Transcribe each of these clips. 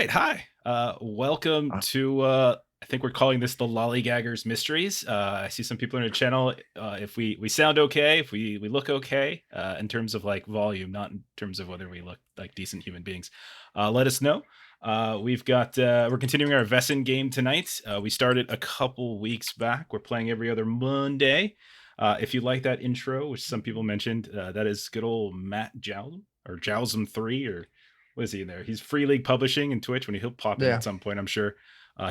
right, hi. Welcome to I think we're calling this the Lollygaggers Mysteries. I see some people in the channel. If we sound okay, if we look okay, in terms of like volume, not in terms of whether we look like decent human beings, let us know. We're continuing our Vaesen game tonight. We started a couple weeks back. We're playing every other Monday. If you like that intro, which some people mentioned, that is good old Matt Jowsam or Jowsam3 or what is he in there? He's Free League Publishing and Twitch. When he'll pop in at some point, I'm sure.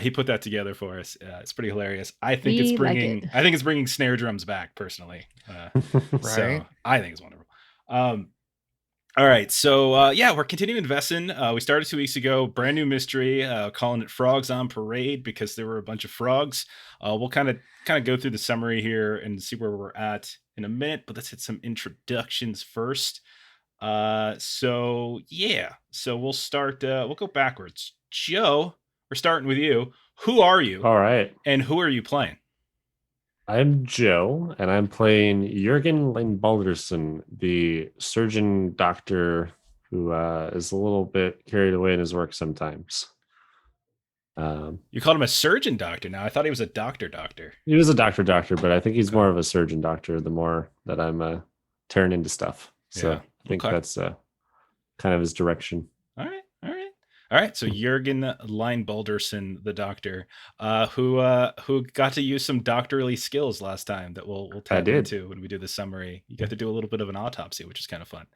He put that together for us. It's pretty hilarious. I think it's bringing snare drums back personally. Right. So I think it's wonderful. All right, so yeah, we're continuing Vaesen. We started 2 weeks ago. Brand new mystery, calling it Frogs on Parade because there were a bunch of frogs. We'll kind of go through the summary here and see where we're at in a minute. But let's hit some introductions first. So we'll start. We'll go backwards. Joe, we're starting with you. Who are you? All right. And who are you playing? I'm Joe, and I'm playing Yürgan Leinbaldersön, the surgeon doctor who is a little bit carried away in his work sometimes. You called him a surgeon doctor now. I thought he was a doctor. He was a doctor, but I think he's more of a surgeon doctor the more that I'm tearing into stuff. So yeah. I think that's kind of his direction. All right. So Yürgan Leinbaldersön, the doctor, who got to use some doctorly skills last time that we'll tap into when we do the summary. You got to do a little bit of an autopsy, which is kind of fun.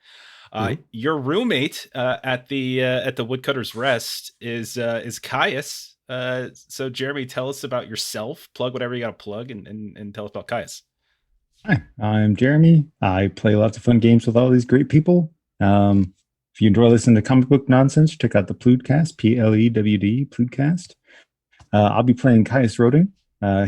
Your roommate at the Woodcutter's Rest is Caius. So Jeremy, tell us about yourself. Plug whatever you got to plug, and tell us about Caius. Hi, I'm Jeremy. I play lots of fun games with all these great people. If you enjoy listening to comic book nonsense, check out the Plewdcast, Plewd, Plewdcast. I'll be playing Caius Roding.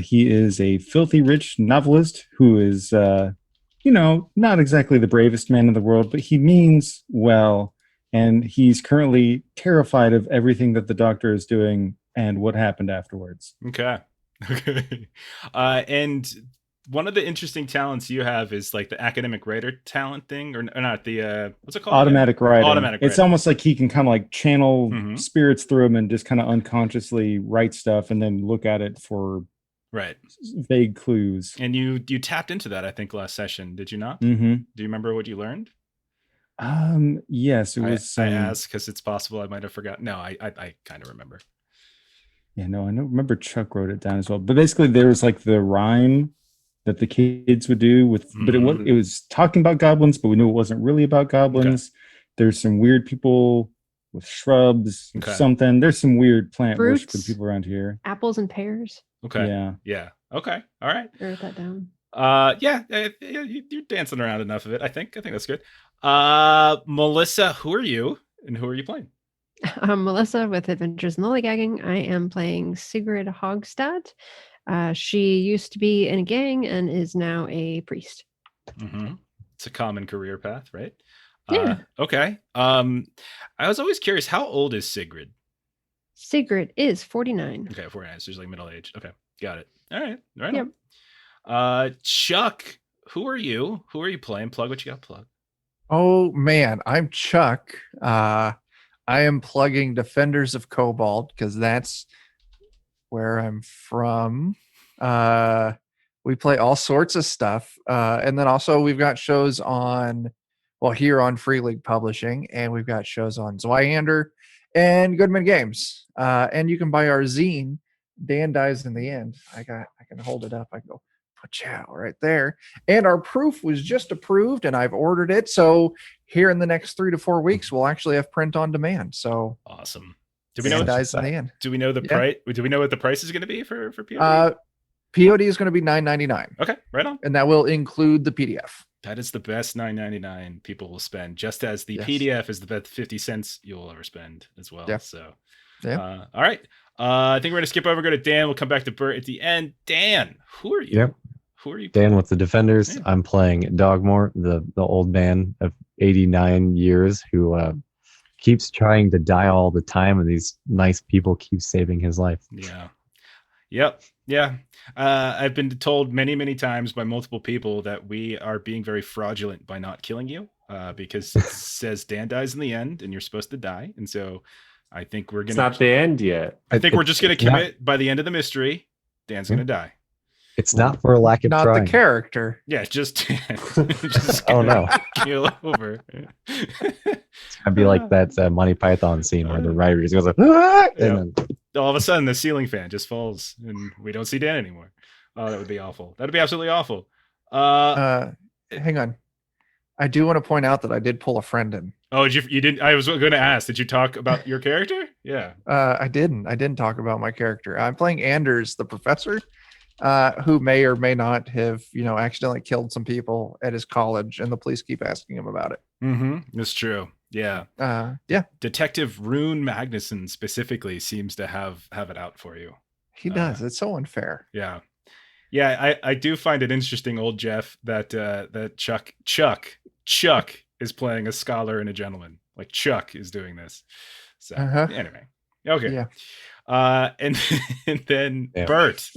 He is a filthy rich novelist who is, not exactly the bravest man in the world, but he means well, and he's currently terrified of everything that the doctor is doing and what happened afterwards. Okay. And one of the interesting talents you have is like the academic writer talent thing, or not the what's it called? Automatic writing. Automatic it's writing. Almost like he can kind of like channel spirits through him and just kind of unconsciously write stuff and then look at it for vague clues. And you tapped into that, I think, last session, did you not? Mm-hmm. Do you remember what you learned? Yes, it was. I asked because it's possible I might have forgotten. No, I kind of remember. Yeah, no, I know. Remember Chuck wrote it down as well. But basically, there was like the rhyme that the kids would do with, but it was talking about goblins, but we knew it wasn't really about goblins. Okay. There's some weird people with shrubs, something. There's some weird plant worshiping people around here. Apples and pears. Okay. Yeah. Okay. All right. Wrote that down. You're dancing around enough of it. I think that's good. Melissa, who are you and who are you playing? I'm Melissa with Adventures in Lollygagging. I am playing Sigrid Hogstad. She used to be in a gang and is now a priest. It's a common career path, right? Yeah. Okay. I was always curious, how old is Sigrid? Sigrid is 49. Okay, 49. So she's like middle age. Okay, got it. All right. Right on. Chuck, who are you? Who are you playing? Plug what you got. Plug. Oh man, I'm Chuck. I am plugging Defenders of Cobalt because that's where I'm from. We play all sorts of stuff. And then also we've got shows here on Free League Publishing, and we've got shows on Zweihander and Goodman Games. And you can buy our zine, Dan Dies in the End. I can hold it up. I go, chow, right there. And our proof was just approved and I've ordered it. So here in the next 3 to 4 weeks, we'll actually have print on demand. So awesome. Do we know Dies in the End? Do we know the price? Do we know what the price is going to be for POD? POD is going to be $9.99. Okay, right on. And that will include the PDF. That is the best $9.99 people will spend, just as the PDF is the best 50 cents you'll ever spend as well. Yeah. So, all right. I think we're going to skip over and go to Dan. We'll come back to Bert at the end. Dan, who are you? Yep. Who are you? Dan with the Defenders. Yeah. I'm playing Dogmore, the old man of 89 years who keeps trying to die all the time, and these nice people keep saving his life. Yeah. Yep. Yeah. I've been told many times by multiple people that we are being very fraudulent by not killing you, because it says Dan dies in the end and you're supposed to die. And so I think we're It's gonna. not the end yet. I think we're just gonna It's not- commit by the end of the mystery. Dan's gonna die. It's not for a lack of Not trying. the character. Yeah, just just Oh, no. keel over. It's gonna be like that Monty Python scene where the writer just goes like, "Ah!" and then All of a sudden, the ceiling fan just falls, and we don't see Dan anymore. Oh, that would be awful. That'd be absolutely awful. Hang on. I do want to point out that I did pull a friend in. Oh, you didn't? I was going to ask. Did you talk about your character? Yeah. I didn't talk about my character. I'm playing Anders, the professor, who may or may not have, accidentally killed some people at his college, and the police keep asking him about it. Mm-hmm. That's true. Yeah. Yeah, Detective Rune Magnuson specifically seems to have it out for you. he does. It's so unfair. Yeah. Yeah, I do find it interesting, old Jeff, that that Chuck is playing a scholar and a gentleman. Like Chuck is doing this. So anyway. Okay. Yeah. And then Yeah. Bert.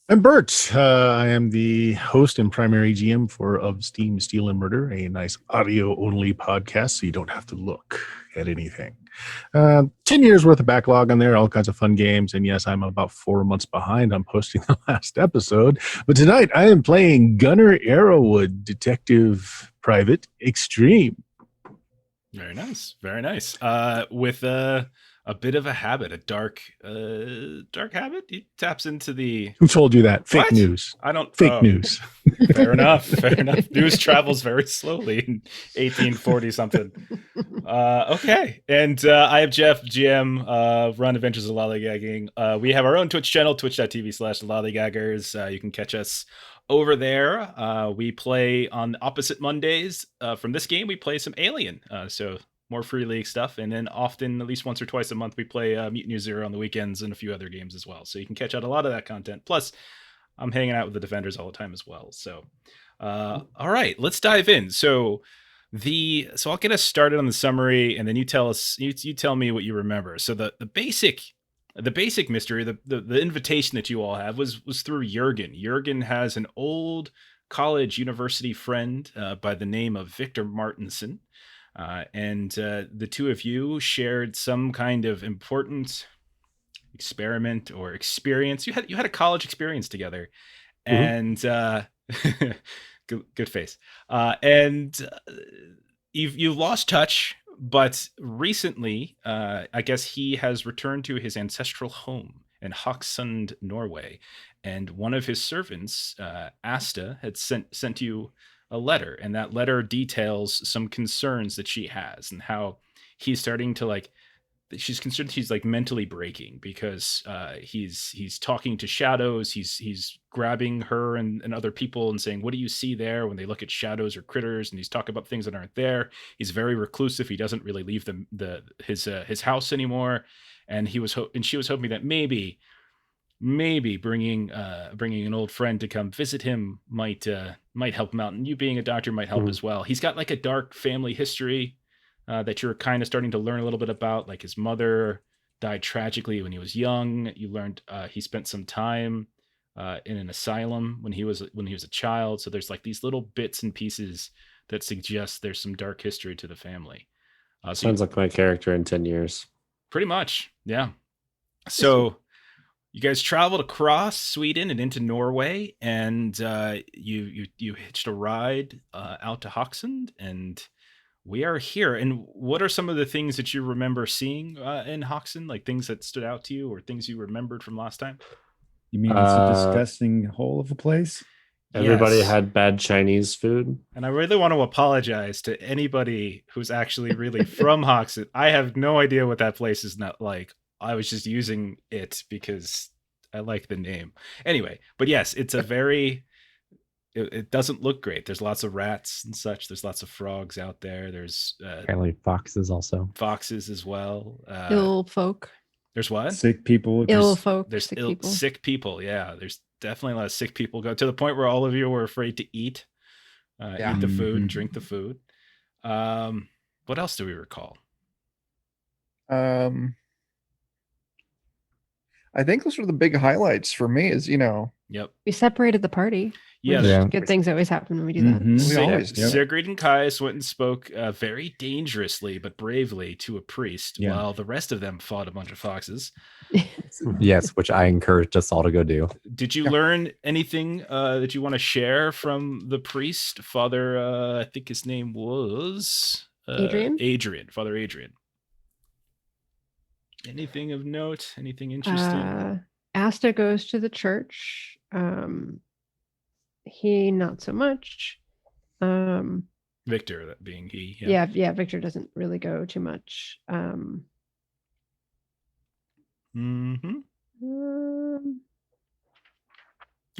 I'm Bert. I am the host and primary GM for Of Steam, Steel, and Murder, a nice audio-only podcast, so you don't have to look at anything. 10 years worth of backlog on there, all kinds of fun games, and yes, I'm about 4 months behind on posting the last episode. But tonight, I am playing Gunnar Arrowwood, Detective Private Extreme. Very nice. Very nice. With a bit of a habit, a dark habit. He taps into the. Who told you that? Fake What? news. I don't. Fake news. Fair enough. Fair enough. News travels very slowly in 1840 something. Okay. And I have Jeff, GM, run Adventures of Lollygagging. We have our own Twitch channel, twitch.tv/Lollygaggers. You can catch us over there. We play on opposite Mondays. From this game, we play some Alien. So more free league stuff, and then often, at least once or twice a month, we play Mutant Year Zero on the weekends and a few other games as well. So you can catch out a lot of that content. Plus, I'm hanging out with the Defenders all the time as well. So, all right, let's dive in. So I'll get us started on the summary, and then you tell us. You tell me what you remember. So the basic mystery, the invitation that you all have was through Yürgan. Yürgan has an old college university friend by the name of Victor Martinson. And the two of you shared some kind of important experiment or experience. You had a college experience together, and good face. And you've lost touch, but recently, I guess he has returned to his ancestral home in Hokksund, Norway, and one of his servants, Asta, had sent you a letter, and that letter details some concerns that she has and how he's starting to she's concerned he's mentally breaking because he's talking to shadows. He's grabbing her and other people and saying, what do you see there, when they look at shadows or critters, and he's talking about things that aren't there. He's very reclusive. He doesn't really leave his house anymore, and she was hoping that maybe bringing an old friend to come visit him might help him out, and you being a doctor might help as well. He's got a dark family history that you're kind of starting to learn a little bit about. Like, his mother died tragically when he was young. You learned he spent some time in an asylum when he was a child. So there's these little bits and pieces that suggest there's some dark history to the family. Sounds like my character in 10 years. Pretty much, yeah. So you guys traveled across Sweden and into Norway, and you hitched a ride out to Hokksund, and we are here. And what are some of the things that you remember seeing in Hokksund, things that stood out to you or things you remembered from last time? You mean it's a disgusting hole of a place? Everybody Yes. had bad Chinese food. And I really want to apologize to anybody who's actually really from Hokksund. I have no idea what that place is not like. I was just using it because I like the name. Anyway, but yes, it's a very... It doesn't look great. There's lots of rats and such. There's lots of frogs out there. There's apparently foxes also. foxes as well. Ill folk. There's what? Sick people. Ill folk. There's sick ill, people. sick people. Yeah, there's definitely a lot of sick people. Go to the point where all of you were afraid to eat the food, Mhm. drink the food. What else do we recall? I think those are the big highlights for me. Is Yep. We separated the party. Yeah. Yeah. Good things always happen when we do that. Mhm. We always do. Sigrid and Caius went and spoke very dangerously but bravely to a priest, Yeah. while the rest of them fought a bunch of foxes. Yes, which I encouraged us all to go do. Did you learn anything that you want to share from the priest, Father? I think his name was Adrian? Father Adrian. Anything of note? Anything interesting? Asta goes to the church. He not so much. Victor, that being he. Yeah, Victor doesn't really go too much.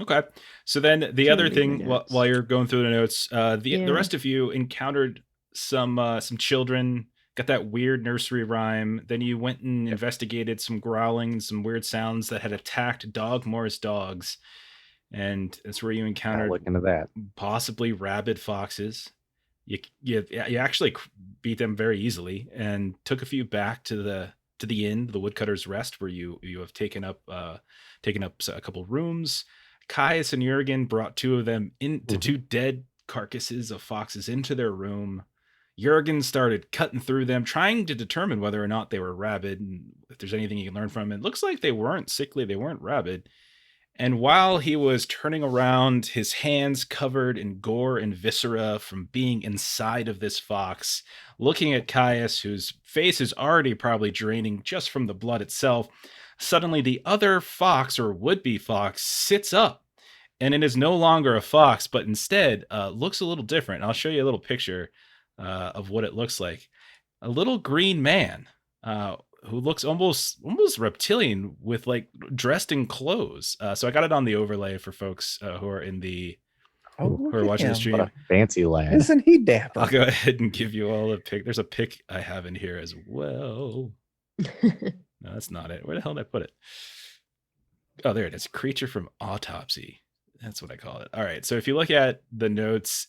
Okay. So then the Trying other to read thing, my notes. while you're going through the notes, the Yeah. rest of you encountered some children, got that weird nursery rhyme. Then you went and investigated some growling, some weird sounds that had attacked Dogmore's dogs. And that's where you I'll encountered look into that. possibly rabid foxes. You actually beat them very easily and took a few back to the inn, the Woodcutter's Rest, where you have taken up a couple rooms. Caius and Yürgan brought two of them into two dead carcasses of foxes into their room. Yürgan started cutting through them, trying to determine whether or not they were rabid and if there's anything you can learn from it. It looks like they weren't sickly, they weren't rabid. And while he was turning around, his hands covered in gore and viscera from being inside of this fox, looking at Caius, whose face is already probably draining just from the blood itself, suddenly the other fox or would-be fox sits up. And it is no longer a fox, but instead looks a little different. I'll show you a little picture of what it looks like. A little green man who looks almost reptilian with like dressed in clothes. So I got it on the overlay for folks who are in the who are watching the stream. What a fancy lad. Isn't he dapper? I'll go ahead and give you all a pic. There's a pic I have in here as well. No, that's not it. Where the hell did I put it? Oh, there it is. Creature from Autopsy. That's what I call it. All right. So if you look at the notes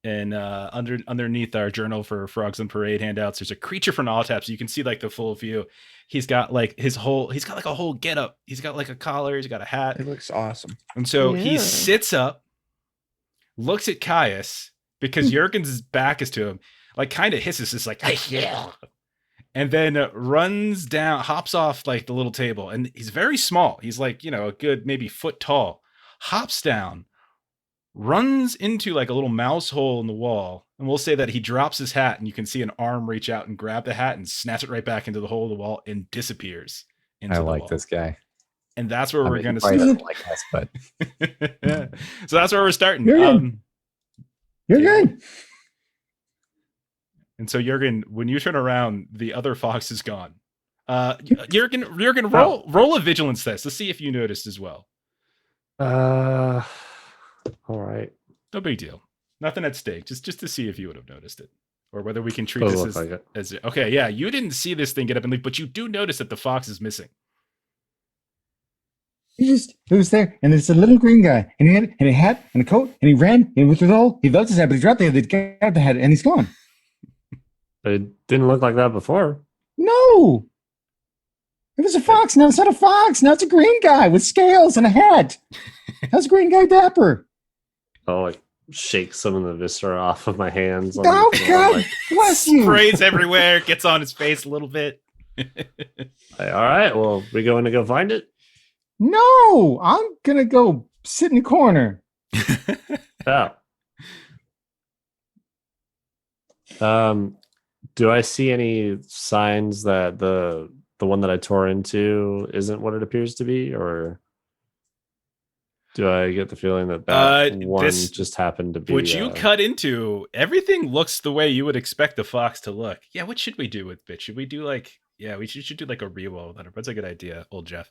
underneath our Journal for Frogs and Parade handouts, there's a Creature from Autopsy. You can see like the full view. He's got like he's got like a whole getup. He's got like a collar. He's got a hat. It looks awesome. And so he Yeah. sits up, looks at Caius because Jurgen's back is to him, like kind of hisses, just like, hey, yeah. And then runs down, hops off like the little table. And he's very small. He's like, a good maybe foot tall. Hops down, runs into like a little mouse hole in the wall. And we'll say that he drops his hat and you can see an arm reach out and grab the hat and snatch it right back into the hole of the wall and disappears into I the like wall. this guy. And that's where I we're mean, going he to probably start. doesn't like us, but So that's where we're starting. Jürgen. You're Yeah. good. And so Yürgan, when you turn around, the other fox is gone. Yürgan, roll a vigilance test. Let's see if you noticed as well. All right. No big deal. Nothing at stake. Just to see if you would have noticed it. Or whether we can treat Doesn't this look like it. as okay, yeah, you didn't see this thing get up and leave, but you do notice that the fox is missing. He was there, and there's a little green guy, and he had a hat and a coat, and he ran, and with it all, he loved his hat, but he dropped the hat, he grabbed the hat, and he's gone. It didn't look like that before. No! It was a fox, now it's not a fox, now it's a green guy with scales and a hat. How's a green guy dapper? I'll like shake some of the viscera off of my hands. on Oh, the floor, God like, bless you! Sprays everywhere, gets on his face a little bit. all right, well, we going to go find it? No! I'm gonna go sit in the corner. Oh. Do I see any signs that the one that I tore into isn't what it appears to be, or do I get the feeling that one this- just happened to be? What you cut into, everything looks the way you would expect the fox to look. Yeah, what should we do with it? Should we do like, we should do like a reroll with it. That's a good idea, old Jeff.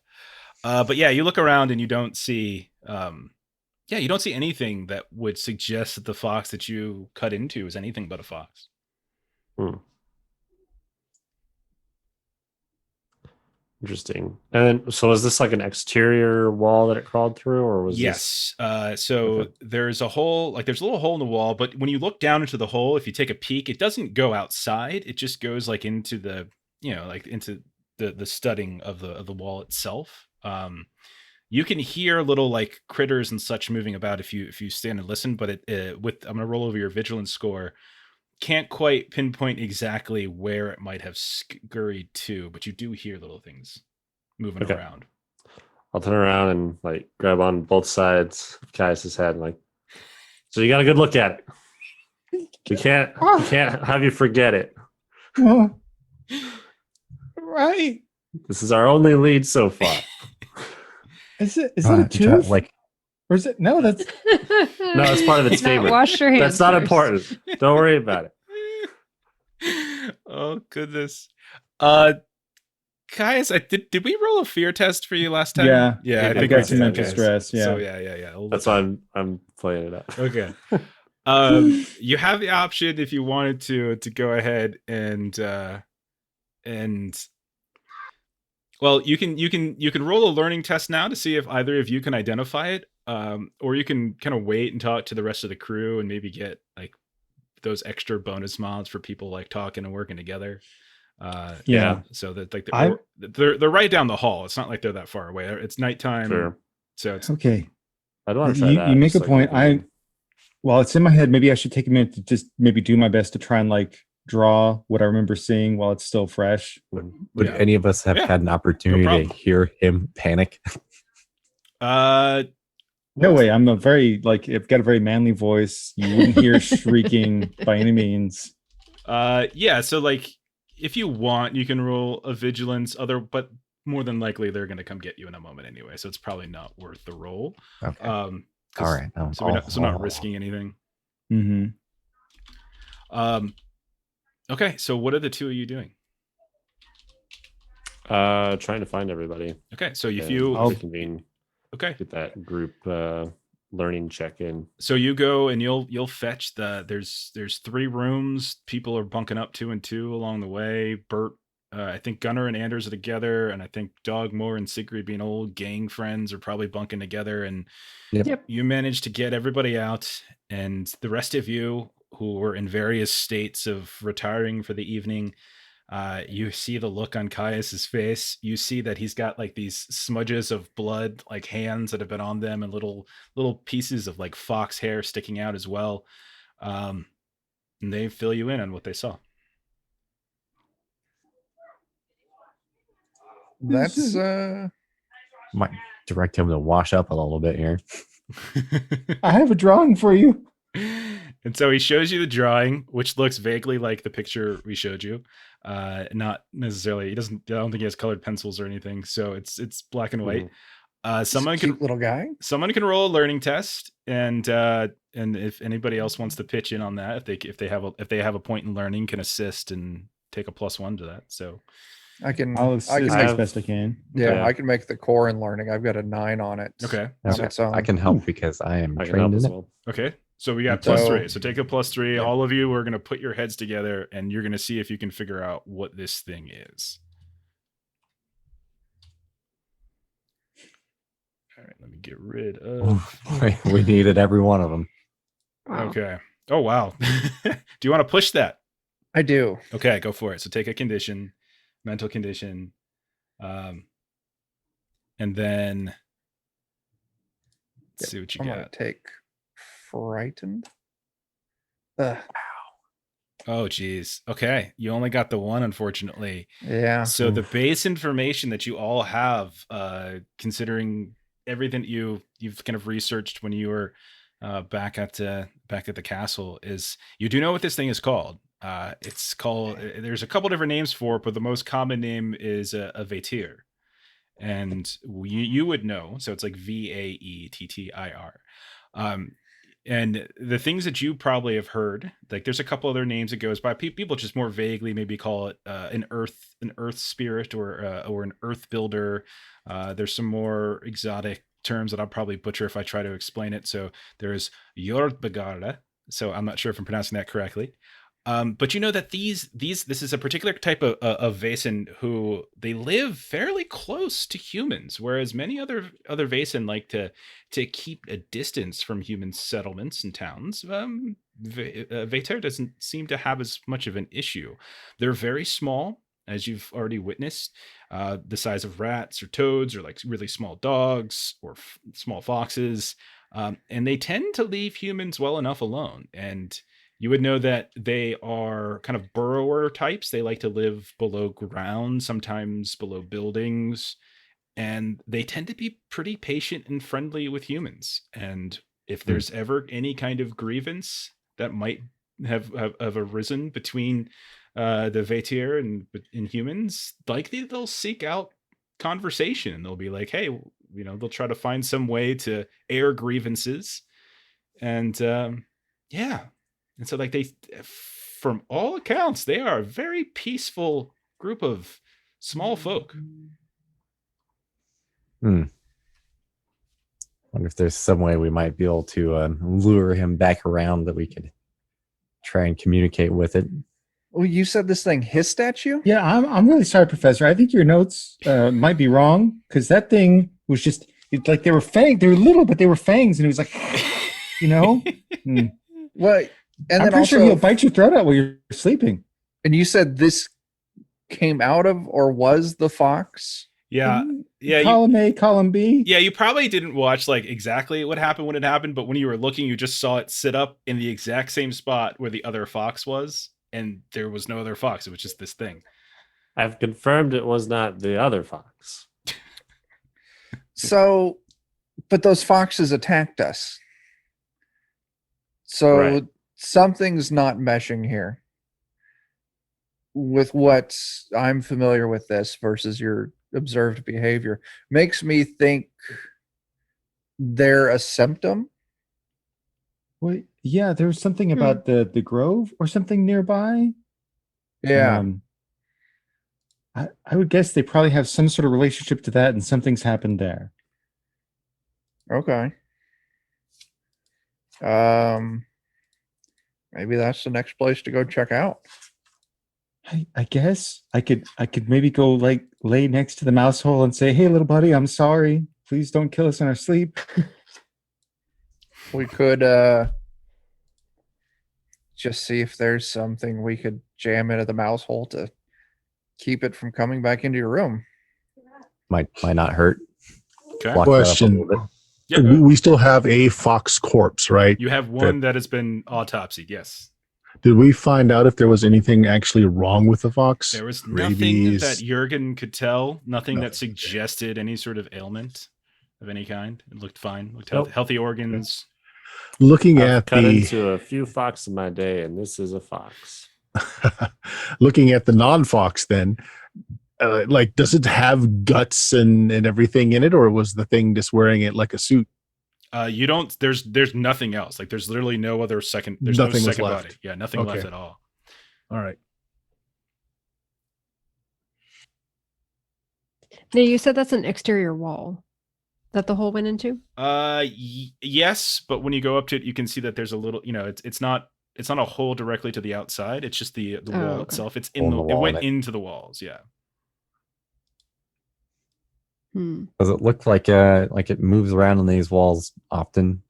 But yeah, you look around and you don't see, you don't see anything that would suggest that the fox that you cut into is anything but a fox. Interesting. And then, so is this like an exterior wall that it crawled through, or was Yes. So Okay. there's a hole, like there's a little hole in the wall, but when you look down into the hole, if you take a peek, it doesn't go outside. It just goes like into the, like into the studding of the wall itself. You can hear little like critters and such moving about if you stand and listen, but I'm gonna roll over your vigilance score. Can't quite pinpoint exactly where it might have scurried to, but you do hear little things moving around. I'll turn around and like grab on both sides of Caius's head and like, so you got a good look at it. We can't have you forget it. Right. This is our only lead so far. Is that a tooth? Like, or is it? No, that's No, it's part of its Not favorite. wash your hands That's not first. important. Don't worry about it. Oh goodness. Caius, did we roll a fear test for you last time? Yeah. I think got we some did. mental stress. Yeah. So yeah. That's why I'm playing it up. Okay. You have the option if you wanted to go ahead and well, you can roll a learning test now to see if either of you can identify it, or you can kind of wait and talk to the rest of the crew and maybe get like those extra bonus mods for people like talking and working together. Yeah. So that like they're right down the hall. It's not like they're that far away. It's nighttime. Sure. So it's Okay. I don't want to try that. You make a Just, point. Well, it's in my head. Maybe I should take a minute to just maybe do my best to try and like draw what I remember seeing while it's still fresh. would any of us have had an opportunity to hear him panic? No way. I'm I've got a very manly voice. You wouldn't hear shrieking by any means. Yeah. So like, if you want, you can roll a vigilance. But more than likely they're going to come get you in a moment anyway. So it's probably not worth the roll. Okay. All right. So we're not risking anything. Mm-hmm. Okay. So what are the two of you doing? Trying to find everybody. Okay. So if you reconvene, okay, get that group learning check in. So you go and you'll fetch there's 3 rooms. People are bunking up 2 and 2 along the way. Bert, I think Gunnar and Anders are together, and I think Dogmore and Sigrid, being old gang friends, are probably bunking together. And you manage to get everybody out, and the rest of you who were in various states of retiring for the evening, you see the look on Caius's face. You see that he's got like these smudges of blood, like hands that have been on them, and little pieces of like fox hair sticking out as well. And they fill you in on what they saw. That's Might direct him to wash up a little bit here. I have a drawing for you. And so he shows you the drawing, which looks vaguely like the picture we showed you. Not necessarily. I don't think he has colored pencils or anything. So it's black and white. little guy. Someone can roll a learning test, and if anybody else wants to pitch in on that, if they have a point in learning, can assist and take a +1 to that. So I'll assist as best I can. Yeah, I can make the core in learning. I've got a 9 on it. Okay. So I can help because I am trained in it. Well. Okay. So we got +3. So take a +3. Yeah. All of you are going to put your heads together, and you're going to see if you can figure out what this thing is. All right. Let me get rid of. We needed every one of them. Wow. Okay. Oh, wow. Do you want to push that? I do. Okay, go for it. So take a condition, mental condition, and then let's see what you I'm got. gonna take frightened. Oh, geez. Okay, you only got the 1, unfortunately. Yeah. So the base information that you all have, considering everything that you've kind of researched when you were back at the castle, is you do know what this thing is called. It's called. There's a couple different names for it, but the most common name is a Vaetir, and you would know. So it's like Vaettir. And the things that you probably have heard, like there's a couple other names it goes by. People just more vaguely maybe call it an earth spirit or an earth builder. There's some more exotic terms that I'll probably butcher if I try to explain it. So there's Jordbegarde. So I'm not sure if I'm pronouncing that correctly. But you know that this is a particular type of Vaesen who they live fairly close to humans, whereas many other Vaesen like to keep a distance from human settlements and towns. Vaetir doesn't seem to have as much of an issue. They're very small. as you've already witnessed, the size of rats or toads or like really small dogs or small foxes. And they tend to leave humans well enough alone. And you would know that they are kind of burrower types. They like to live below ground, sometimes below buildings. And they tend to be pretty patient and friendly with humans. And if there's ever any kind of grievance that might have arisen between the Vaetier and humans, likely they'll seek out conversation and they'll be like, hey, they'll try to find some way to air grievances. And yeah. And so like from all accounts, they are a very peaceful group of small folk. Wonder if there's some way we might be able to lure him back around that we could try and communicate with it. Well, you said this thing hissed at you? Yeah, I'm really sorry, Professor. I think your notes might be wrong because that thing was just like they were fangs. They were little, but they were fangs, and it was like, Well, and I'm then pretty sure also, he'll bite your throat out while you're sleeping. and you said this came out of or was the fox? Yeah. Column A, column B. Yeah, you probably didn't watch like exactly what happened when it happened, but when you were looking, you just saw it sit up in the exact same spot where the other fox was, and there was no other fox. It was just this thing. I've confirmed it was not the other fox. So, but those foxes attacked us. So Right. something's not meshing here with what I'm familiar with this versus your observed behavior. Makes me think they're a symptom. Well, yeah, there was something about the grove or something nearby. Yeah. I would guess they probably have some sort of relationship to that, and something's happened there. Okay. Maybe that's the next place to go check out. I guess I could maybe go like lay next to the mouse hole and say, "Hey, little buddy, I'm sorry. Please don't kill us in our sleep." We could just see if there's something we could jam into the mouse hole to keep it from coming back into your room. Might not hurt. Okay. Block that up a Question. little bit. Yeah, We still have a fox corpse, right? you have one that has been autopsied. Yes. Did we find out if there was anything actually wrong with the fox? There was nothing Rabies? that Jürgen could tell, nothing that Nothing, okay. suggested any sort of ailment of any kind. It looked fine. Looked Nope. healthy organs. Looking I've at cut the into a few fox in my day, and this is a fox. looking at the non-fox, then, like, does it have guts and everything in it, or was the thing just wearing it like a suit? You don't. There's nothing else. Like there's literally no other second. There's Nothing no was second left. body. Yeah, nothing Okay. left at all. All right. Now you said that's an exterior wall that the hole went into. Yes, but when you go up to it, you can see that there's a little. It's not a hole directly to the outside. It's just the wall okay. itself. It's Hole in the it wall, went right? into the walls. Yeah. Does it look like it moves around on these walls often?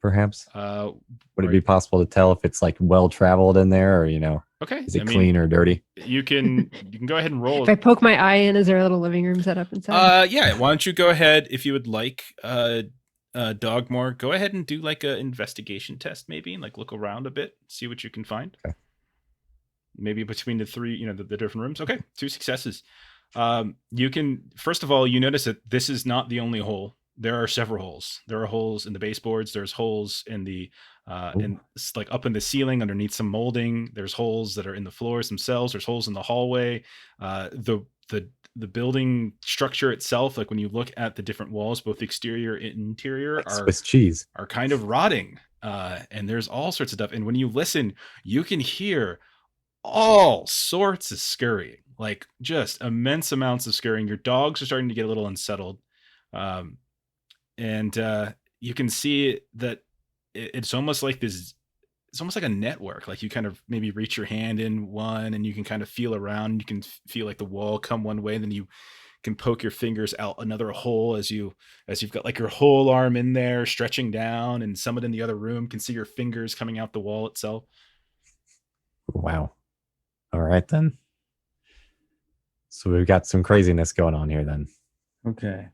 Perhaps would it be possible to tell if it's like well traveled in there, or Okay. is it clean or dirty? You can go ahead and roll. If I poke my eye in, is there a little living room set up inside? Yeah. Why don't you go ahead if you would like, Dogmore, go ahead and do like a investigation test, maybe, and like look around a bit, see what you can find. Okay. Maybe between the three, the different rooms. Okay, 2 successes. You can, first of all, you notice that this is not the only hole. There are several holes. There are holes in the baseboards. There's holes in the like up in the ceiling underneath some molding. There's holes that are in the floors themselves. There's holes in the hallway. The building structure itself, like when you look at the different walls, both exterior and interior, Like Swiss cheese. are kind of rotting. And there's all sorts of stuff. And when you listen, you can hear all sorts of scurrying, like just immense amounts of scurrying. Your dogs are starting to get a little unsettled. And you can see that it's almost like this. It's almost like a network. Like you kind of maybe reach your hand in one, and you can kind of feel around. You can feel like the wall come one way, and then you can poke your fingers out another hole as you've got like your whole arm in there stretching down, and someone in the other room can see your fingers coming out the wall itself. Wow. All right then. So we've got some craziness going on here then. Okay.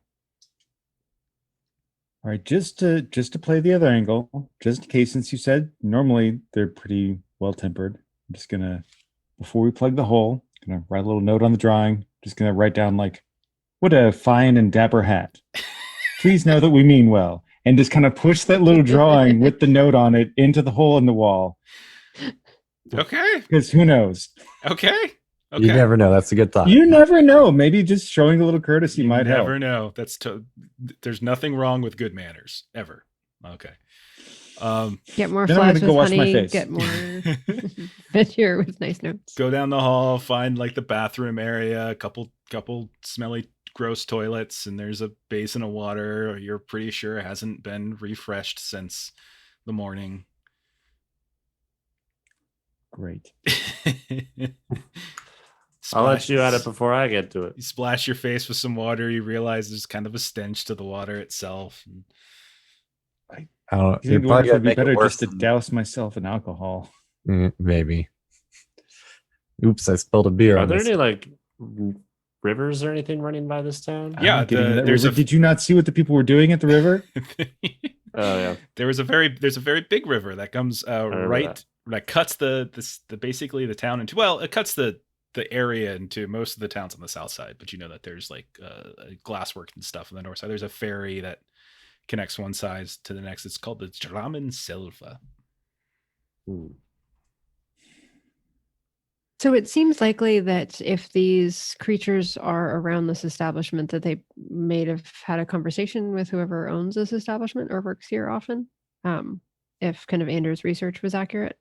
All right, just to play the other angle, just in case, since you said normally they're pretty well tempered, I'm just gonna, before we plug the hole, gonna write a little note on the drawing. Just gonna write down like, "What a fine and dapper hat. Please know that we mean well," and just kind of push that little drawing with the note on it into the hole in the wall. Okay. Because who knows? Okay. You never know. That's a good thought. You never know. Maybe just showing a little courtesy You might help. never know. There's nothing wrong with good manners ever. Okay. Get more Then I'm flies gonna with go wash my honey. face. Get more venture with nice notes. Go down the hall, find like the bathroom area, a couple smelly, gross toilets, and there's a basin of water. You're pretty sure it hasn't been refreshed since the morning. Great. I'll let you at it before I get to it. You splash your face with some water. You realize there's kind of a stench to the water itself. I don't know. You think it would be better just to douse myself in alcohol? Maybe. Oops, I spilled a beer. Are there any like rivers or anything running by this town? Yeah, did you not see what the people were doing at the river? Oh yeah. There's a very big river that comes that cuts the basically the town into, well, it cuts the area into most of the towns on the south side, but you know that there's like glasswork and stuff on the north side. There's a ferry that connects one side to the next. It's called the Dramen Silva. So it seems likely that if these creatures are around this establishment, that they may have had a conversation with whoever owns this establishment or works here often. If kind of Anders' research was accurate.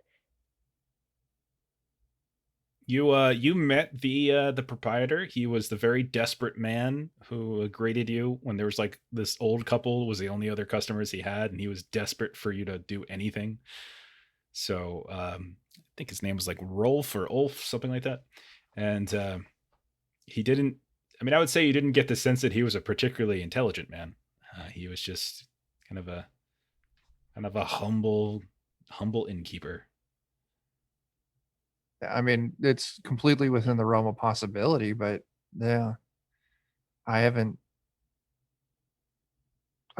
You met the proprietor. He was the very desperate man who greeted you when there was like this old couple was the only other customers he had, and he was desperate for you to do anything. So I think his name was like Rolf or Ulf, something like that. And he didn't. I mean, I would say you didn't get the sense that he was a particularly intelligent man. He was just kind of a humble innkeeper. I mean, it's completely within the realm of possibility, but yeah, I haven't.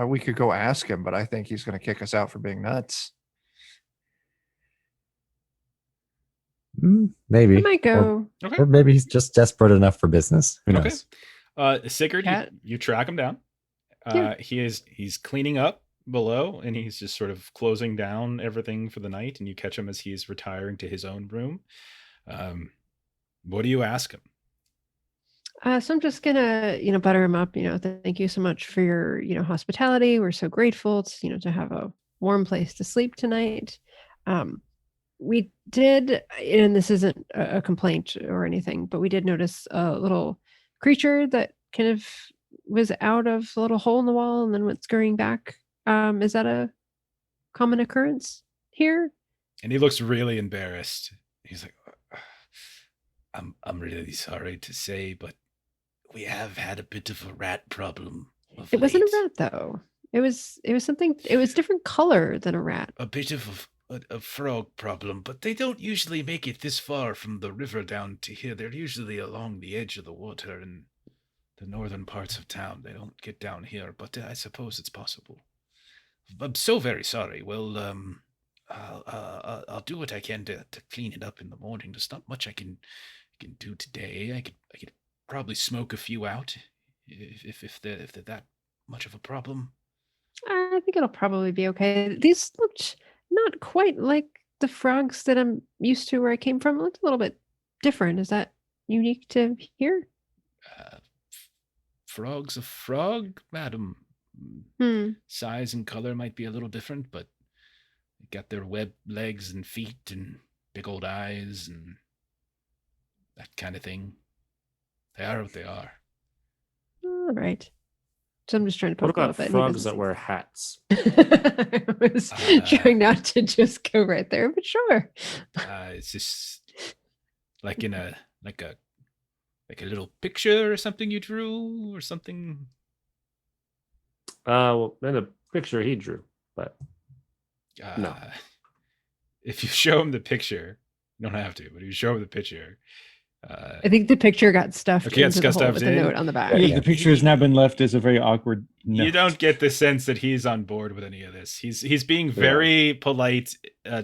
We could go ask him, but I think he's going to kick us out for being nuts. Maybe. I might go. Or maybe he's just desperate enough for business. Who knows? Sigurd, you track him down. Yeah. He's cleaning up below, and he's just sort of closing down everything for the night, and you catch him as he's retiring to his own room. What do you ask him? So I'm just gonna, butter him up. Thank you so much for your, hospitality. We're so grateful to have a warm place to sleep tonight. We did, and this isn't a complaint or anything, but we did notice a little creature that kind of was out of a little hole in the wall and then went scurrying back. Is that a common occurrence here? And he looks really embarrassed. He's like, I'm really sorry to say, but we have had a bit of a rat problem. It wasn't a rat though. It was something. It was different color than a rat. A bit of a frog problem, but they don't usually make it this far from the river down to here. They're usually along the edge of the water in the northern parts of town. They don't get down here, but I suppose it's possible. I'm so very sorry. Well, I'll do what I can to clean it up in the morning. There's not much I can do today. I could probably smoke a few out if they're that much of a problem. I think it'll probably be okay. These looked not quite like the frogs that I'm used to where I came from. It looked a little bit different. Is that unique to here? Frog's a frog, madam. Size and color might be a little different, but they got their webbed legs and feet and big old eyes and that kind of thing. They are what they are. All right. So I'm just trying to poke What about a little bit. frogs that wear hats? I was trying not to just go right there, but sure. It's just like in a little picture or something you drew or something. Well, in a picture he drew, but no. If you show him the picture, you don't have to, but if you show him the picture, I think the picture got stuffed Okay, into the hole stuffed with in. a note on the back. Yeah, the picture has now been left as a very awkward note. You don't get the sense that he's on board with any of this. He's being very polite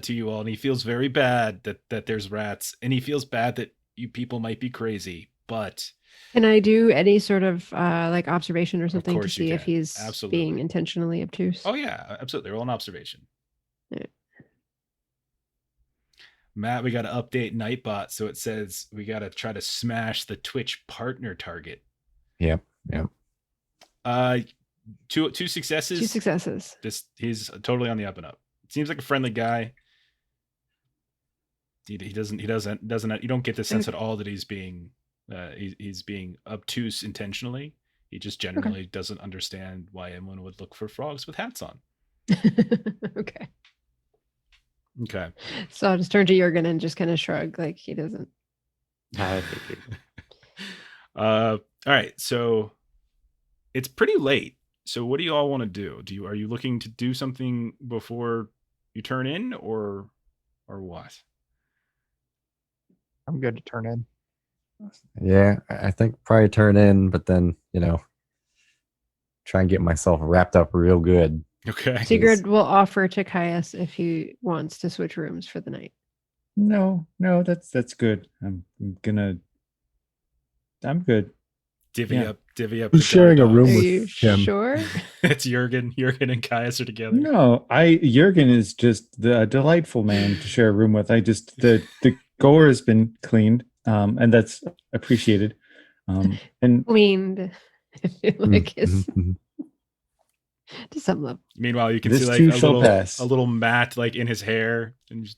to you all, and he feels very bad that there's rats, and he feels bad that you people might be crazy. But Can I do any sort of like observation or something to course you see if can. he's Absolutely. being intentionally obtuse? oh yeah, absolutely, roll an observation. Yeah. Matt, we got to update Nightbot, so it says we got to try to smash the Twitch partner target. Yep. Two successes. 2 successes. Just he's totally on the up and up. Seems like a friendly guy. He doesn't. You don't get the sense at all that he's being obtuse intentionally. He just generally doesn't understand why anyone would look for frogs with hats on. Okay. Okay. So I'll just turn to Yürgan and just kind of shrug like he doesn't. I think All right. So it's pretty late. So what do you all want to do? Are you looking to do something before you turn in, or what? I'm good to turn in. Yeah, I think probably turn in, but then, try and get myself wrapped up real good. Okay. Sigurd will offer to Caius if he wants to switch rooms for the night. No, that's good. I'm good. Divvy Yeah. up. Who's the sharing a guard room dogs. Are with you him? sure? It's Yürgan. Yürgan and Caius are together. No, Jürgen is just the delightful man to share a room with. The gore has been cleaned, and that's appreciated. And Cleaned. I feel like it's Mhm. to some level. Meanwhile, you can This see like too shall a pass. little mat like in his hair, and just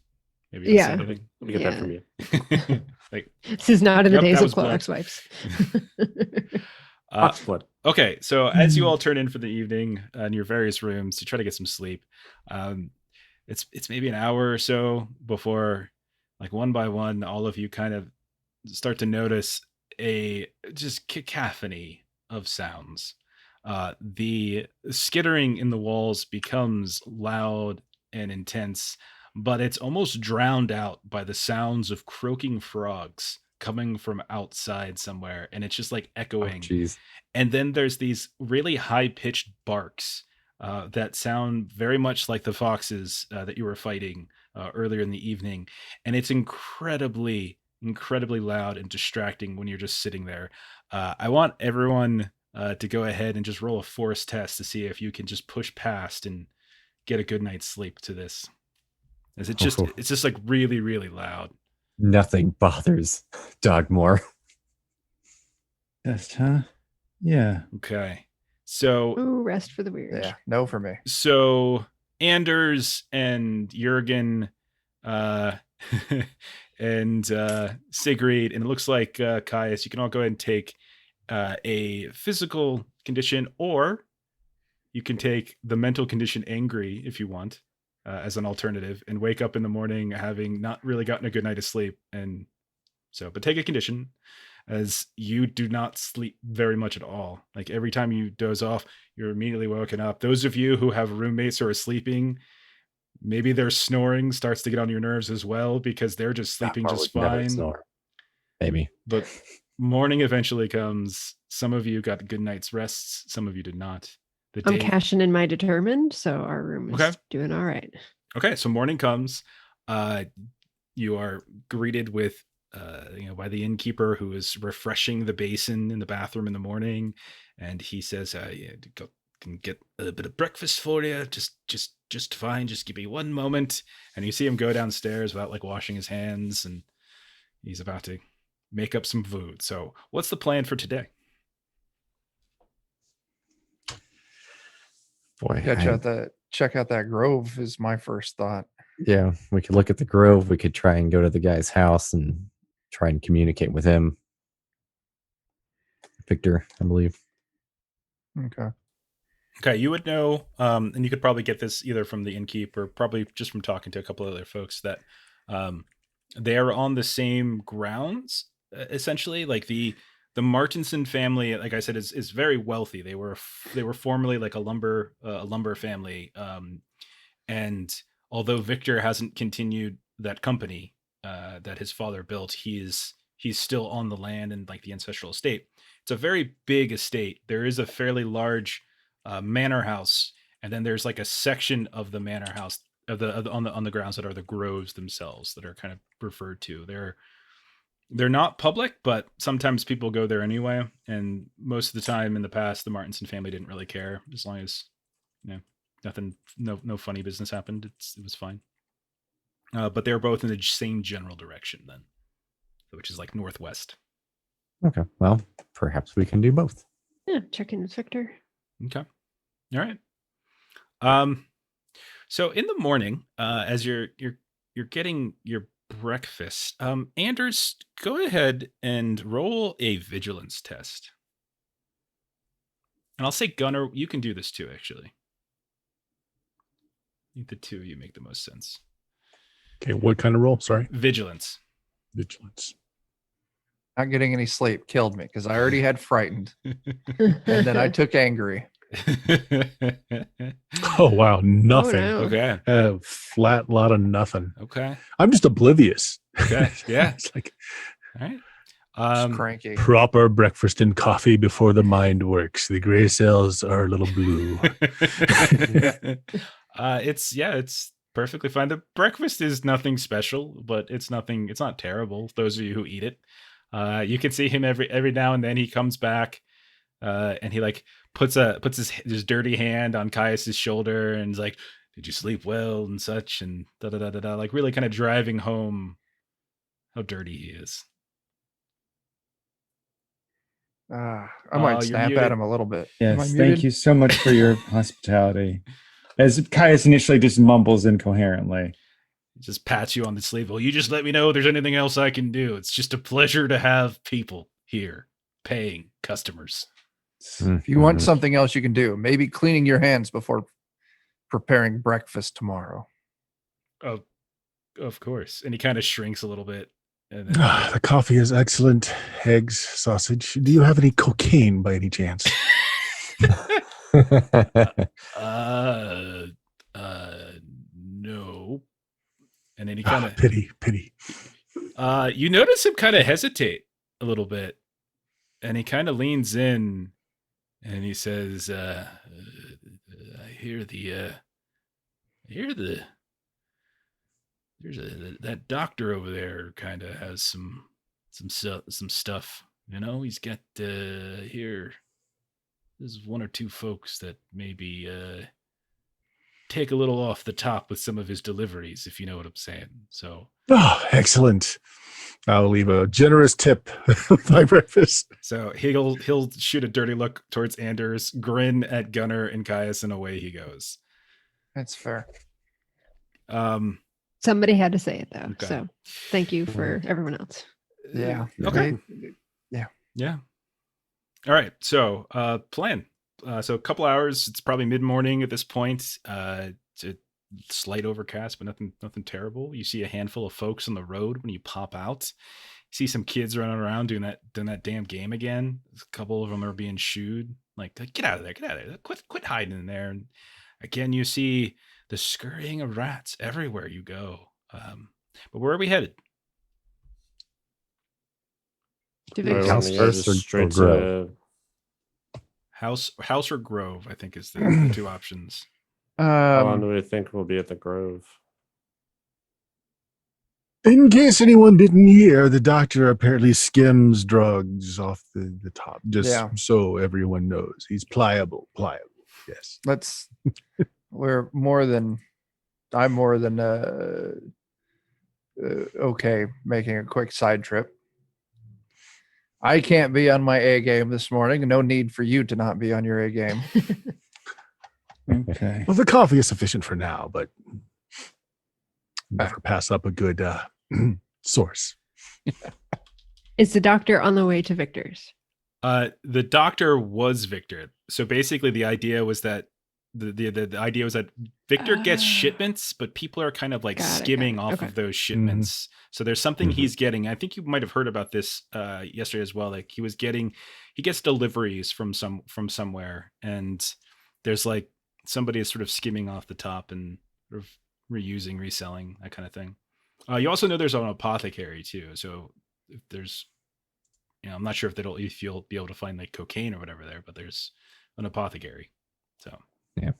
maybe don't say Yeah. anything. Let me get that from you. Like This is not in the Yep, days that of was blood. Clorox wipes. Hot split. Okay, so as you all turn in for the evening in your various rooms, you try to get some sleep. It's maybe an hour or so before, like one by one, all of you kind of start to notice a just cacophony of sounds. The skittering in the walls becomes loud and intense, but it's almost drowned out by the sounds of croaking frogs coming from outside somewhere, and it's just like Oh, echoing. jeez. And then there's these really high-pitched barks that sound very much like the foxes that you were fighting earlier in the evening, and it's incredibly loud and distracting when you're just sitting there. I want everyone to go ahead and just roll a force test to see if you can just push past and get a good night's sleep to this. As it's just like really loud. Nothing bothers Dogmore. Test, huh? Yeah. Okay. So Ooh, rest for the weird. Yeah, no for me. So Anders and Yürgan and Sigrid, and it looks like Caius, you can all go ahead and take a physical condition, or you can take the mental condition angry if you want as an alternative, and wake up in the morning having not really gotten a good night of sleep. And so, but take a condition, as you do not sleep very much at all. Like every time you doze off, you're immediately woken up. Those of you who have roommates who are sleeping, maybe their snoring starts to get on your nerves as well, because they're just sleeping Dogmore just would never fine. snore. Maybe. But morning eventually comes. Some of you got good night's rests. Some of you did not. I'm cashing in my determined, so our room is Okay. doing all right. Okay, so morning comes. You are greeted with, by the innkeeper, who is refreshing the basin in the bathroom in the morning, and he says, "Can get a bit of breakfast for you. Just fine. Just give me one moment." And you see him go downstairs without like washing his hands, and he's about to make up some food. So, what's the plan for today? Boy, Check out that grove is my first thought. yeah, we could look at the grove. We could try and go to the guy's house and try and communicate with him. Victor, I believe. Okay. You would know, and you could probably get this either from the innkeeper, probably just from talking to a couple of other folks, that they are on the same grounds, essentially. Like the Martinson family, like I said, is very wealthy. They were formerly like a lumber family, and although Victor hasn't continued that company that his father built, he's he's still on the land and like the ancestral estate. It's a very big estate. There is a fairly large manor house, and then there's like a section of the manor house on the grounds that are the groves themselves that are kind of referred to. They're not public, but sometimes people go there anyway. And most of the time in the past, the Martinson family didn't really care as long as, nothing, no funny business happened. It was fine. But they're both in the same general direction then, which is like northwest. Okay. Well, perhaps we can do both. Yeah, check in with Victor. Okay. All right. So in the morning, as you're getting your breakfast, Anders, go ahead and roll a vigilance test. And I'll say Gunnar, you can do this too, actually. I think the two of you make the most sense. Okay, what kind of roll? Sorry. Vigilance. Vigilance. Not getting any sleep killed me because I already had frightened. And then I took angry. Oh, wow. Nothing. Oh, no. Okay. Flat lot of nothing. Okay. I'm just oblivious. Okay. Yeah. It's like All right. Just cranky. proper breakfast and coffee before the mind works. The gray cells are a little blue. It's perfectly fine. The breakfast is nothing special, but it's not terrible. Those of you who eat it, you can see him every now and then. He comes back, and he like puts his dirty hand on Caius's shoulder and is like, "Did you sleep well?" and such, and da da da da da. Like really kind of driving home how dirty he is. I might snap at him a little bit. Am I Yes, muted? thank you so much for your hospitality. As Caius initially just mumbles incoherently. Just pats you on the sleeve. Well, you just let me know if there's anything else I can do. It's just a pleasure to have people here, paying customers. If you want something else you can do, maybe cleaning your hands before preparing breakfast tomorrow. Oh, of course. And he kind of shrinks a little bit. And then, The coffee is excellent. Eggs, sausage. Do you have any cocaine by any chance? no. And then he kind of Pity. you notice him kind of hesitate a little bit, and he kind of leans in and he says, I hear that doctor over there kind of has some stuff, he's got here. There's one or two folks that maybe take a little off the top with some of his deliveries, if you know what I'm saying. So, Oh, excellent. I'll leave a generous tip with my breakfast. so he'll shoot a dirty look towards Anders, grin at Gunnar and Caius, and away he goes. That's fair. Somebody had to say it though. Okay. So thank you for everyone else. Yeah. Okay. Yeah. All right. So, plan. So a couple hours. It's probably mid-morning at this point. It's a slight overcast, but nothing terrible. You see a handful of folks on the road when you pop out. You see some kids running around doing that damn game again. A couple of them are being shooed. Like, get out of there! Get out of there! Quit hiding in there. And again, you see the scurrying of rats everywhere you go. But where are we headed? To Right Victor's. on House the first edge, or straight grove? to House or Grove, I think is the two options. how long do we think we'll be at the Grove? In case anyone didn't hear, the doctor apparently skims drugs off the top, just so everyone knows. He's pliable. Yes. I'm more than okay making a quick side trip. I can't be on my A game this morning. No need for you to not be on your A game. Okay. Well, the coffee is sufficient for now, but never pass up a good source. Is the doctor on the way to Victor's? The doctor was Victor. So basically the idea was that the idea was that Victor gets shipments, but people are kind of like skimming off of those shipments. So there's something he's getting. I think you might have heard about this yesterday as well. Like he gets deliveries from somewhere, and there's like somebody is sort of skimming off the top and sort of reselling, that kind of thing. You also know there's an apothecary too. So if there's, I'm not sure if you'll be able to find like cocaine or whatever there, but there's an apothecary. So Yeah.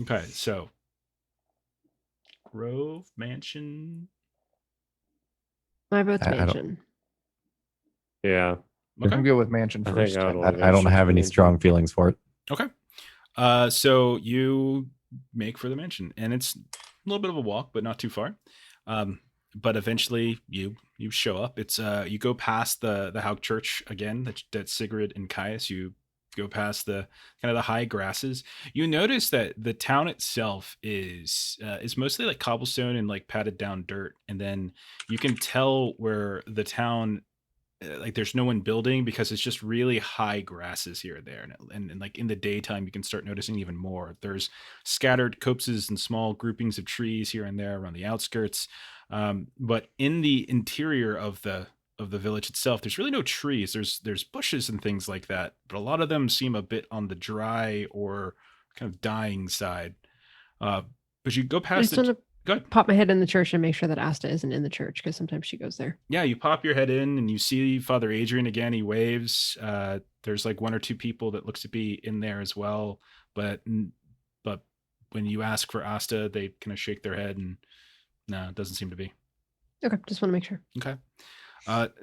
Okay, so Grove Mansion. My vote's I don't- mansion. Yeah. Okay. I'm good with mansion I first. think I would I don't have any strong feelings for it. Okay. So you make for the mansion, and it's a little bit of a walk, but not too far. But eventually you show up. It's you go past the Haug Church again, that Sigrid and Caius. You go past the kind of the high grasses. You notice that the town itself is mostly like cobblestone and like patted down dirt, and then you can tell where the town, like there's no one building because it's just really high grasses here and there, and like in the daytime you can start noticing even more. There's scattered copses and small groupings of trees here and there around the outskirts, but in the interior of the village itself, there's really no trees. There's bushes and things like that, but a lot of them seem a bit on the dry or kind of dying side. But you go I past just want to go ahead. pop my head in the church and make sure that Asta isn't in the church, because sometimes she goes there. Yeah, you pop your head in and you see Father Adrian again. He waves. There's like one or two people that looks to be in there as well, but when you ask for Asta, they kind of shake their head and no, it doesn't seem to be. Okay, just want to make sure. Okay.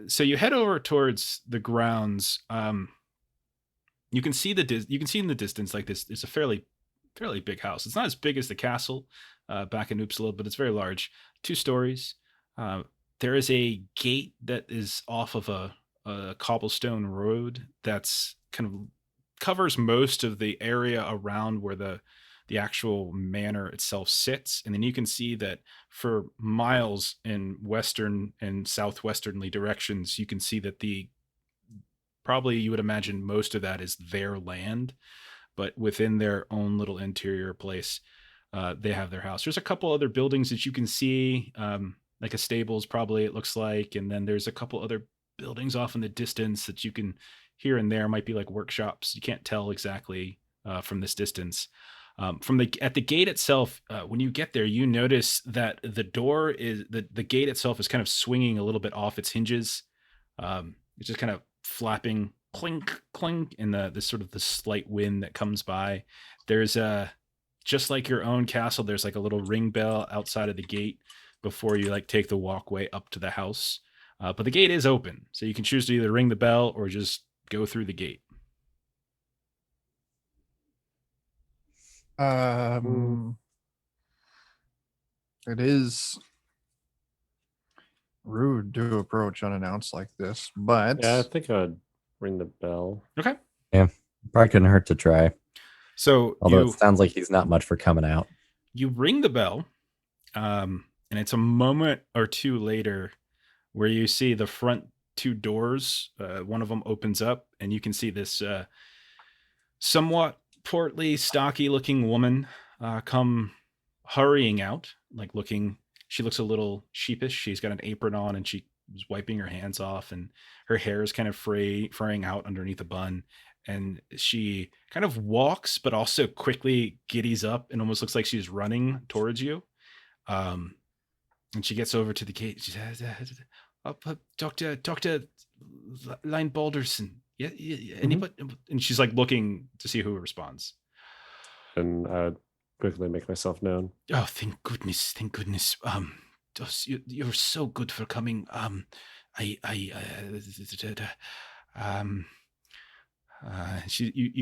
So you head over towards the grounds. You can see in the distance, like this, it's a fairly big house. It's not as big as the castle back in Uppsala, but it's very large. 2 stories. There is a gate that is off of a cobblestone road that's kind of covers most of the area around where the actual manor itself sits. And then you can see that for miles in western and southwesternly directions, you can see that probably you would imagine most of that is their land, but within their own little interior place, they have their house. There's a couple other buildings that you can see, like a stables probably it looks like, and then there's a couple other buildings off in the distance that you can here and there might be like workshops. You can't tell exactly from this distance. At the gate itself, when you get there, you notice that the door is the gate itself is kind of swinging a little bit off its hinges. It's just kind of flapping, clink, clink, in the sort of the slight wind that comes by. There's just like your own castle, there's like a little ring bell outside of the gate before you like take the walkway up to the house. But the gate is open, so you can choose to either ring the bell or just go through the gate. It is rude to approach unannounced like this, but Yeah, I think I'd ring the bell. Okay. Probably couldn't hurt to try. So Although it sounds like he's not much for coming out. you ring the bell, and it's a moment or two later where you see the front 2 doors. One of them opens up, and you can see this somewhat portly, stocky-looking woman come hurrying out, like she looks a little sheepish. She's got an apron on, and she was wiping her hands off, and her hair is kind of fraying out underneath a bun. And she kind of walks, but also quickly giddies up and almost looks like she's running towards you. And she gets over to the gate. She says, Dr. Leinbaldersön. Yeah, anybody? And she's like looking to see who responds. And I'd quickly make myself known. Oh, thank goodness. You're so good for coming. You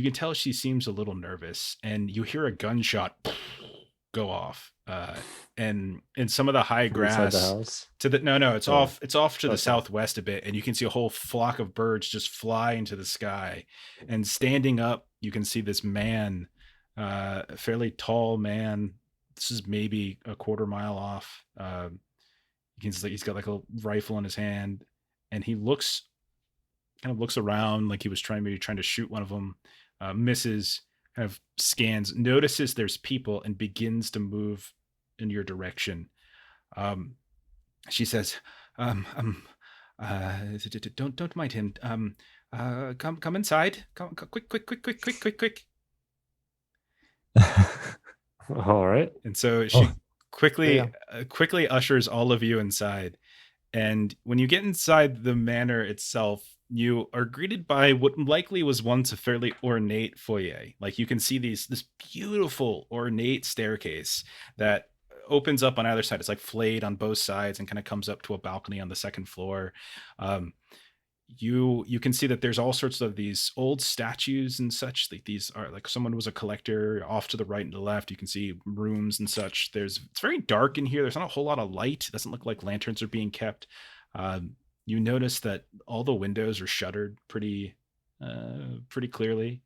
can tell she seems a little nervous, and you hear a gunshot go off, and in some of the high grass Inside the house? it's off to the southwest a bit, and you can see a whole flock of birds just fly into the sky. And standing up, you can see this man, a fairly tall man. This is maybe a quarter mile off. He's got like a rifle in his hand, and he looks around like he was trying to shoot one of them, misses, kind of scans, notices there's people, and begins to move in your direction. She says, don't mind him. Come inside. Come quick. All right. And so she quickly ushers all of you inside. And when you get inside the manor itself, you are greeted by what likely was once a fairly ornate foyer. Like you can see this beautiful ornate staircase that opens up on either side. It's like flayed on both sides and kind of comes up to a balcony on the second floor. You can see that there's all sorts of these old statues and such. Like these are like someone was a collector. Off to the right and the left, you can see rooms and such. It's very dark in here. There's not a whole lot of light. It doesn't look like lanterns are being kept. You notice that all the windows are shuttered pretty clearly.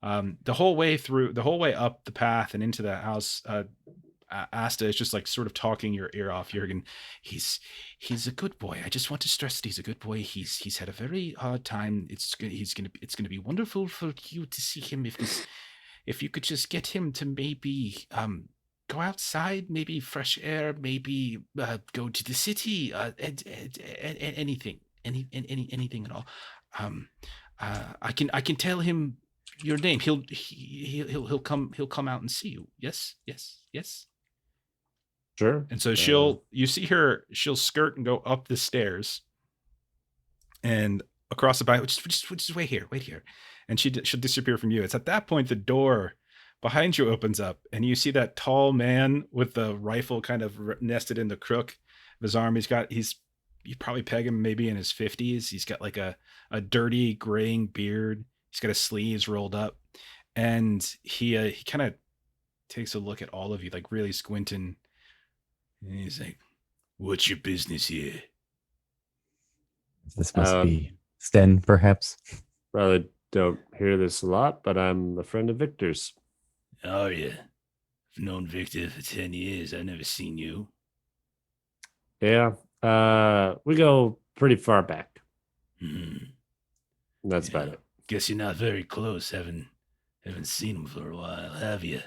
The whole way up the path and into the house, Asta is just like sort of talking your ear off. Yürgan, he's a good boy. I just want to stress that he's a good boy. He's had a very hard time. It's gonna be wonderful for you to see him if you could just get him to maybe go outside, maybe fresh air, maybe go to the city, anything at all. I can tell him your name. He'll come out and see you. Yes. Sure. And so she'll skirt and go up the stairs and across the back, which is wait here. And she'll disappear from you. It's at that point the door behind you opens up and you see that tall man with the rifle kind of nested in the crook of his arm. You probably peg him maybe in his 50s. He's got like a dirty graying beard. He's got his sleeves rolled up, and he kind of takes a look at all of you, like really squinting. And he's like, "What's your business here?" This must be Sten, perhaps. Probably don't hear this a lot, but I'm a friend of Victor's. Oh yeah, I've known Victor for 10 years. I've never seen you. Yeah, we go pretty far back. That's about it. Guess you're not very close. Haven't seen him for a while, have you?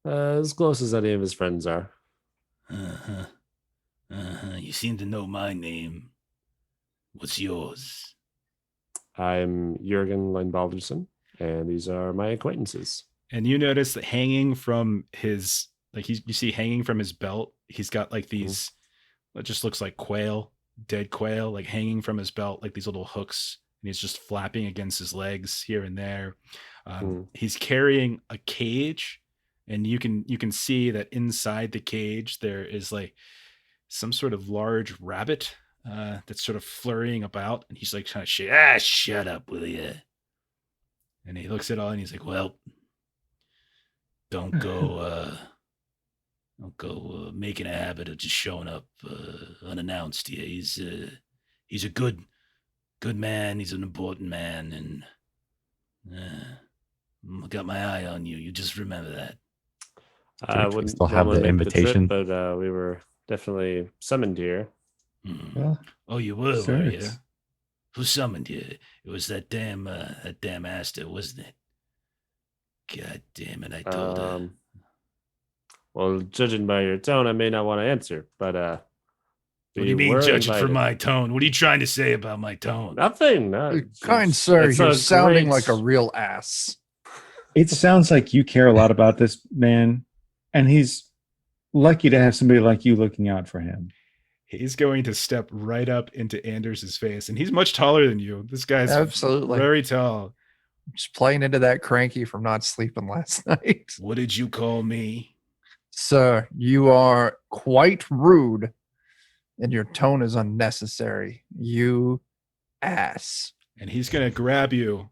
As close as any of his friends are. You seem to know my name. What's yours? I'm Yürgan Leinbaldersön, and these are my acquaintances. And you notice that hanging from his, you see hanging from his belt, he's got like these, it just looks like dead quail, like hanging from his belt, like these little hooks, and he's just flapping against his legs here and there. He's carrying a cage, and you can see that inside the cage there is like some sort of large rabbit that's sort of flurrying about, and he's like trying to shut up, will you? And he looks at all and he's like, well, don't go making a habit of just showing up unannounced here. He's a good man. He's an important man, and got my eye on you. You just remember that. I wouldn't still have the invitation, but we were definitely summoned here. Well, oh, you were, sure, were you? Who summoned you? It was that damn Asta, wasn't it? God damn it! I told her. Well, judging by your tone, I may not want to answer, but what do you mean, judging from my tone? What are you trying to say about my tone? Nothing. Kind sir, you're sounding like a real ass. it sounds like you care a lot about this man, and he's lucky to have somebody like you looking out for him. He's going to step right up into Anders's face, and he's much taller than you. This guy's absolutely very tall. Just playing into that cranky from not sleeping last night. What did you call me? Sir, you are quite rude, and your tone is unnecessary. You ass. And he's going to grab you.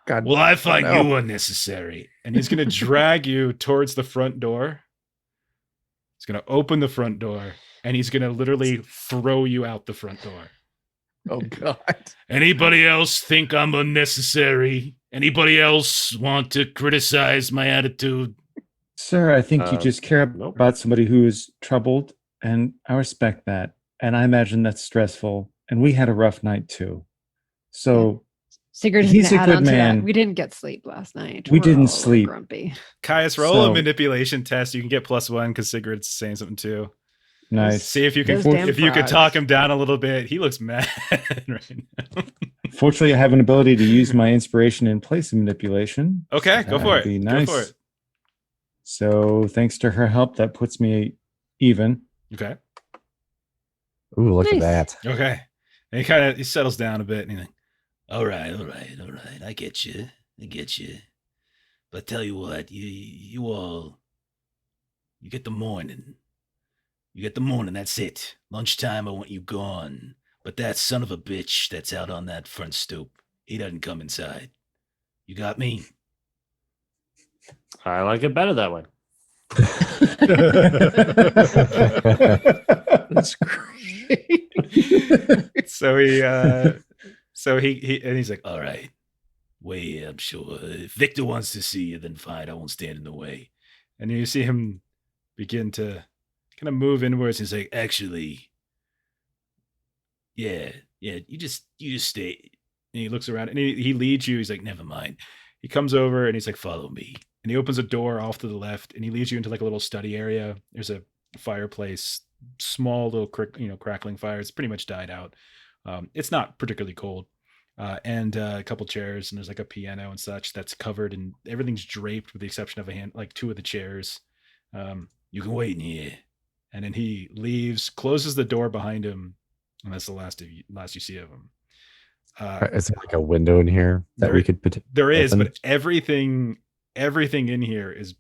God, well, I find you unnecessary. And he's going to drag you towards the front door. He's going to open the front door, and he's going to literally throw you out the front door. Oh, God. Anybody else think I'm unnecessary? Anybody else want to criticize my attitude? Sir, I think you just care about somebody who is troubled, and I respect that. And I imagine that's stressful. And we had a rough night, too. So Sigurd is he's a add good on to man. that. We didn't get sleep last night. We We're didn't all sleep. Grumpy. Caius, roll a manipulation test. You can get +1 because Sigurd's saying something too. Nice. See if you can talk him down a little bit. He looks mad right now. Fortunately, I have an ability to use my inspiration in place of manipulation. Okay, So go for it. that'd be nice. Go for it. So thanks to her help, that puts me even. Okay. Ooh, look Nice. at that. Okay. And he settles down a bit and he's like, all right. I get you. But tell you what, you all, you get the morning. That's it. Lunchtime, I want you gone. But that son of a bitch that's out on that front stoop, he doesn't come inside. You got me? I like it better that way. That's great. So he and he's like, all right, wait, I'm sure if Victor wants to see you, then fine, I won't stand in the way. And you see him begin to kind of move inwards. He's like, actually, yeah, you just stay. And he looks around and he leads you. He's like, never mind. He comes over and he's like, follow me. And he opens a door off to the left and he leads you into like a little study area. There's a fireplace, small little crackling fire. It's pretty much died out. It's not particularly cold. And a couple chairs, and there's like a piano and such that's covered, and everything's draped with the exception of like two of the chairs. You can wait in here. And then he leaves, closes the door behind him, and that's the last you see of him. Is there like a window in here that we could put? There is, but everything in here is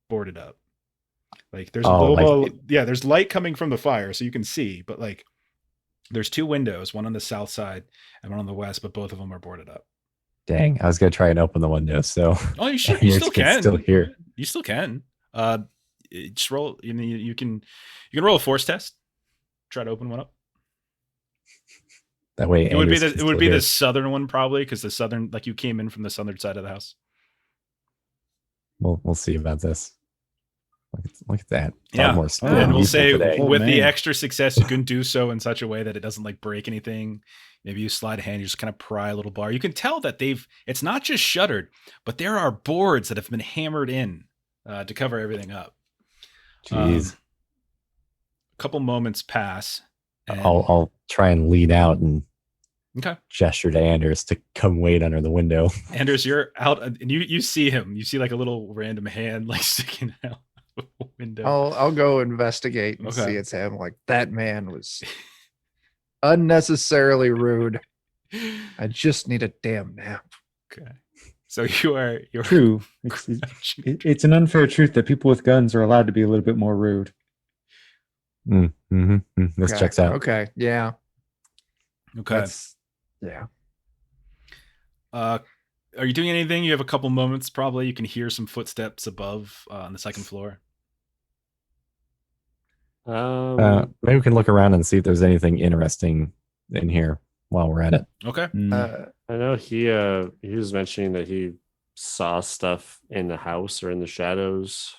boarded up. Like there's there's light coming from the fire, so you can see, but like there's two windows, one on the south side and one on the west, but both of them are boarded up. Dang, I was gonna try and open the window. So you should. You still can. Still here. You still can. Just roll. You can roll a force test. Try to open one up. That way, it would be the southern one probably, because the southern, like you came in from the southern side of the house. We'll see about this. Look at that. Yeah, and we'll say with the man. extra success, you can do so in such a way that it doesn't like break anything. Maybe you slide a hand, you just kind of pry a little bar. You can tell that it's not just shuttered, but there are boards that have been hammered in to cover everything up. Jeez. A couple moments pass. I'll try and lead out and gesture to Anders to come wait under the window. Anders, you're out, and you see him. You see like a little random hand like sticking out the window. I'll go investigate and see it's him. Like, that man was unnecessarily rude. I just need a damn nap. Okay. So you're true. It's an unfair truth that people with guns are allowed to be a little bit more rude. This checks out. Okay. Yeah. Okay. Yeah. Are you doing anything? You have a couple moments. Probably you can hear some footsteps above on the second floor. Maybe we can look around and see if there's anything interesting in here while we're at it. Okay. I know he was mentioning that he saw stuff in the house or in the shadows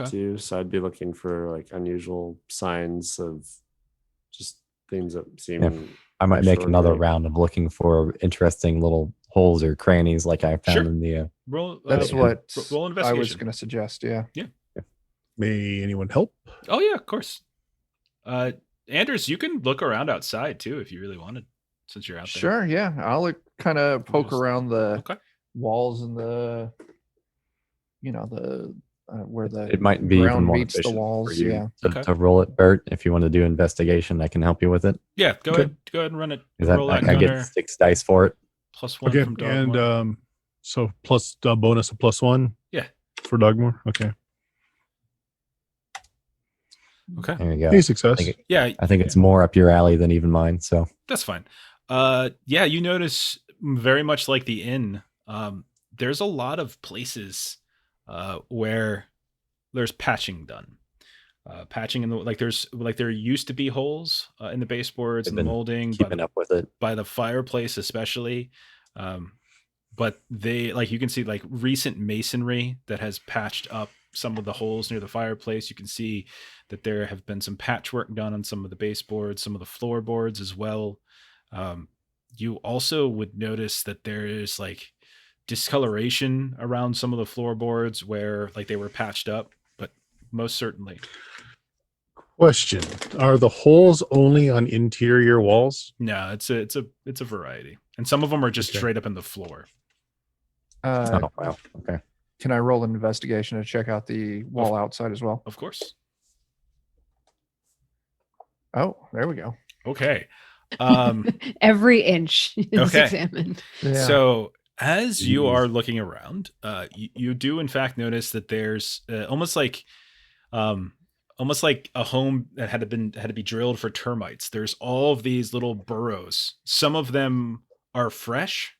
too. So I'd be looking for like unusual signs of just things that seem. Yeah. I might make another round of looking for interesting little holes or crannies like I found in the. Roll. That's what roll investigation. I was going to suggest. Yeah. Yeah. May anyone help? Oh yeah, of course. Anders, you can look around outside too if you really wanted, since you're out there. Sure. Yeah. I'll kind of poke around the walls and the, where the it might be even more meets the walls. for you to roll it, Bert. If you want to do investigation, I can help you with it. Yeah, go ahead and run it. Roll I get 6 dice for it. +1 from Dogmore. And so plus bonus of +1. Yeah, for Dogmore. Okay. There you go. Hey, success. I think it's more up your alley than even mine. So that's fine. You notice very much like the inn. There's a lot of places where there's patching done. Patching in the there used to be holes in the baseboards and the molding, keeping up with it by the fireplace especially. But they you can see recent masonry that has patched up some of the holes near the fireplace. You can see that there have been some patchwork done on some of the baseboards, some of the floorboards as well. You also would notice that there is discoloration around some of the floorboards where they were patched up, but most certainly. Question: are the holes only on interior walls? No, it's a variety, and some of them are just straight up in the floor. Oh wow. Okay. Can I roll an investigation to check out the wall outside as well? Of course. Oh, there we go. Okay. Every inch is Okay. examined. Yeah. So as you Jeez. are looking around, you do in fact notice that there's almost like a home that had to be drilled for termites. There's all of these little burrows. Some of them are fresh.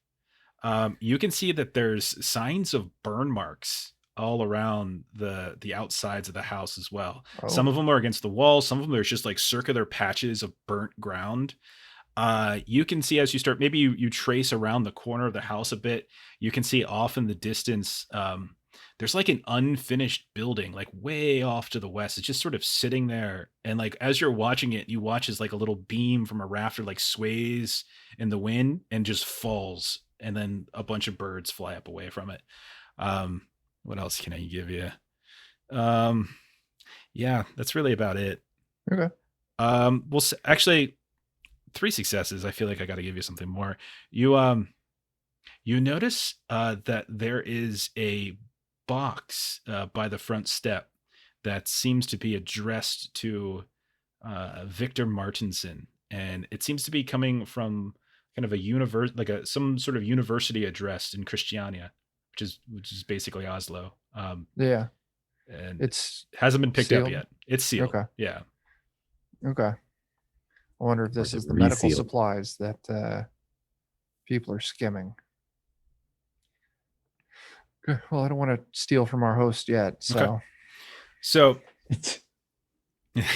You can see that there's signs of burn marks all around the outsides of the house as well. Oh. Some of them are against the wall. Some of them there's just like circular patches of burnt ground. You can see as you start, maybe you trace around the corner of the house a bit. You can see off in the distance. There's like an unfinished building, like way off to the west. It's just sort of sitting there, and like as you're watching it, you watch as like a little beam from a rafter like sways in the wind and just falls, and then a bunch of birds fly up away from it. What else can I give you? Yeah, that's really about it. Okay. Well, actually, 3 successes. I feel like I got to give you something more. You notice that there is a box by the front step that seems to be addressed to Victor Martinson, and it seems to be coming from kind of a some sort of university address in Christiania, which is basically Oslo. Yeah. And It's hasn't been picked sealed? up yet. It's sealed. Okay. Yeah. okay. I wonder if this Or is the medical resealed. supplies that people are skimming. Good. Well, I don't want to steal from our host yet. So Okay. So It's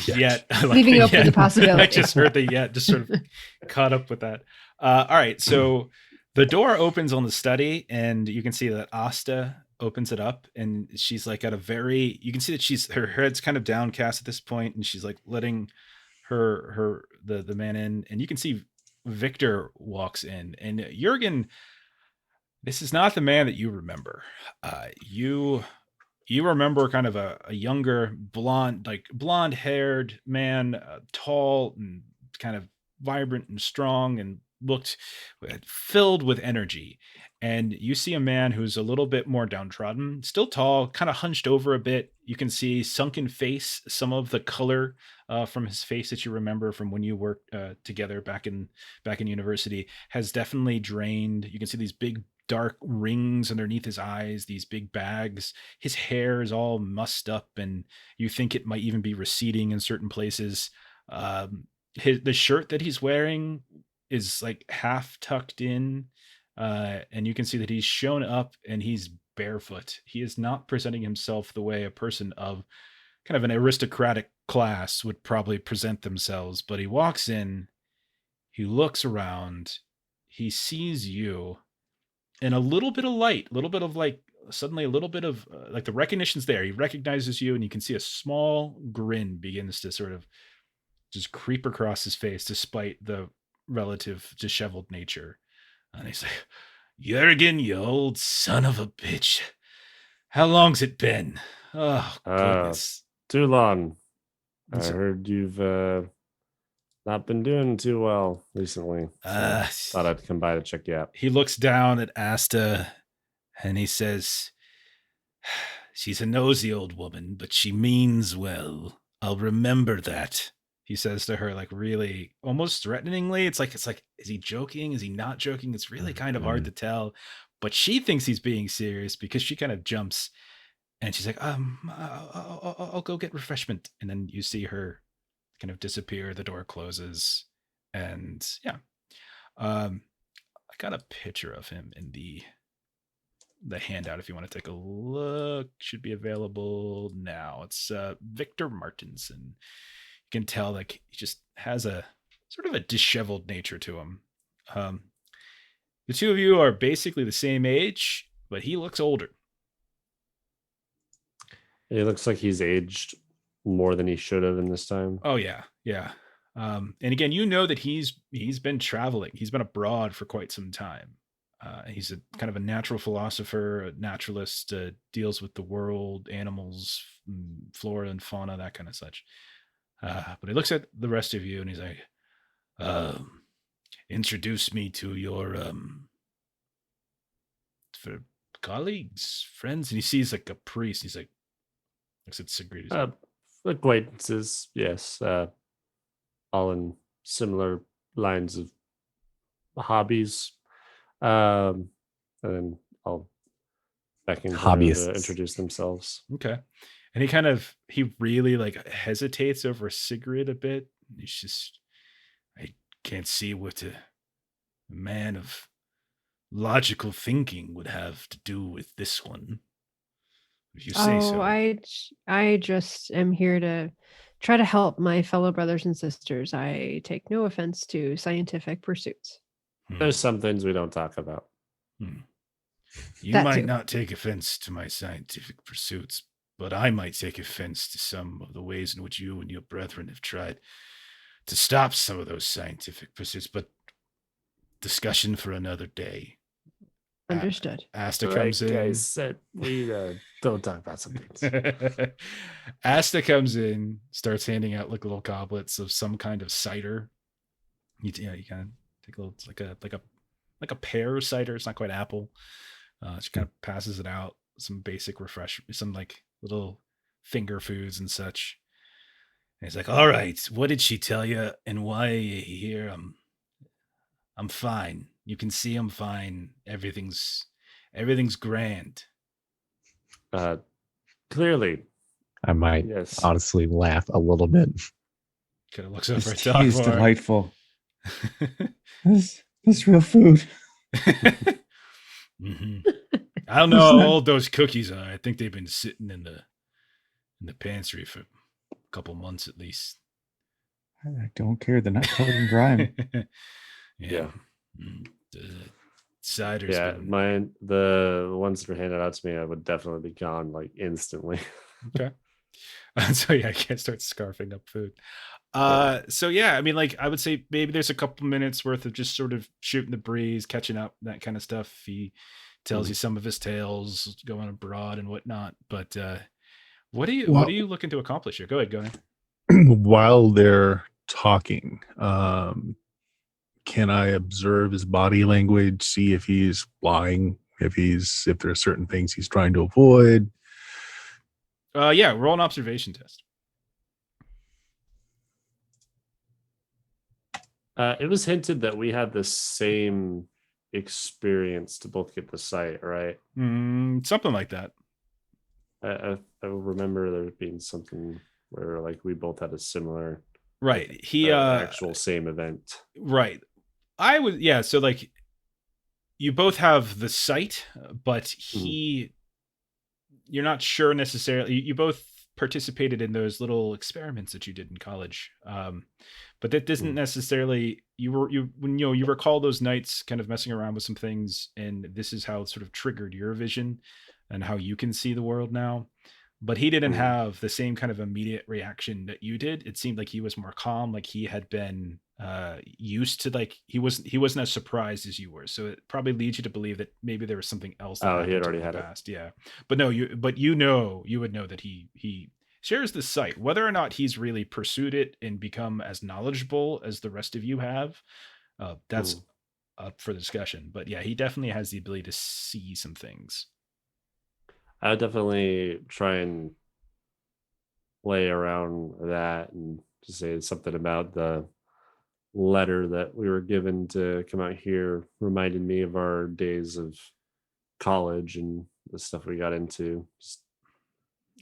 yet I like Leaving the open the yet. possibility. I just heard the yet, just sort of caught up with that. All right, so the door opens on the study, and you can see that Asta opens it up, and she's like at a very. You can see that her head's kind of downcast at this point, and she's like letting the man in, and you can see Victor walks in, and Yürgan. This is not the man that you remember. You remember kind of a younger blonde haired man, tall and kind of vibrant and strong, and looked filled with energy. And you see a man who's a little bit more downtrodden, still tall, kind of hunched over a bit. You can see sunken face, some of the color from his face that you remember from when you worked together back in university has definitely drained. You can see these big dark rings underneath his eyes, these big bags. His hair is all mussed up, and you think it might even be receding in certain places. The shirt that he's wearing is like half tucked in, and you can see that he's shown up and he's barefoot. He is not presenting himself the way a person of kind of an aristocratic class would probably present themselves, but he walks in, he looks around, he sees you, and a little bit of light, a little bit of like suddenly a little bit of like the recognition's there. He recognizes you, and you can see a small grin begins to sort of just creep across his face despite the relative disheveled nature. And he's like, Yürgan, you old son of a bitch. How long's it been? Oh, goodness. Too long. I So- heard you've not been doing too well recently. So thought I'd come by to check you out. He looks down at Asta and he says, she's a nosy old woman, but she means well. I'll remember that. He says to her, like really almost threateningly. It's like, is he joking? Is he not joking? It's really kind of hard to tell, but she thinks he's being serious because she kind of jumps and she's like, I'll go get refreshment. And then you see her kind of disappear. The door closes, and yeah. I got a picture of him in the handout if you want to take a look. Should be available now. It's Victor Martinson. You can tell like he just has a sort of a disheveled nature to him. The two of you are basically the same age, but he looks older. It looks like he's aged more than he should have in this time. Oh yeah. And again, you know that he's been traveling. He's been abroad for quite some time. He's a kind of a natural philosopher, a naturalist, deals with the world, animals, flora and fauna, that kind of such. But he looks at the rest of you and he's like, introduce me to your for colleagues, friends. And he sees like a priest. He's like, looks at Sigrid. Acquaintances, yes. all in similar lines of hobbies. And then I'll beckon for them to Hobbyists. introduce themselves. Okay. And he really like hesitates over a cigarette a bit. He's just, I can't see what a man of logical thinking would have to do with this one. If you say so. I just am here to try to help my fellow brothers and sisters. I take no offense to scientific pursuits. There's some things we don't talk about. You That might too. not take offense to my scientific pursuits, but I might take offense to some of the ways in which you and your brethren have tried to stop some of those scientific pursuits. But discussion for another day. Understood. Asta comes in. I said we don't talk about some things. Asta comes in, starts handing out like little goblets of some kind of cider. You kind of take a little, it's like a pear cider. It's not quite apple. She kind of passes it out. Some basic refreshment, some like little finger foods and such. And he's like, "All right, what did she tell you, and why are you here?" I'm fine. You can see I'm fine. Everything's grand. Clearly, I might yes. honestly laugh a little bit. Kind of looks over This at tea is Dogmore. delightful. This real food. Mm-hmm. I don't know how old those cookies are. I think they've been sitting in the pantry for a couple months at least. I don't care. They're not covered in grime. Yeah. The cider's been... the ones that were handed out to me, I would definitely be gone like instantly. Okay. So yeah, I can't start scarfing up food. So yeah, I mean, like I would say maybe there's a couple minutes worth of just sort of shooting the breeze, catching up, that kind of stuff. He tells you some of his tales going abroad and whatnot. But what are you looking to accomplish here? Go ahead. While they're talking, can I observe his body language, see if he's lying, if there are certain things he's trying to avoid? Yeah, roll an observation test. It was hinted that we had the same experience to both get the site, right? Something like that. I remember there being something where like we both had a similar, right? Actual same event, right? So like you both have the site, but you're not sure necessarily. You both participated in those little experiments that you did in college, but that doesn't necessarily. You recall those nights kind of messing around with some things, and this is how it sort of triggered your vision and how you can see the world now. But he didn't have the same kind of immediate reaction that you did. It seemed like he was more calm, like he had been used to, like he wasn't as surprised as you were. So it probably leads you to believe that maybe there was something else. He had already had it. Yeah, but no, you would know that he shares the site. Whether or not he's really pursued it and become as knowledgeable as the rest of you have, that's up for discussion. But yeah, he definitely has the ability to see some things. I would definitely try and play around that and just say something about the letter that we were given to come out here reminded me of our days of college and the stuff we got into.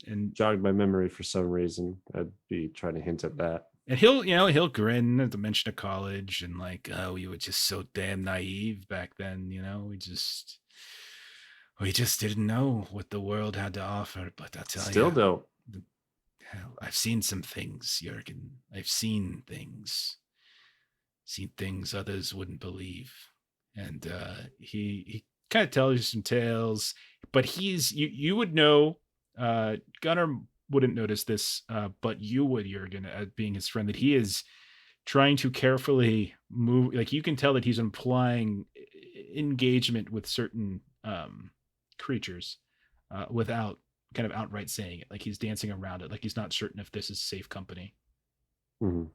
And jogged my memory for some reason. I'd be trying to hint at that. And he'll grin at the mention of college and like, oh, we were just so damn naive back then, we just didn't know what the world had to offer. But I'll tell you, still don't. I've seen some things, Jürgan. I've seen things others wouldn't believe. And he kind of tells you some tales, but you would know. Gunnar wouldn't notice this, but you would, Jürgan, being his friend, that he is trying to carefully move. Like you can tell that he's implying engagement with certain creatures without kind of outright saying it. Like he's dancing around it. Like he's not certain if this is safe company. He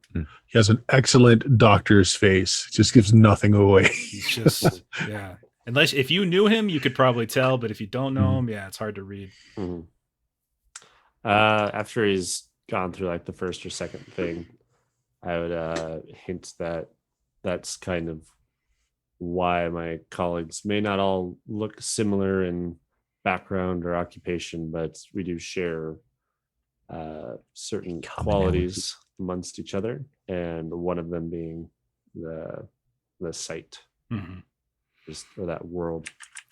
has an excellent doctor's face. It just gives nothing away. He's just yeah. Unless if you knew him, you could probably tell. But if you don't know him, yeah, it's hard to read. After he's gone through like the first or second thing, I would hint that that's kind of why my colleagues may not all look similar in background or occupation, but we do share certain qualities amongst each other, and one of them being the sight, just or that world.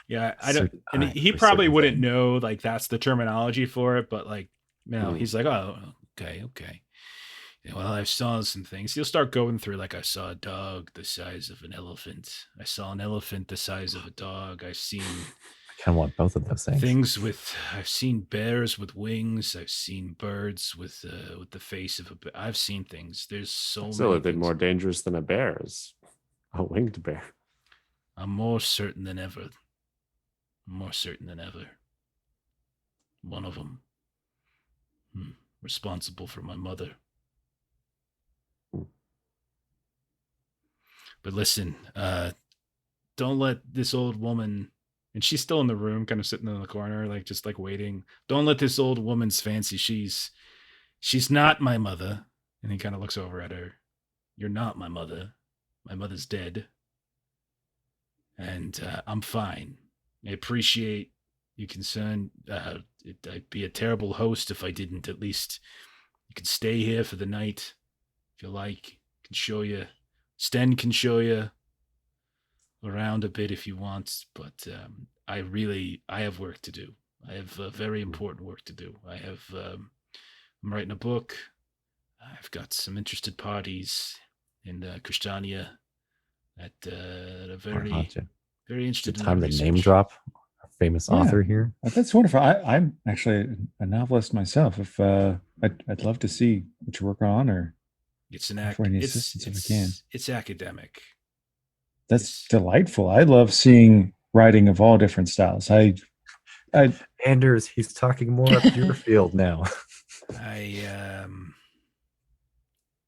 Yeah, I don't, and he probably wouldn't know like that's the terminology for it, but like, he's like, oh, okay. Yeah, well, I saw some things. He'll start going through like I saw a dog the size of an elephant. I saw an elephant the size of a dog. I've seen. I kind of want both of those things. I've seen bears with wings. I've seen birds with the face of a bear. I've seen things. There's so still many a bit things. more dangerous than a bear is a winged bear. I'm more certain than ever. More certain than ever. One of them. Responsible for my mother. But listen, don't let this old woman, and she's still in the room, kind of sitting in the corner, like just like waiting. Don't let this old woman's fancy. She's not my mother. And he kind of looks over at her. You're not my mother. My mother's dead. And I'm fine. I appreciate your concern. I'd be a terrible host if I didn't. At least you can stay here for the night if you like. I can show you. Sten can show you around a bit if you want, but I have work to do. I have very important work to do. I'm writing a book. I've got some interested parties in Christiania that are very interested in time to name drop a famous author here. That's wonderful. I'm actually a novelist myself. If I'd love to see what you're working on, or it's academic. That's delightful. I love seeing writing of all different styles. Anders, he's talking more up your field now. I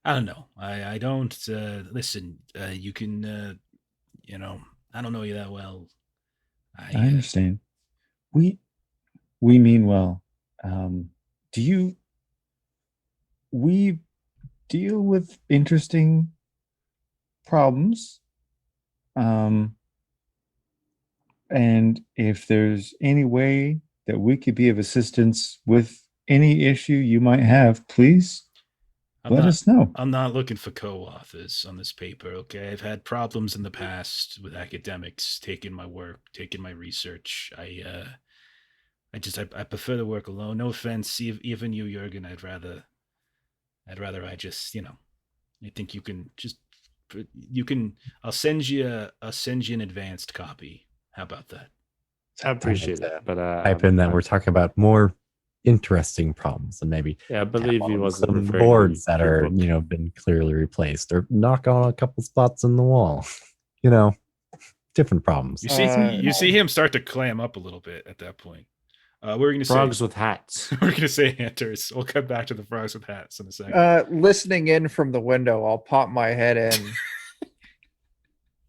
don't know. I don't listen. You can, I don't know you that well. I understand. We mean well. We deal with interesting problems. And if there's any way that we could be of assistance with any issue you might have, please let us know. I'm not looking for co-authors on this paper, okay? I've had problems in the past with academics taking my work, taking my research. I prefer to work alone. No offense, even you, Yürgan. I'd rather I just, I think you can just, I'll send you an advanced copy. How about that? I appreciate that. But type in that we're talking about more interesting problems, and maybe I believe he wasn't some boards that are been clearly replaced, or knock on a couple spots in the wall. Different problems. You see him start to clam up a little bit at that point. We're going to say frogs with hats. We're going to say hunters. We'll come back to the frogs with hats in a second. Listening in from the window, I'll pop my head in.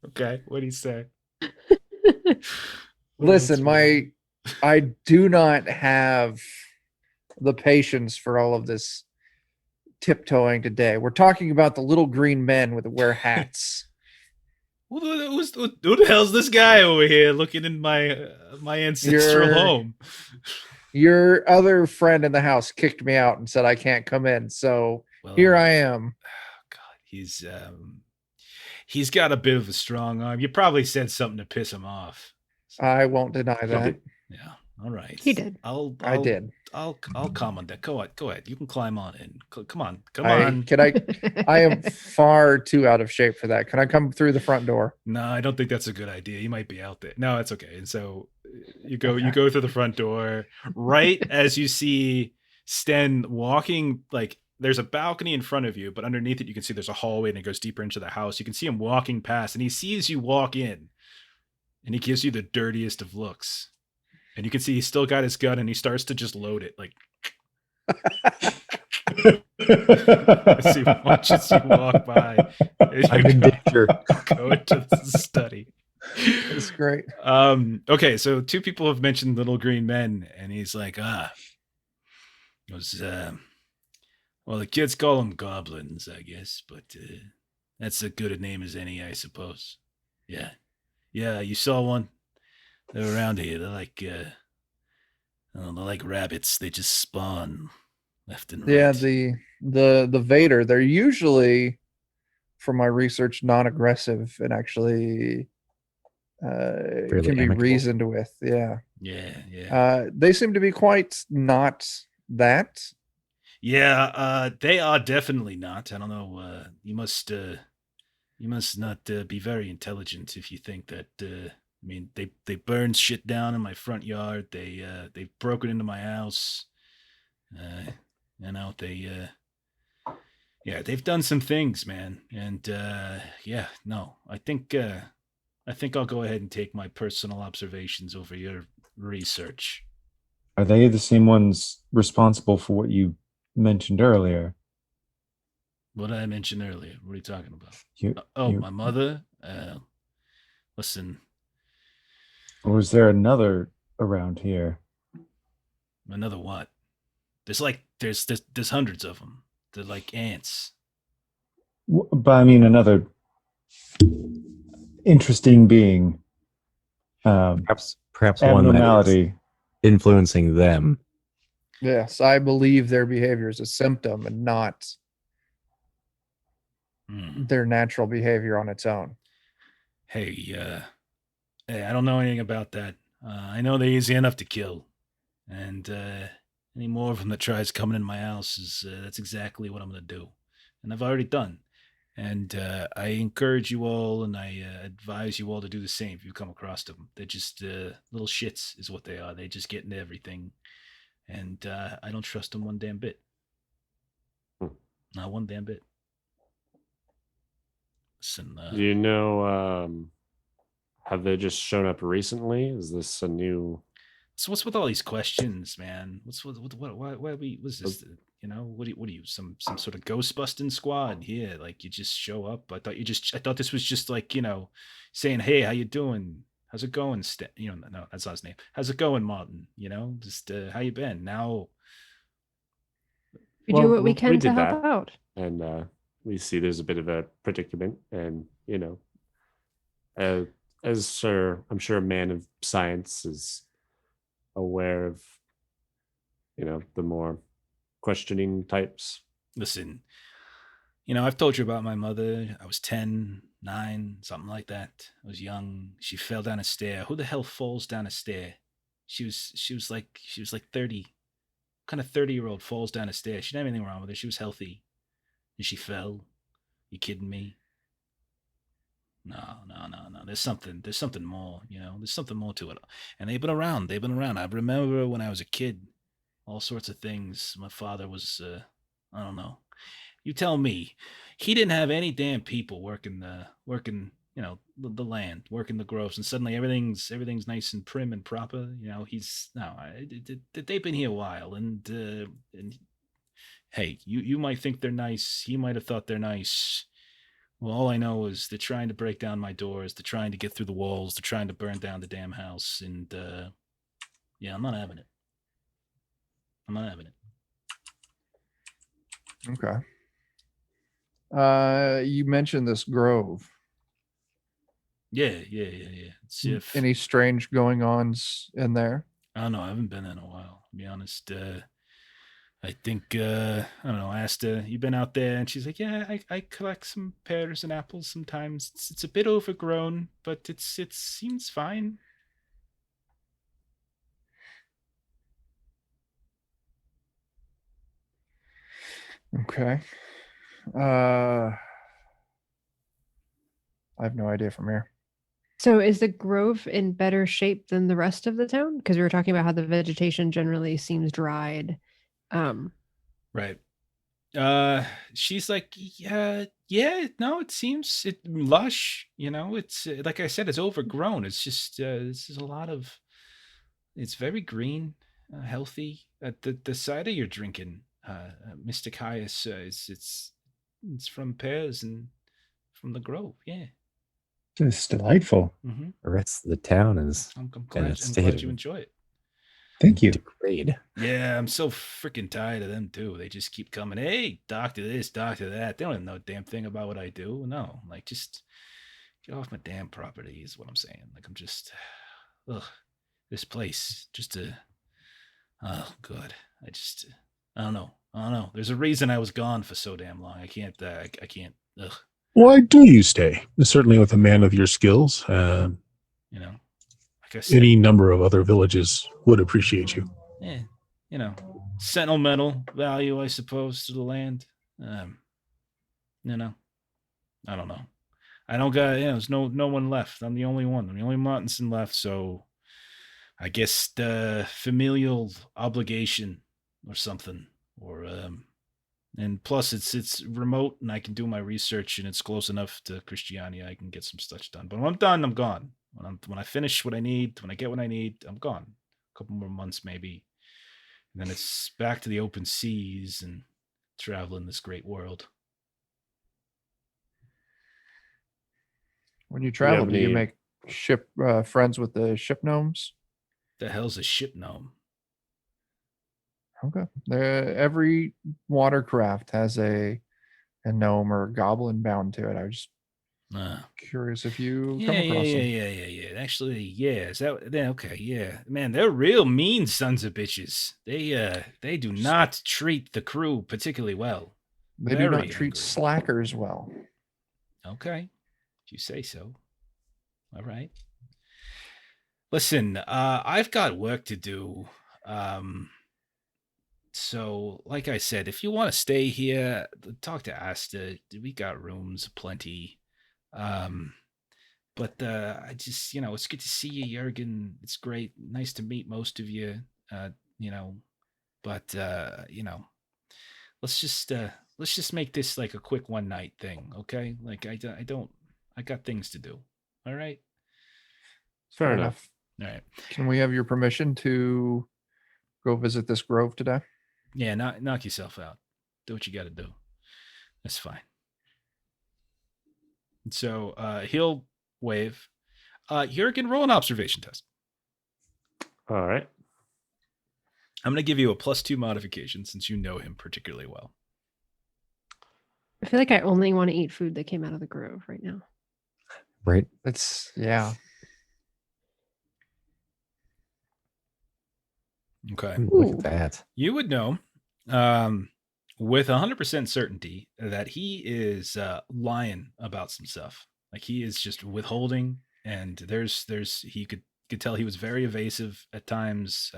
Okay, what do you say? Listen, I do not have the patience for all of this tiptoeing today. We're talking about the little green men with wear hats. Who the hell's this guy over here looking in my ancestral home? Your other friend in the house kicked me out and said I can't come in. So here I am. God, he's got a bit of a strong arm. You probably said something to piss him off. I won't deny that. Yeah. All right. He did. I did. I'll comment on that. Go ahead. You can climb on in. Come on. Can I am far too out of shape for that. Can I come through the front door? No, I don't think that's a good idea. You might be out there. No, it's okay. And so you go through the front door right as you see Sten walking. Like there's a balcony in front of you, but underneath it you can see there's a hallway and it goes deeper into the house. You can see him walking past, and he sees you walk in, and he gives you the dirtiest of looks. And you can see he's still got his gun, and he starts to just load it, like as he watches you walk by. I'm in danger. Go into the study. That's great. Okay, so two people have mentioned little green men, and he's like, Well, the kids call them goblins, I guess, but that's as good a name as any, I suppose. Yeah. Yeah, you saw one. They're around here. They're like rabbits. They just spawn left and right. Yeah, the Vader, they're usually, from my research, non-aggressive and actually Fairly can be amicable. reasoned with. Yeah. Yeah. They seem to be quite not that. Yeah, they are definitely not. I don't know. You must not be very intelligent if you think that. I mean, they burned shit down in my front yard. They've broken into my house. They've done some things, man. And I think I'll go ahead and take my personal observations over your research. Are they the same ones responsible for what you mentioned earlier? What did I mention earlier? What are you talking about? My mother? Listen. Or is there another around here? Another what? There's hundreds of them. They're like ants. But I mean, another interesting being. Perhaps one that is influencing them. Yes, I believe their behavior is a symptom and not their natural behavior on its own. Hey, I don't know anything about that. I know they're easy enough to kill, and any more of them that tries coming in my house that's exactly what I'm going to do, and I've already done. And I encourage you all, and I advise you all to do the same if you come across them. They're just little shits, is what they are. They just get into everything, and I don't trust them one damn bit. Not one damn bit. Listen, do you know? Have they just shown up recently? Is this a new? So what's with all these questions, man? What's this? You know, what are you? Some sort of ghost busting squad here? Like you just show up? I thought this was just like, you know, saying, hey, how you doing? How's it going? No, that's not his name. How's it going, Martin? You know, just how you been? Now we do what we can to help out. And we see there's a bit of a predicament, and you know, I'm sure a man of science is aware of, you know, the more questioning types. Listen, you know, I've told you about my mother. I was 10, 9, something like that. I was young. She fell down a stair. Who the hell falls down a stair? She was like 30. What kind of 30-year-old falls down a stair? She didn't have anything wrong with her. She was healthy. And she fell. You kidding me? No. There's something more, you know. There's something more to it. And they've been around. I remember when I was a kid, all sorts of things. My father was, I don't know. You tell me. He didn't have any damn people working, you know, the land, working the groves, and suddenly everything's nice and prim and proper. You know, they've been here a while, and hey, you might think they're nice. He might have thought they're nice. Well, all I know is they're trying to break down my doors. They're trying to get through the walls. They're trying to burn down the damn house. And, yeah, I'm not having it. Okay. You mentioned this grove. Yeah. See if any strange going-ons in there? I don't know. I haven't been in a while, to be honest. I think, I don't know, I asked her, you been out there? And she's like, yeah, I collect some pears and apples sometimes. It's a bit overgrown, but it seems fine. Okay. I have no idea from here. So is the grove in better shape than the rest of the town? Because we were talking about how the vegetation generally seems dried. Right. She's like, yeah, no, it seems lush, you know, it's like I said, it's overgrown. It's just, this is a lot of, it's very green, healthy. The cider you're drinking, Mr. Caius, it's from pears and from the grove. Yeah. It's delightful. Mm-hmm. The rest of the town is I'm glad you enjoy it. Thank you. Degrade. Yeah, I'm so freaking tired of them too. They just keep coming. Hey, doctor this, doctor that. They don't even know a damn thing about what I do. No, like just get off my damn property is what I'm saying. Like I'm just, ugh, this place just oh god. I don't know. There's a reason I was gone for so damn long. I can't. I can't. Ugh. Why do you stay? Certainly with a man of your skills. You know, like I said, any number of other villages would appreciate you. Yeah, you know, sentimental value, I suppose, to the land. You know, I don't know. I don't got. There's no one left. I'm the only one. I'm the only Martinson left. So, I guess the familial obligation or something, or and plus it's remote and I can do my research and it's close enough to Christiania. I can get some stuff done. But when I'm done, I'm gone. When I finish what I need, when I get what I need, I'm gone. A couple more months maybe, and then it's back to the open seas and traveling this great world. When you travel, do you make ship friends with the ship gnomes? The hell's a ship gnome? Okay. Every watercraft has a gnome or a goblin bound to it. I was just curious if you come across them. Yeah. Actually, yeah. Is that okay? Yeah, man, they're real mean sons of bitches. They do not treat the crew particularly well. They do not treat slackers well. Okay, if you say so. All right. Listen, I've got work to do. So, like I said, if you want to stay here, talk to Asta. We got rooms plenty. But I just, it's good to see you, Yürgan. It's great. Nice to meet most of you. But let's just make this like a quick one night thing, okay? Like I got things to do. All right. Fair enough. All right. Can we have your permission to go visit this grove today? Yeah, knock yourself out. Do what you got to do. That's fine. And so he'll wave. Yürgan, roll an observation test. All right. I'm going to give you a +2 modification since you know him particularly well. I feel like I only want to eat food that came out of the grove right now. Right. Yeah. Okay. Look at that. You would know with 100% certainty that he is lying about some stuff. Like he is just withholding, and he could tell he was very evasive at times.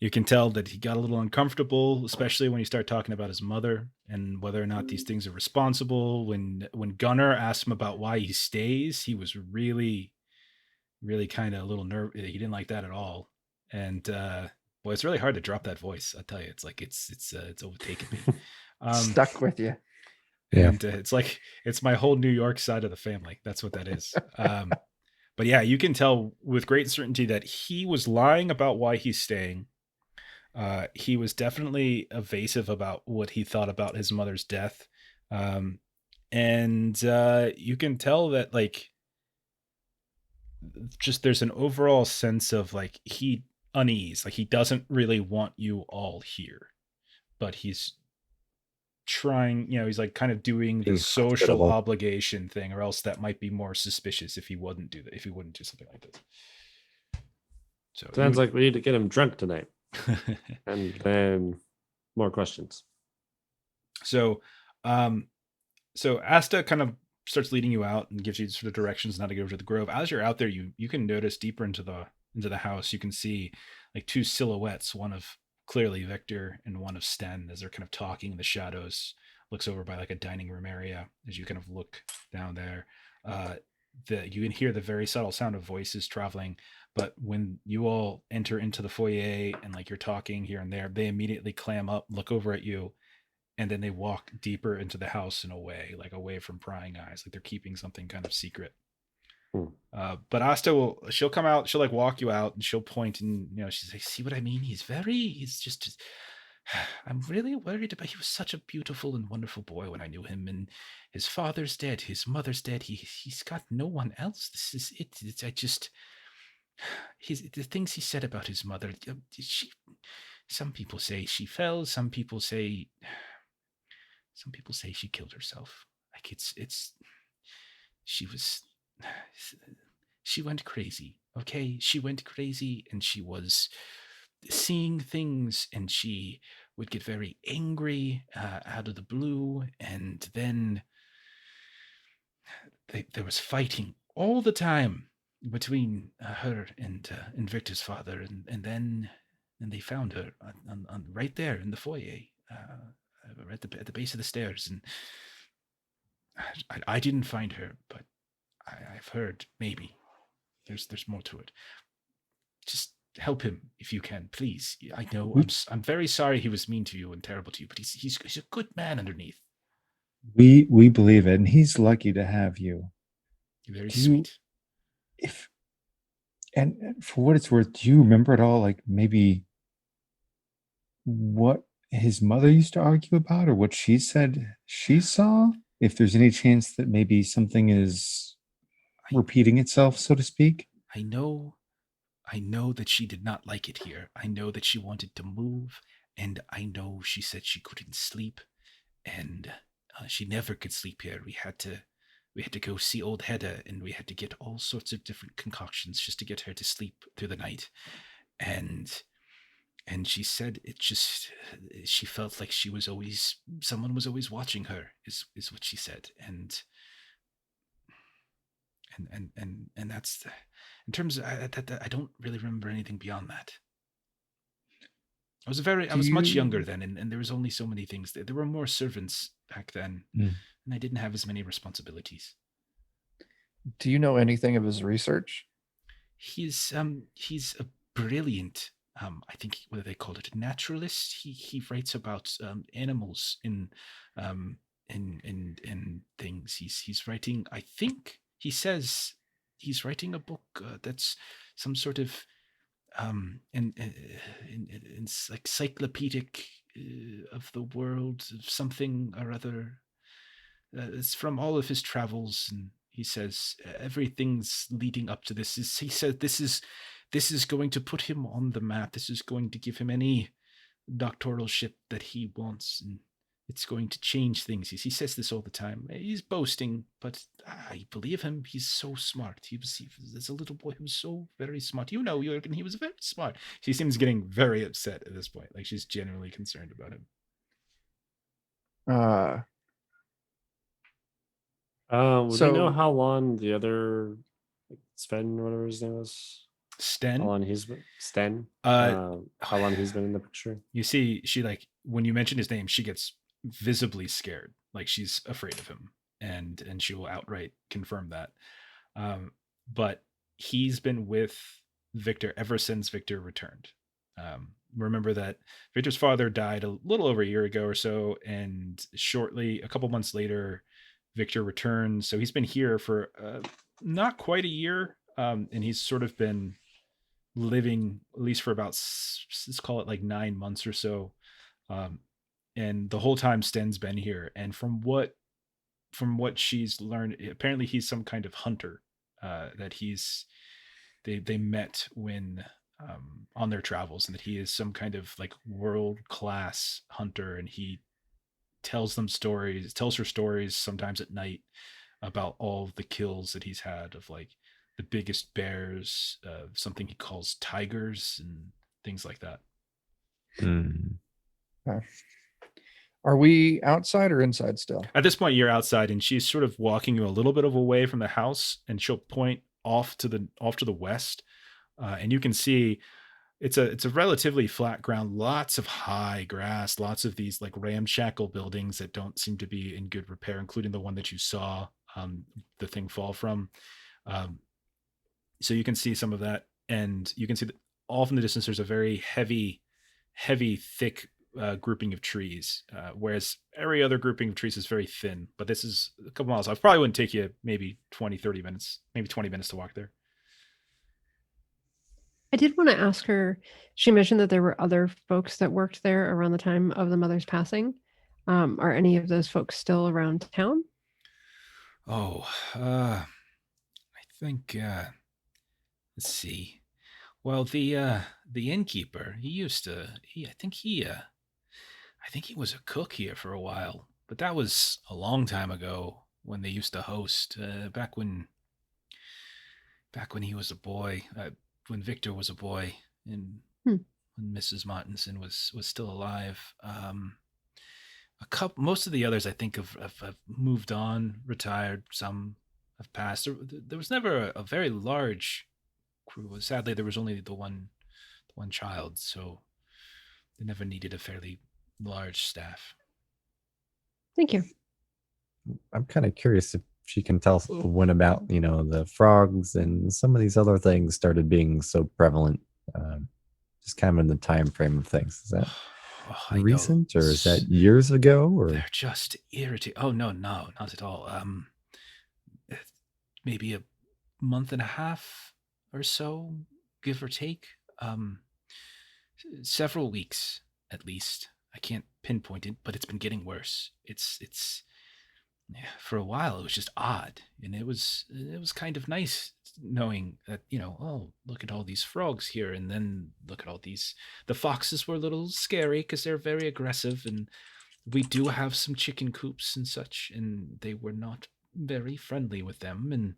You can tell that he got a little uncomfortable, especially when you start talking about his mother and whether or not these things are responsible. When Gunnar asked him about why he stays, he was really, really kind of a little nervous. He didn't like that at all. And boy, it's really hard to drop that voice. I tell you, it's like it's overtaken me. Stuck with you. Yeah. And it's like it's my whole New York side of the family. That's what that is. But yeah, you can tell with great certainty that he was lying about why he's staying. He was definitely evasive about what he thought about his mother's death. And you can tell that like just there's an overall sense of like unease. Like he doesn't really want you all here, but he's trying, he's like kind of doing the social obligation thing, or else that might be more suspicious if he wouldn't do something like this. So sounds like we need to get him drunk tonight. And then more questions. So Asta kind of starts leading you out and gives you sort of directions on how to go to the grove. As you're out there, you can notice deeper into the house, you can see like two silhouettes, one of clearly Victor and one of Sten, as they're kind of talking in the shadows. Looks over by like a dining room area. As you kind of look down there, you can hear the very subtle sound of voices traveling. But when you all enter into the foyer and like you're talking here and there, they immediately clam up, look over at you, and then they walk deeper into the house and away from prying eyes, like they're keeping something kind of secret. But Asta she'll come out, she'll like walk you out and she'll point and, she's like, see what I mean? He's just, I'm really worried about, he was such a beautiful and wonderful boy when I knew him, and his father's dead, his mother's dead. He's got no one else. This is it. the things he said about his mother. Some people say she fell. Some people say she killed herself. Like she went crazy. Okay, she went crazy, and she was seeing things, and she would get very angry out of the blue, and then there was fighting all the time between her and Victor's father, and then they found her on right there in the foyer, at the base of the stairs, and I didn't find her, but I've heard maybe there's more to it. Just help him if you can, please. I know I'm very sorry he was mean to you and terrible to you, but he's a good man underneath. We believe it, and he's lucky to have you. You're very sweet. And for what it's worth, do you remember at all, like maybe what his mother used to argue about, or what she said she saw? If there's any chance that maybe something is repeating itself, so to speak. I know that she did not like it here. I know that she wanted to move, and I know she said she couldn't sleep, and she never could sleep here. We had to go see old Hedda, and we had to get all sorts of different concoctions just to get her to sleep through the night. And she said she felt like someone was always watching her, is what she said. And that's in terms of I don't really remember anything beyond that. I was much younger then, and there was only so many things. There were more servants back then, and I didn't have as many responsibilities. Do you know anything of his research? He's a brilliant, I think, what do they call it, naturalist. He writes about animals in things. He's writing, I think he says he's writing a book that's some sort of encyclopedic of the world, something or other. It's from all of his travels, and he says everything's leading up to this. He said this is going to put him on the map. This is going to give him any doctoralship that he wants, and it's going to change things. He says this all the time. He's boasting, but I believe him. He's so smart. He was as a little boy, he was so very smart. You know, Jürgen, he was very smart. She seems getting very upset at this point. Like she's genuinely concerned about him. Would you know how long the other Sven, whatever his name was? Sten? How long he's been? Sten? How long he's been in the picture? You see, she, like, when you mention his name, she gets visibly scared. Like she's afraid of him. And she will outright confirm that. But he's been with Victor ever since Victor returned. Remember that Victor's father died a little over a year ago or so, and shortly, a couple months later, Victor returned. So he's been here for not quite a year, and he's sort of been living, at least for about, let's call it like 9 months or so. And the whole time Sten's been here, and from what she's learned, apparently he's some kind of hunter that they met when on their travels, and that he is some kind of like world-class hunter, and he tells her stories sometimes at night about all the kills that he's had of like the biggest bears, something he calls tigers, and things like that. Are we outside or inside still? At this point, you're outside, and she's sort of walking you a little bit of away from the house, and she'll point off to the west, and you can see it's a relatively flat ground, lots of high grass, lots of these like ramshackle buildings that don't seem to be in good repair, including the one that you saw the thing fall from. So you can see some of that, and you can see that off in the distance there's a very heavy, thick grouping of trees, whereas every other grouping of trees is very thin. But this is a couple miles off. Probably wouldn't take you maybe 20-30 minutes, maybe 20 minutes to walk there. I did want to ask her, she mentioned that there were other folks that worked there around the time of the mother's passing. Are any of those folks still around town? I think, let's see. Well, the innkeeper, I think he was a cook here for a while, but that was a long time ago when they used to host, back when he was a boy, when Victor was a boy, and when Mrs. Martinson was still alive. Most of the others, I think, have moved on, retired. Some have passed. There was never a very large crew. Sadly, there was only the one child, so they never needed a fairly large staff. Thank you. I'm kind of curious if she can tell us when about, the frogs and some of these other things started being so prevalent, just kind of in the time frame of things. Is that recent, or is that years ago? Or they're just irritating. Oh no, not at all. Maybe a month and a half or so, give or take. Several weeks at least. I can't pinpoint it, but it's been getting worse. It's for a while it was just odd, and it was kind of nice knowing that, oh, look at all these frogs here, and then look at all these. The foxes were a little scary because they're very aggressive, and we do have some chicken coops and such, and they were not very friendly with them, and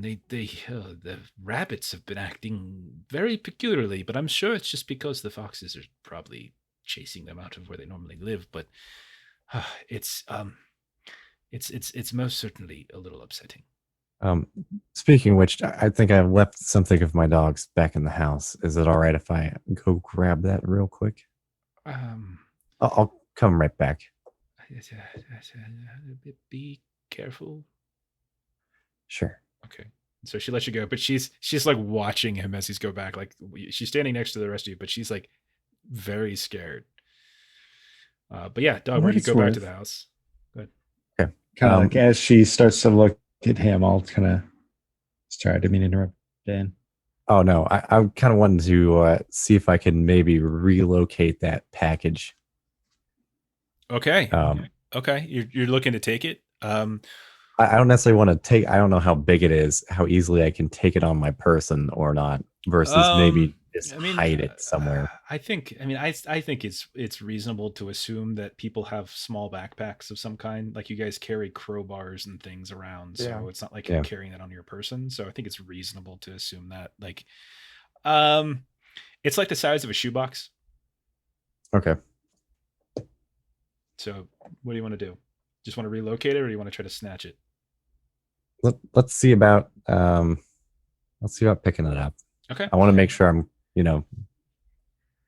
the rabbits have been acting very peculiarly, but I'm sure it's just because the foxes are probably chasing them out of where they normally live. But it's most certainly a little upsetting. Speaking of which, I think I left something of my dog's back in the house. Is it all right if I go grab that real quick? I'll come right back. Be careful. Sure. Okay. So she lets you go, but she's like watching him as he's go back. Like, she's standing next to the rest of you, but she's like very scared. But yeah, dog, where you go back to the house. Good. Okay. Kind of like as she starts to look at him, I'll kind of sorry, I didn't mean to interrupt, Dan. Oh no, I kind of wanted to see if I can maybe relocate that package. Okay. Okay. You're looking to take it. I don't necessarily want to take. I don't know how big it is, how easily I can take it on my person or not. Versus maybe just hide it somewhere. I think it's reasonable to assume that people have small backpacks of some kind. Like, you guys carry crowbars and things around, so it's not like you're carrying that on your person. So I think it's reasonable to assume that, like, it's like the size of a shoebox. Okay. So what do you want to do? Just want to relocate it, or do you want to try to snatch it? Let's see about picking it up. Okay. I want to make sure I'm,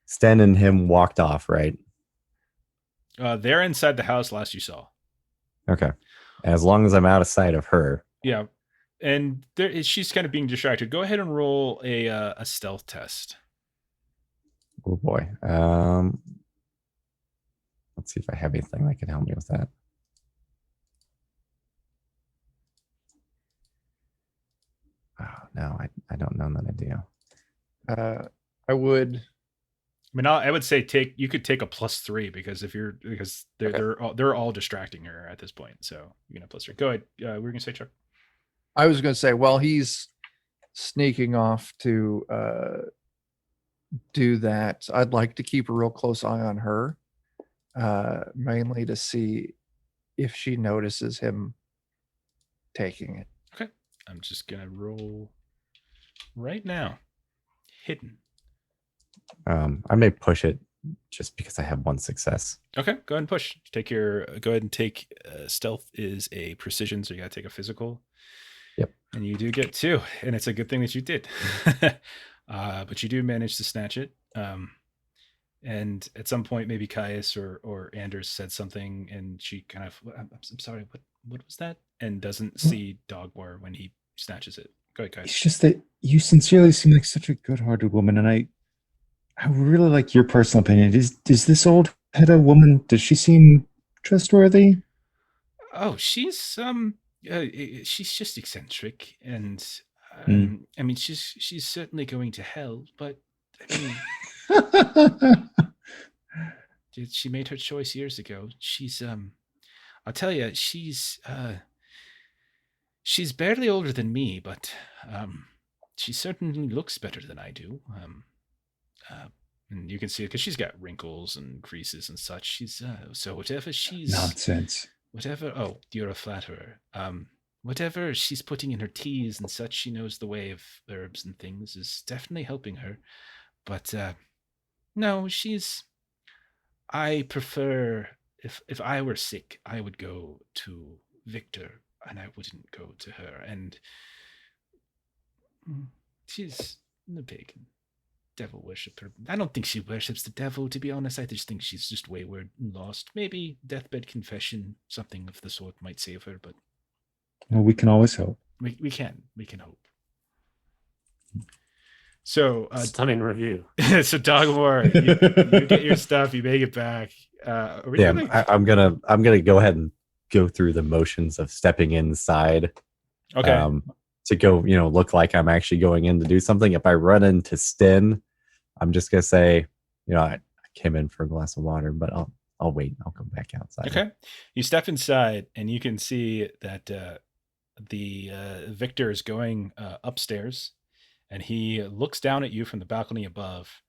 Sten and him walked off, right? They're inside the house last you saw. Okay. As long as I'm out of sight of her. Yeah. And she's kind of being distracted. Go ahead and roll a stealth test. Oh boy. Let's see if I have anything that can help me with that. Oh, no, I don't know that I do. I would. I mean, I would say you could take a +3 because they're all distracting her at this point. So you're gonna +3. Go ahead. We were gonna say, Chuck. I was gonna say, while he's sneaking off to do that, I'd like to keep a real close eye on her, mainly to see if she notices him taking it. Okay. I'm just gonna roll right now. Hidden. I may push it just because I have one success. Okay, go ahead and push. Go ahead and take stealth is a precision, so you gotta take a physical. Yep. And you do get 2, and it's a good thing that you did. But you do manage to snatch it. And at some point, maybe Caius or Anders said something, and she kind of, I'm sorry, what was that? And doesn't see Dogmore when he snatches it. Go ahead, Caius. It's just that you sincerely seem like such a good-hearted woman, and I really like your personal opinion. Is this old Hedda woman, does she seem trustworthy? Oh, she's just eccentric, and I mean, she's certainly going to hell, but I mean, she made her choice years ago. She's I'll tell you, she's barely older than me, but she certainly looks better than I do. And you can see it because she's got wrinkles and creases and such. She's so whatever she's Nonsense. whatever. Oh, you're a flatterer. Whatever she's putting in her teas and such, she knows the way of herbs and things is definitely helping her. But no, I prefer if I were sick, I would go to Victor and I wouldn't go to her. And she's a pagan. Devil worshiper. I don't think she worships the devil, to be honest. I just think she's just wayward and lost. Maybe deathbed confession, something of the sort might save her, but Well, we can always hope. we can hope. So Stunning review. so Dogmore, you get your stuff, you make it back. I'm gonna go ahead and go through the motions of stepping inside. Okay. To go, look like I'm actually going in to do something. If I run into Sten, I'm just gonna say, I came in for a glass of water, but I'll wait. I'll come back outside. Okay. You step inside and you can see that the Victor is going upstairs, and he looks down at you from the balcony above.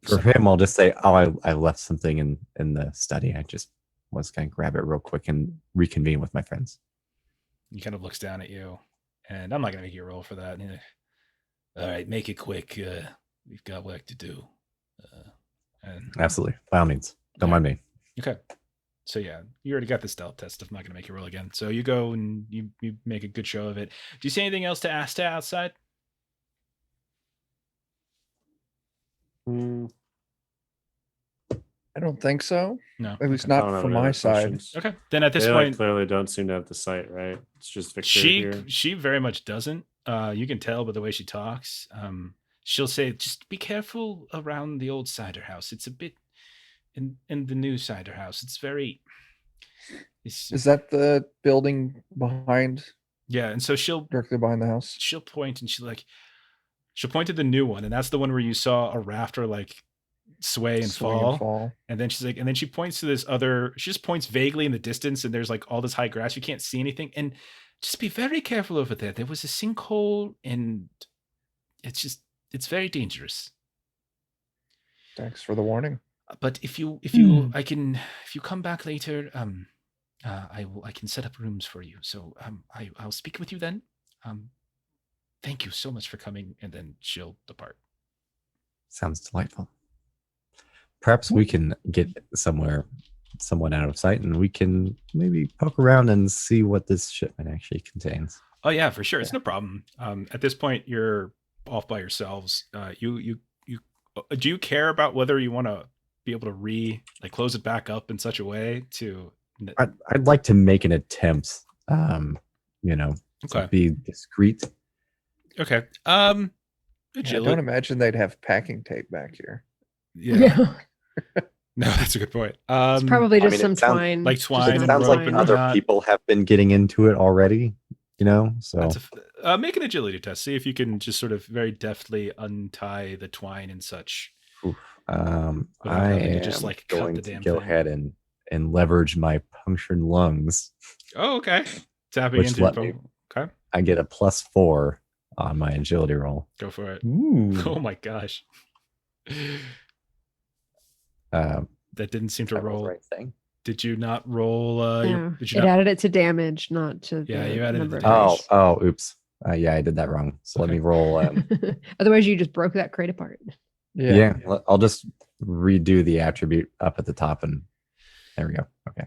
For him, I'll just say, I left something in the study. I just was gonna grab it real quick and reconvene with my friends. He kind of looks down at you, and I'm not going to make you roll for that. All right, make it quick. We've got work to do. Absolutely. By all means. Don't mind me. Okay. So yeah, you already got the stealth test. I'm not going to make you roll again. So you go and you make a good show of it. Do you see anything else to ask to outside? I don't think so. No. At least Okay. I not don't have from any my other side. questions. Okay. Then at this They point, clearly don't seem to have the sight, right? It's just Victor here. she very much doesn't. You can tell by the way she talks. She'll say, "Just be careful around the old cider house. It's a bit in the new cider house. It's very." Is that the building behind, Yeah, and so directly behind the house? she'll point and she'll point to the new one, and that's the one where you saw a rafter like sway and Swing fall. And then she's like, and then she points to this other. She just points vaguely in the distance, and there's like all this high grass. You can't see anything, and just be very careful over there. There was a sinkhole, and it's very dangerous. Thanks for the warning. But if you come back later, I can set up rooms for you. So I'll speak with you then. Thank you so much for coming. And then she'll depart. Sounds delightful. Perhaps we can get someone out of sight, and we can maybe poke around and see what this shipment actually contains. Oh yeah, for sure. It's no problem. At this point, you're off by yourselves. You do you care about whether you want to be able to close it back up in such a way to? I'd like to make an attempt. Okay. To be discreet. Okay. Yeah, I don't imagine they'd have packing tape back here. Yeah. No, that's a good point. It's probably just some twine. Like twine. It sounds like other people have been getting into it already. So make an agility test. See if you can just sort of very deftly untie the twine and such. I am just going to go ahead and leverage my punctured lungs. Oh, okay. Tapping into okay. I get a +4 on my agility roll. Go for it. Ooh. Oh my gosh. That didn't seem to roll. Right thing. Did you not roll? Added it to damage, not to. Yeah, you added it to damage. Oh, oops. Yeah, I did that wrong. So let me roll. Otherwise, you just broke that crate apart. Yeah, I'll just redo the attribute up at the top, and there we go. Okay.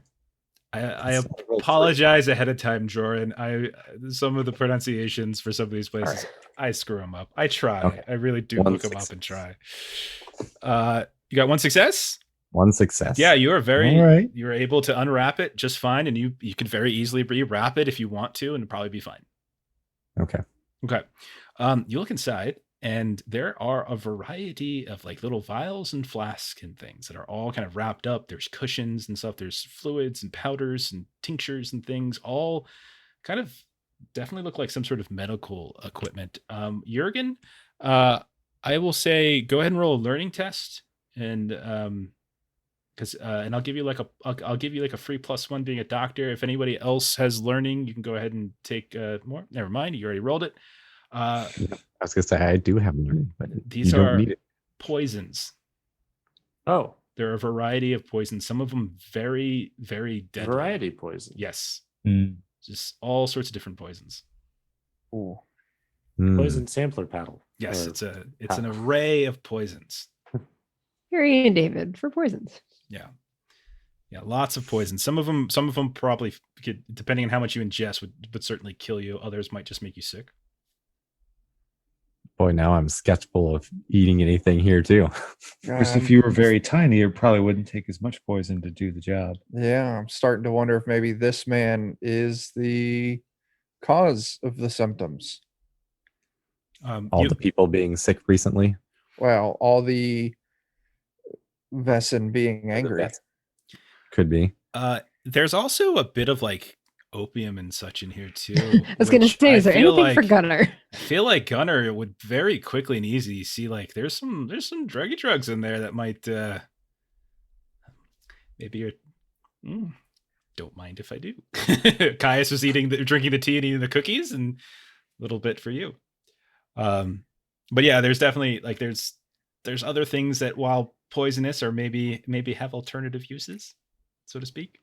I apologize ahead of time, Joran. Some of the pronunciations for some of these places, I screw them up. I try. Okay. I really do look them up and try. You got one success? One success. Yeah, you are right. You were able to unwrap it just fine, and you can very easily rewrap it if you want to, and it'll probably be fine. Okay. You look inside, and there are a variety of little vials and flasks and things that are all kind of wrapped up. There's cushions and stuff. There's fluids and powders and tinctures and things, all kind of definitely look like some sort of medical equipment. Yürgan, I will say go ahead and roll a learning test, and and I'll give you I'll give you a free +1 being a doctor. If anybody else has learning, you can go ahead and take more. Never mind, you already rolled it. I was gonna say I do have learning, but These you don't are need it. poisons. Oh, There are a variety of poisons. Some of them very, very deadly. variety poison. Yes. Mm. Just all sorts of different poisons. Ooh. Poison sampler paddle. Yes, Or it's an array of poisons. Harry and David for poisons. Yeah, lots of poisons. Some of them probably could, depending on how much you ingest, would certainly kill you. Others might just make you sick. Boy, now I'm skeptical of eating anything here too. Because if you were very tiny, it probably wouldn't take as much poison to do the job. Yeah, I'm starting to wonder if maybe this man is the cause of the symptoms. All the people being sick recently. Well, all the Vaesen being angry. Could be. There's also a bit of like opium and such in here too. I was going to say, is there anything for Gunnar? I feel like Gunnar would very quickly and easy see like there's some druggy drugs in there that might maybe you're don't mind if I do. Caius was drinking the tea and eating the cookies, and a little bit for you. But yeah, there's definitely like there's other things that, while poisonous, or maybe have alternative uses, so to speak.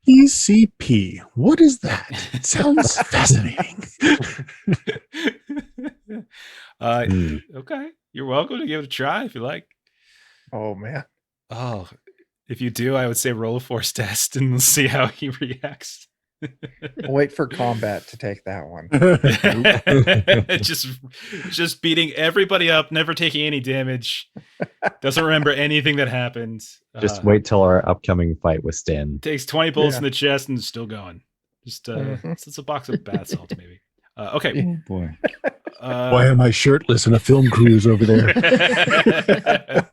ECP. What is that? It sounds fascinating. Okay, you're welcome to give it a try if you like. Oh man. Oh, if you do, I would say roll a force test and we'll see how he reacts. I'll wait for combat to take that one. just beating everybody up, never taking any damage. Doesn't remember anything that happened. Just wait till our upcoming fight with Stan. Takes 20 bullets in the chest and is still going. Just it's a box of bath salts, maybe. Okay. Oh boy. Why am I shirtless in a film cruise over there?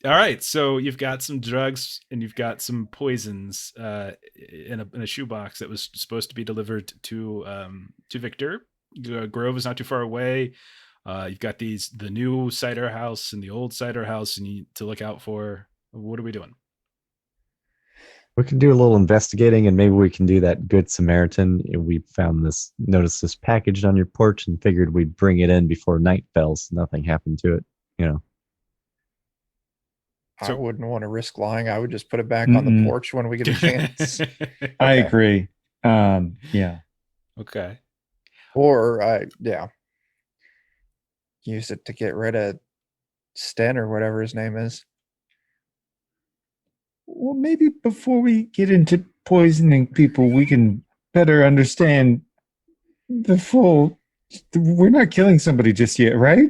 All right, so you've got some drugs and you've got some poisons in a shoebox that was supposed to be delivered to Victor. Grove is not too far away. You've got the new cider house and the old cider house, and you need to look out for. What are we doing? We can do a little investigating, and maybe we can do that Good Samaritan. We noticed this package on your porch, and figured we'd bring it in before night fell, so nothing happened to it. I wouldn't want to risk lying. I would just put it back on the porch when we get a chance. I agree. Yeah. Okay. Or use it to get rid of Sten or whatever his name is. Well, maybe before we get into poisoning people, we can better understand the full. We're not killing somebody just yet, right?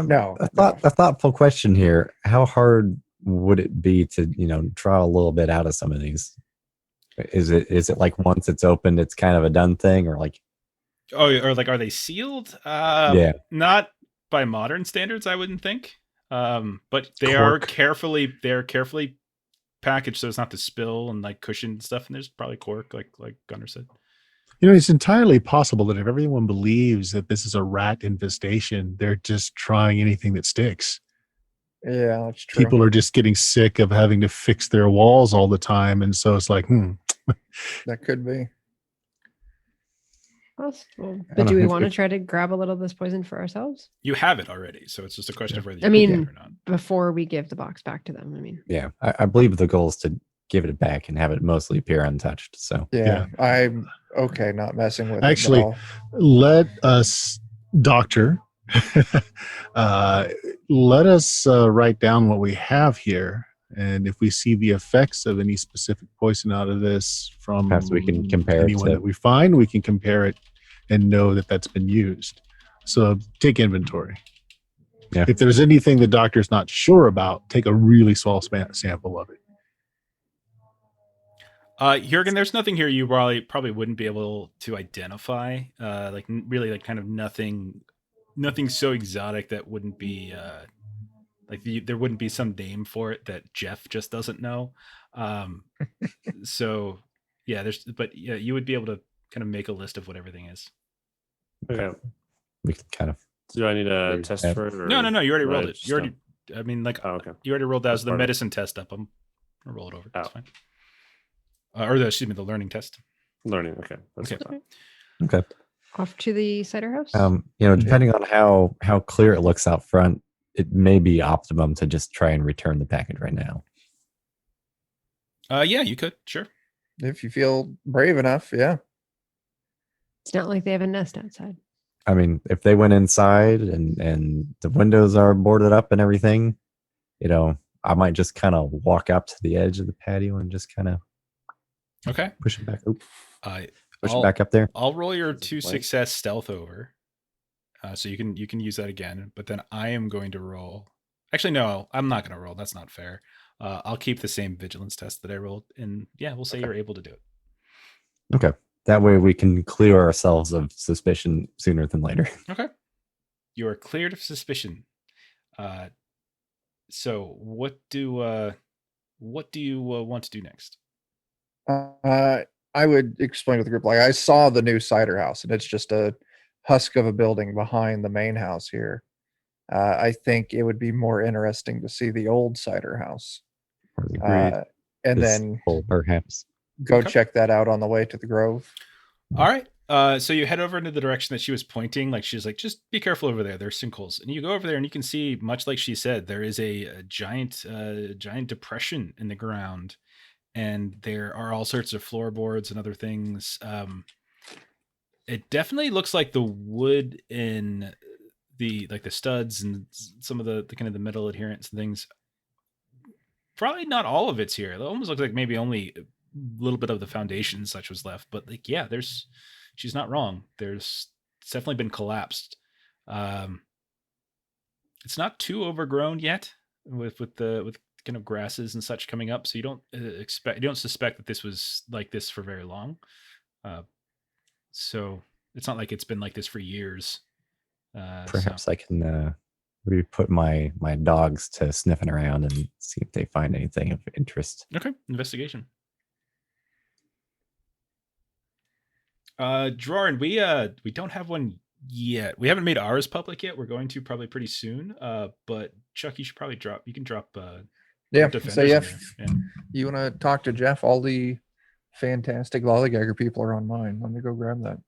No. A thoughtful question here. How hard would it be to draw a little bit out of some of these? Is it like once it's opened it's kind of a done thing, or like are they sealed? Yeah, not by modern standards, I wouldn't think, but they're carefully packaged so it's not to spill, and like cushioned stuff, and there's probably cork like Gunnar said. It's entirely possible that if everyone believes that this is a rat infestation, they're just trying anything that sticks. Yeah, that's true. People are just getting sick of having to fix their walls all the time, and so it's like, That could be possible. But do we want to try to grab a little of this poison for ourselves? You have it already, so it's just a question of whether you can or not. Before we give the box back to them. Yeah, I believe the goal is to give it back and have it mostly appear untouched. So yeah. I'm okay not messing with actually, it at all. let us, doctor, let us write down what we have here, and if we see the effects of any specific poison out of this from perhaps we can compare anyone it that we find, we can compare it and know that that's been used. So take inventory. Yeah. If there's anything the doctor's not sure about, take a really small sample of it. Jürgen, there's nothing here you probably wouldn't be able to identify. Really kind of nothing so exotic that wouldn't be there wouldn't be some name for it that Jeff just doesn't know. So yeah, you would be able to kind of make a list of what everything is. Okay. We can kind of. Do I need a test for it? Or No. You already rolled it. You already. I mean, okay. You already rolled that as the medicine test up. I'm gonna roll it over. That's fine. The learning test. Learning. Okay. That's okay. fine. Okay. Off to the cider house. Depending on how clear it looks out front, it may be optimum to just try and return the package right now. Yeah, you could, sure. If you feel brave enough, yeah. It's not like they have a nest outside. I mean, if they went inside and the windows are boarded up and everything, I might just kind of walk up to the edge of the patio and just kind of push it back. Push it back up there. I'll roll your 2 success stealth over, so you can use that again. But then I am going to roll. Actually, no, I'm not going to roll. That's not fair. I'll keep the same vigilance test that I rolled, and yeah, we'll say you're able to do it. Okay, that way we can clear ourselves of suspicion sooner than later. Okay, you are cleared of suspicion. So what do you want to do next? I would explain to the group, like, I saw the new cider house, and it's just a husk of a building behind the main house here. I think it would be more interesting to see the old cider house. And then perhaps go check that out on the way to the Grove. All right. So you head over into the direction that she was pointing. Like, she's like, just be careful over there. There's sinkholes. And you go over there and you can see, much like she said, there is a giant depression in the ground. And there are all sorts of floorboards and other things. It definitely looks like the wood in the studs and some of the kind of the metal adherents and things. Probably not all of it's here. It almost looks like maybe only a little bit of the foundation such was left. But like, yeah, she's not wrong. It's definitely been collapsed. It's not too overgrown yet with kind of grasses and such coming up, so you don't suspect that this was like this for very long. So it's not like it's been like this for years. Perhaps I can put my dogs to sniffing around and see if they find anything of interest. Okay, investigation. Drorin, we don't have one yet. We haven't made ours public yet. We're going to probably pretty soon. But Chuck, you should probably drop. You can drop. Yeah. Defenders So in yeah, there. you want to talk to Jeff? All the fantastic Lollygagger people are on mine. Let me go grab that.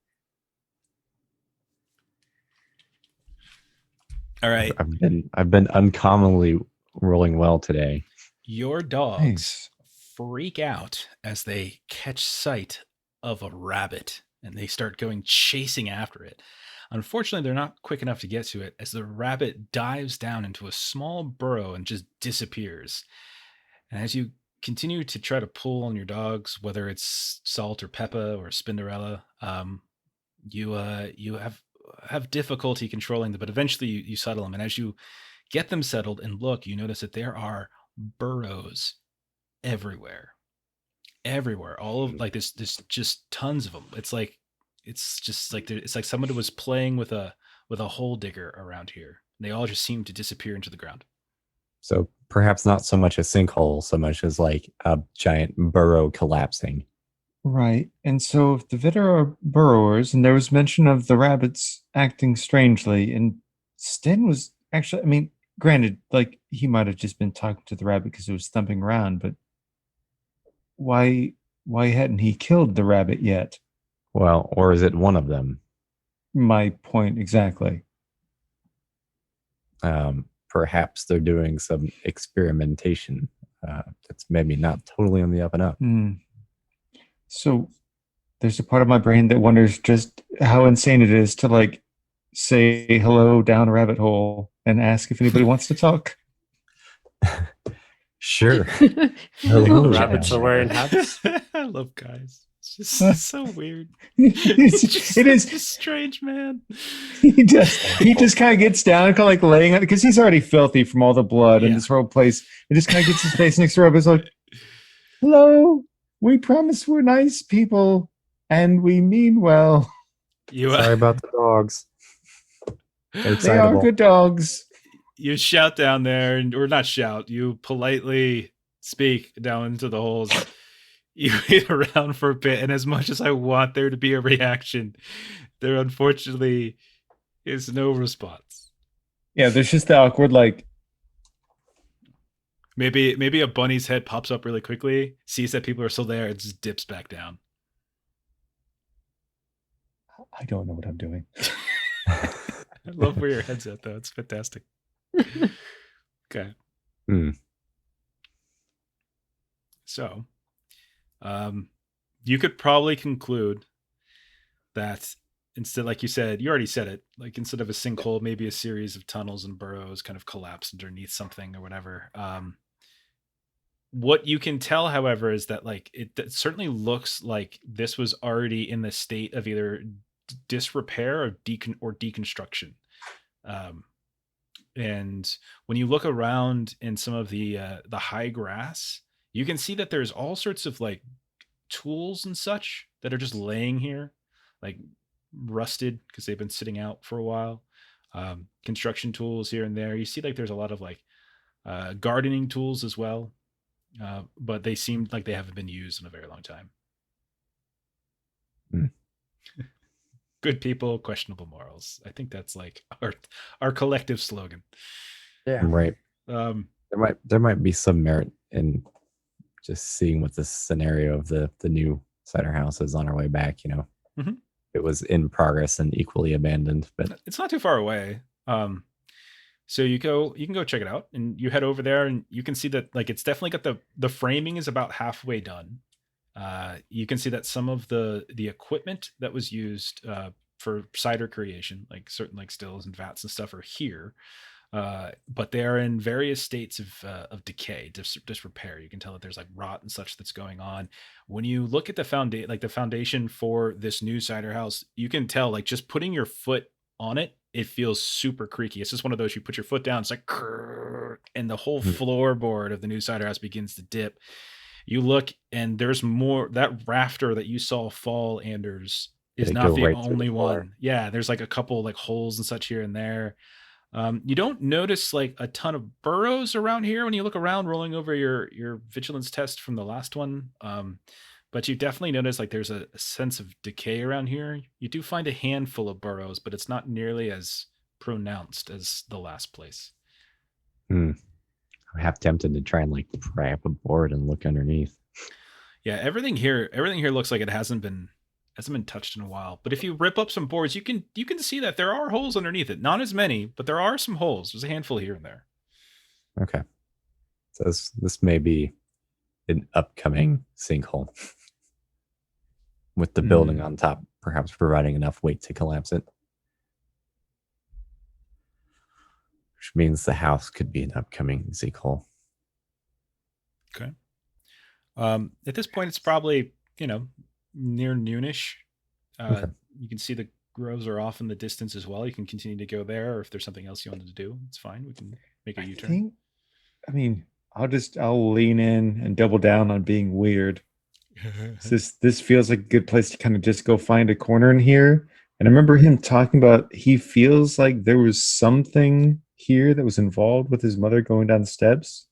All right. I've been uncommonly rolling well today. Your dogs freak out as they catch sight of a rabbit and they start going chasing after it. Unfortunately, they're not quick enough to get to it as the rabbit dives down into a small burrow and just disappears. And as you continue to try to pull on your dogs, whether it's Salt or Peppa or Spinderella, you have difficulty controlling them, but eventually you settle them. And as you get them settled and look, you notice that there are burrows everywhere. All of like there's just tons of them. It's like somebody was playing with a hole digger around here. They all just seem to disappear into the ground. So perhaps not so much a sinkhole, so much as like a giant burrow collapsing. Right. And so if the Vidder are burrowers, and there was mention of the rabbits acting strangely, and Sten was actually, I mean, granted, like he might have just been talking to the rabbit because it was thumping around, but why hadn't he killed the rabbit yet? Well, or is it one of them? My point exactly. Perhaps they're doing some experimentation that's maybe not totally on the up and up. So there's a part of my brain that wonders just how insane it is to like say hello down a rabbit hole and ask if anybody wants to talk. Sure. Hello, rabbits are wearing hats. I love guys. It's just so weird. It is just strange, man. He just kind of gets down and kind of like laying on it because he's already filthy from all the blood in this whole place. He just kind of gets his face next to her. It's like, hello, we promise we're nice people and we mean well. Sorry about the dogs. They are good dogs. You shout down there, or not shout, you politely speak down into the holes. You wait around for a bit, and as much as I want there to be a reaction, there unfortunately is no response. Yeah, there's just the awkward, like... Maybe a bunny's head pops up really quickly, sees that people are still there, and just dips back down. I don't know what I'm doing. I love where your head's at, though. It's fantastic. Okay. So, you could probably conclude that instead, like you said, you already said it, like instead of a sinkhole, maybe a series of tunnels and burrows kind of collapse underneath something or whatever. What you can tell, however, is that like it certainly looks like this was already in the state of either disrepair or deconstruction. And when you look around in some of the high grass, you can see that there's all sorts of like tools and such that are just laying here, like rusted because they've been sitting out for a while. Construction tools here and there. You see like there's a lot of like gardening tools as well. But they seem like they haven't been used in a very long time. Good people, questionable morals. I think that's like our collective slogan. Yeah. Right. There might be some merit in just seeing what this scenario of the new cider house is on our way back, you know. Mm-hmm. It was in progress and equally abandoned, but it's not too far away. So you can go check it out, and you head over there, and you can see that like it's definitely got the framing is about halfway done. You can see that some of the equipment that was used for cider creation, like certain like stills and vats and stuff, are here, but they are in various states of decay, disrepair. You can tell that there's like rot and such that's going on. When you look at the foundation for this new cider house, you can tell like just putting your foot on it, it feels super creaky. It's just one of those, you put your foot down, it's like, and the whole floorboard of the new cider house begins to dip. You look, and there's more. That rafter that you saw fall, Anders, is not the only one. Yeah, there's like a couple like holes and such here and there. You don't notice like a ton of burrows around here when you look around, rolling over your vigilance test from the last one. But you definitely notice like there's a sense of decay around here. You do find a handful of burrows, but it's not nearly as pronounced as the last place. I'm half tempted to try and like pry up a board and look underneath. Yeah, everything here looks like it hasn't been touched in a while. But if you rip up some boards, you can see that there are holes underneath it. Not as many, but there are some holes. There's a handful here and there. Okay. So this may be an upcoming sinkhole. With the building on top, perhaps providing enough weight to collapse it. Which means the house could be an upcoming sinkhole. Okay. At this point, it's probably, near noonish. Okay. You can see the groves are off in the distance as well. You can continue to go there, or if there's something else you wanted to do, it's fine. We can make a U-turn. I'll lean in and double down on being weird. This feels like a good place to kind of just go find a corner in here. And I remember him talking about he feels like there was something here that was involved with his mother going down the steps.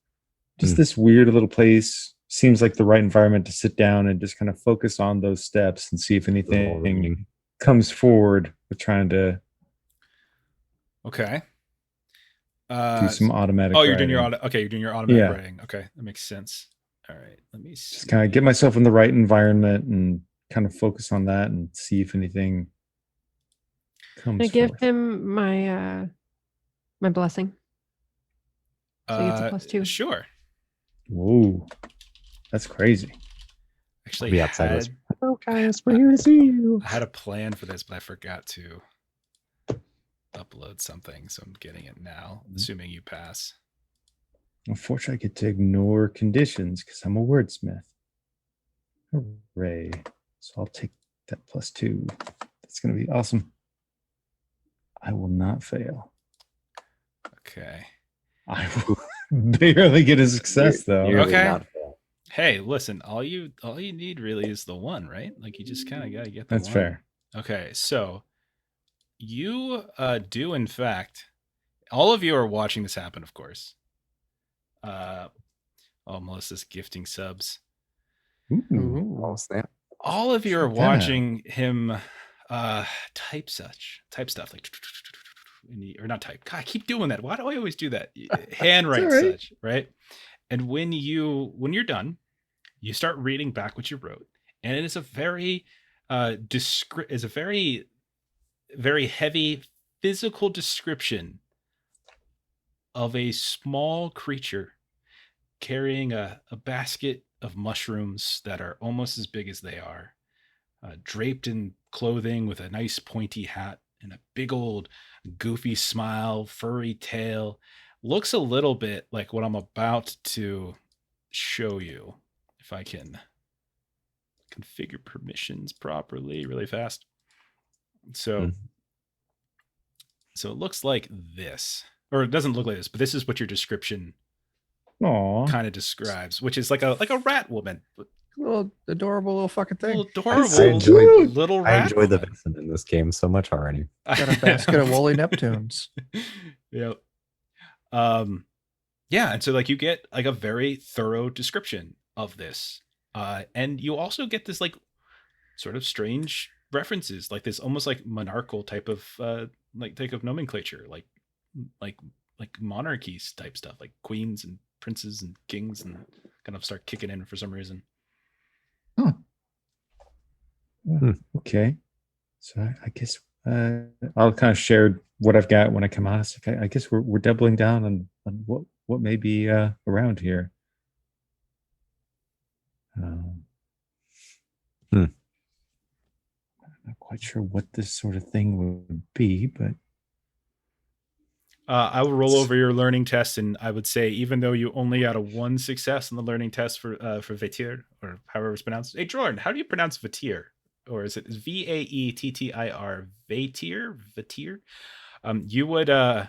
Just this weird little place. Seems like the right environment to sit down and just kind of focus on those steps and see if anything comes forward with trying to do some automatic you're writing. You're doing your automatic writing. Okay, that makes sense. All right, let me see. Just kind of get myself in the right environment and kind of focus on that and see if anything comes I give him my my blessing. So he gets a +2. Sure. Whoa. That's crazy. Actually, hello, Caius, we're here to see you. I had a plan for this, but I forgot to upload something, so I'm getting it now, assuming you pass. Unfortunately, I get to ignore conditions because I'm a wordsmith. Hooray. So I'll take that +2. That's going to be awesome. I will not fail. Okay. I will barely get a success, though. Okay. Hey, listen, all you need really is the one, right? Like you just kind of got to get the That's one. fair. Okay, so you do, in fact, all of you are watching this happen, of course. Melissa's gifting subs. Ooh. Oh, snap. All of you are watching him type stuff like, or not type. God, I keep doing that. Why do I always do that? Handwrite such, right? And when you're done, you start reading back what you wrote, and it is a very very heavy physical description of a small creature carrying a basket of mushrooms that are almost as big as they are, draped in clothing with a nice pointy hat and a big old goofy smile, furry tail. Looks a little bit like what I'm about to show you, if I can configure permissions properly really fast. So it looks like this, or it doesn't look like this, but this is what your description kind of describes, which is like a rat woman. Little adorable little fucking thing. Little adorable little rat. I enjoy the woman. Vaesen in this game so much already. Got a basket of woolly Neptunes. Yep. Yeah, and so like you get like a very thorough description of this. And you also get this like sort of strange references, like this almost like monarchical type of nomenclature, like monarchies type stuff, like queens and princes and kings, and kind of start kicking in for some reason. Okay, so I guess I'll kind of share what I've got when I come on. It's like, I guess we're doubling down on what may be around here. I'm not quite sure what this sort of thing would be, but I will roll over your learning test, and I would say, even though you only got a 1 success on the learning test for Vaetir, or however it's pronounced. Hey, Jordan, how do you pronounce Vaetir? Or is it Vaettir? Vaetir? You would know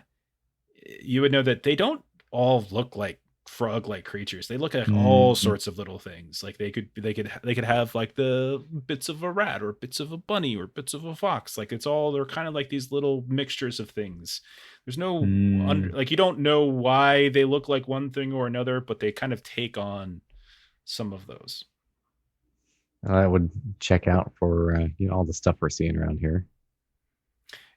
that they don't all look like frog-like creatures. They look like all sorts of little things. Like they could have like the bits of a rat, or bits of a bunny, or bits of a fox. Like they're kind of like these little mixtures of things. There's no like you don't know why they look like one thing or another, but they kind of take on some of those. I would check out for all the stuff we're seeing around here.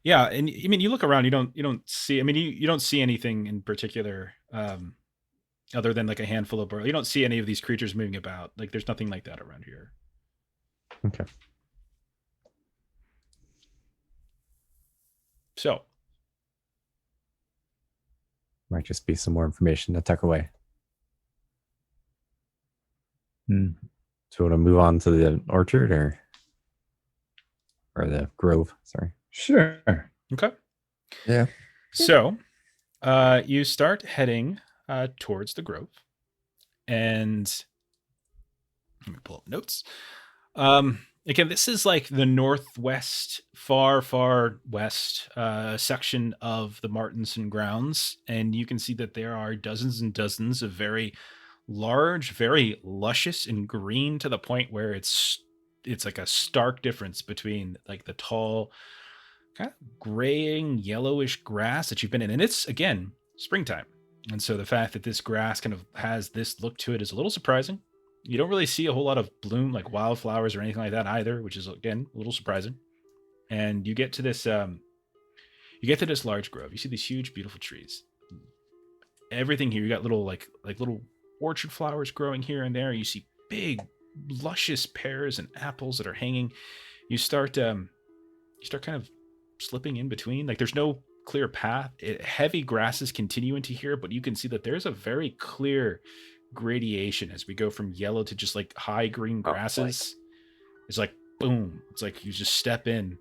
Yeah, and I mean, you look around, you don't see. I mean, you don't see anything in particular, other than like a handful of birds. You don't see any of these creatures moving about. Like, there's nothing like that around here. Okay. So, might just be some more information to tuck away. So we want to move on to the orchard or the grove? Sorry. Sure. Okay. Yeah. So, you start heading towards the grove, and let me pull up notes. Again, this is like the northwest, far west section of the Martinson grounds, and you can see that there are dozens and dozens of very large, very luscious and green, to the point where it's like a stark difference between like the tall, kind of graying, yellowish grass that you've been in. And it's, again, springtime. And so the fact that this grass kind of has this look to it is a little surprising. You don't really see a whole lot of bloom, like wildflowers or anything like that either, which is, again, a little surprising. And you get to this large grove. You see these huge, beautiful trees. Everything here, you got little like little orchard flowers growing here and there. You see big, luscious pears and apples that are hanging. You start kind of slipping in between. Like, there's no clear path. Heavy grasses continue into here, but you can see that there's a very clear gradation as we go from yellow to just like high green grasses. It's like boom. It's like you just step in,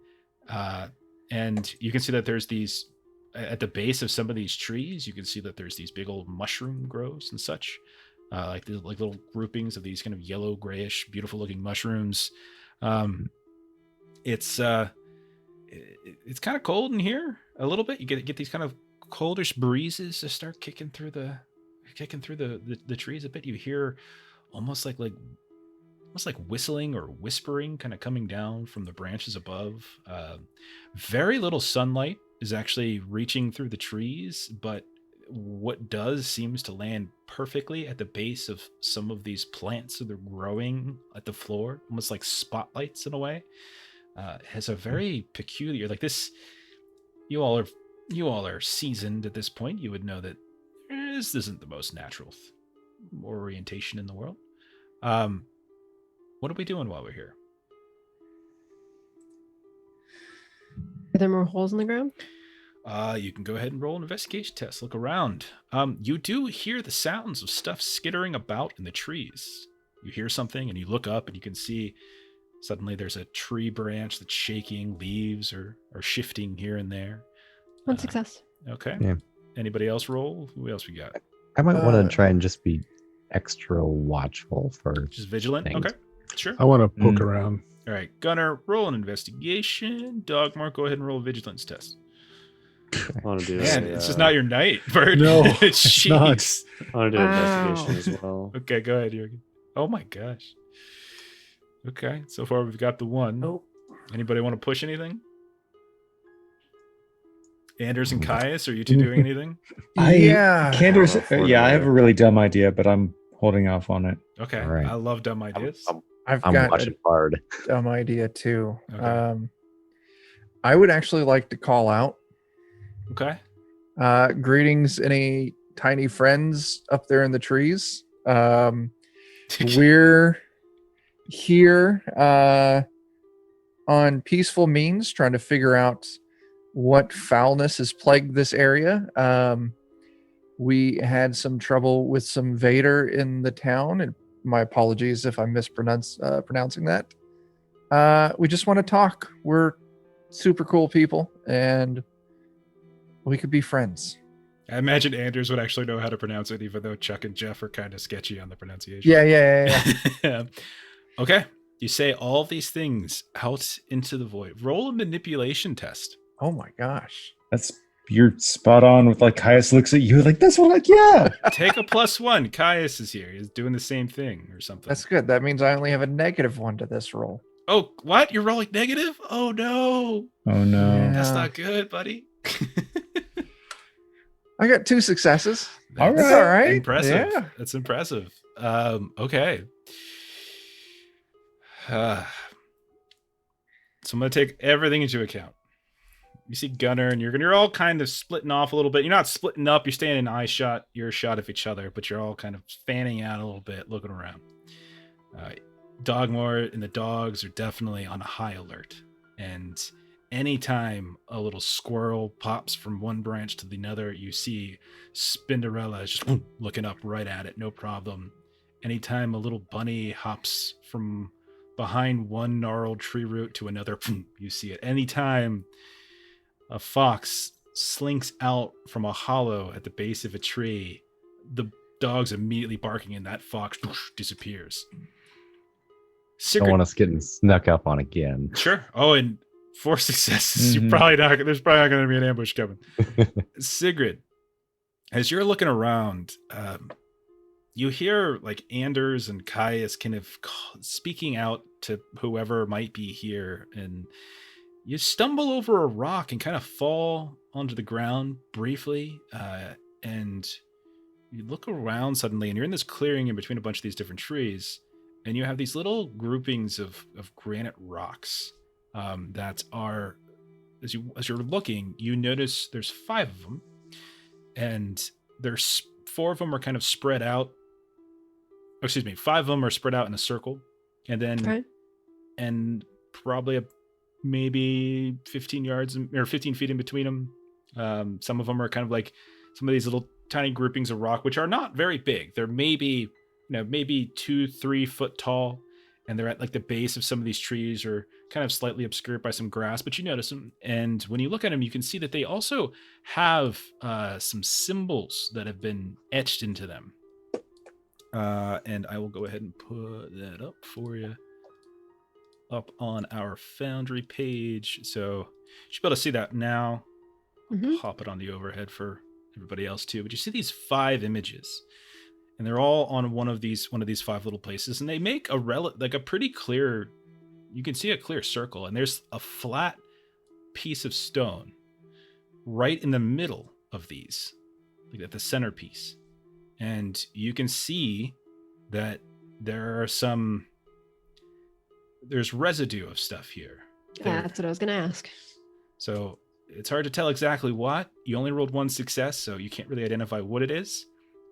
and you can see that there's these at the base of some of these trees. You can see that there's these big old mushroom groves and such, like little groupings of these kind of yellow, grayish, beautiful looking mushrooms. It's kind of cold in here a little bit. You get these kind of coldish breezes that start kicking through the trees a bit. You hear almost like whistling or whispering kind of coming down from the branches above. Very little sunlight is actually reaching through the trees, but what does seems to land perfectly at the base of some of these plants that are growing at the floor, almost like spotlights in a way. Has a very peculiar, like this. You all are seasoned at this point. You would know that this isn't the most natural orientation in the world. What are we doing while we're here? Are there more holes in the ground? You can go ahead and roll an investigation test. Look around. You do hear the sounds of stuff skittering about in the trees. You hear something and you look up and you can see suddenly there's a tree branch that's shaking. Leaves are shifting here and there. One success. Okay. Yeah. Anybody else roll? Who else we got? I might want to try and just be extra watchful for Just vigilant? things. Okay. Sure. I want to poke around. All right. Gunner, roll an investigation. Dogmark, go ahead and roll a vigilance test. I want to do Man, a, it's just not your night, Bird. No, it's Jeez. not. I want to do an Wow. investigation as well. Okay, go ahead, Jürgen. Oh my gosh. Okay, so far we've got the one. Oh. Anybody want to push anything? Anders and Caius, are you two doing anything? Candace, for yeah, I have later. a really dumb idea, but I'm holding off on it. Okay, All right. I love dumb ideas. I've I'm got watching a hard. dumb idea too. Okay. I would actually like to call out Okay. greetings, any tiny friends up there in the trees. We're here on peaceful means, trying to figure out what foulness has plagued this area. We had some trouble with some Vader in the town, and my apologies if I'm pronouncing that. We just want to talk. We're super cool people, and we could be friends. I imagine Anders would actually know how to pronounce it, even though Chuck and Jeff are kind of sketchy on the pronunciation. Yeah. Okay. You say all of these things out into the void. Roll a manipulation test. Oh my gosh. You're spot on with like Caius looks at you like that's what yeah. Take a +1. Caius is here. He's doing the same thing or something. That's good. That means I only have a -1 to this roll. Oh, what? You're rolling negative? Oh, no. Oh no. Yeah. That's not good, buddy. I got 2 successes. All That's right. all right. Impressive. Yeah. That's impressive. Okay. So I'm going to take everything into account. You see Gunner and Yürgan. You're all kind of splitting off a little bit. You're not splitting up. You're staying in earshot of each other, but you're all kind of fanning out a little bit, looking around. Dogmore and the dogs are definitely on a high alert. And anytime a little squirrel pops from one branch to the other, you see Spinderella just looking up right at it, no problem. Anytime a little bunny hops from behind one gnarled tree root to another, you see it. Anytime a fox slinks out from a hollow at the base of a tree, the dog's immediately barking and that fox disappears. Don't want us getting snuck up on again. Sure. Oh, and 4 successes. Mhm. You're probably not. There's probably not going to be an ambush coming. Sigrid, as you're looking around, you hear like Anders and Caius kind of speaking out to whoever might be here, and you stumble over a rock and kind of fall onto the ground briefly, and you look around suddenly, and you're in this clearing in between a bunch of these different trees, and you have these little groupings of granite rocks that are, as you're looking, you notice there's 5 of them, and there's 4 of them are kind of spread out. Oh, excuse me, 5 of them are spread out in a circle, and then Right. and probably maybe 15 yards or 15 feet in between them. Some of them are kind of like some of these little tiny groupings of rock, which are not very big. They're maybe 2-3 foot tall, and they're at like the base of some of these trees, or kind of slightly obscured by some grass, but you notice them. And when you look at them, you can see that they also have some symbols that have been etched into them. And I will go ahead and put that up for you up on our Foundry page. So you should be able to see that now. Mhm. Pop it on the overhead for everybody else too. But you see these 5 images, and they're all on one of these 5 little places, and they make a pretty clear. You can see a clear circle, and there's a flat piece of stone right in the middle of these, like at the centerpiece, and you can see that there's residue of stuff here. That's what I was going to ask. So it's hard to tell exactly what. You only rolled 1 success, so you can't really identify what it is.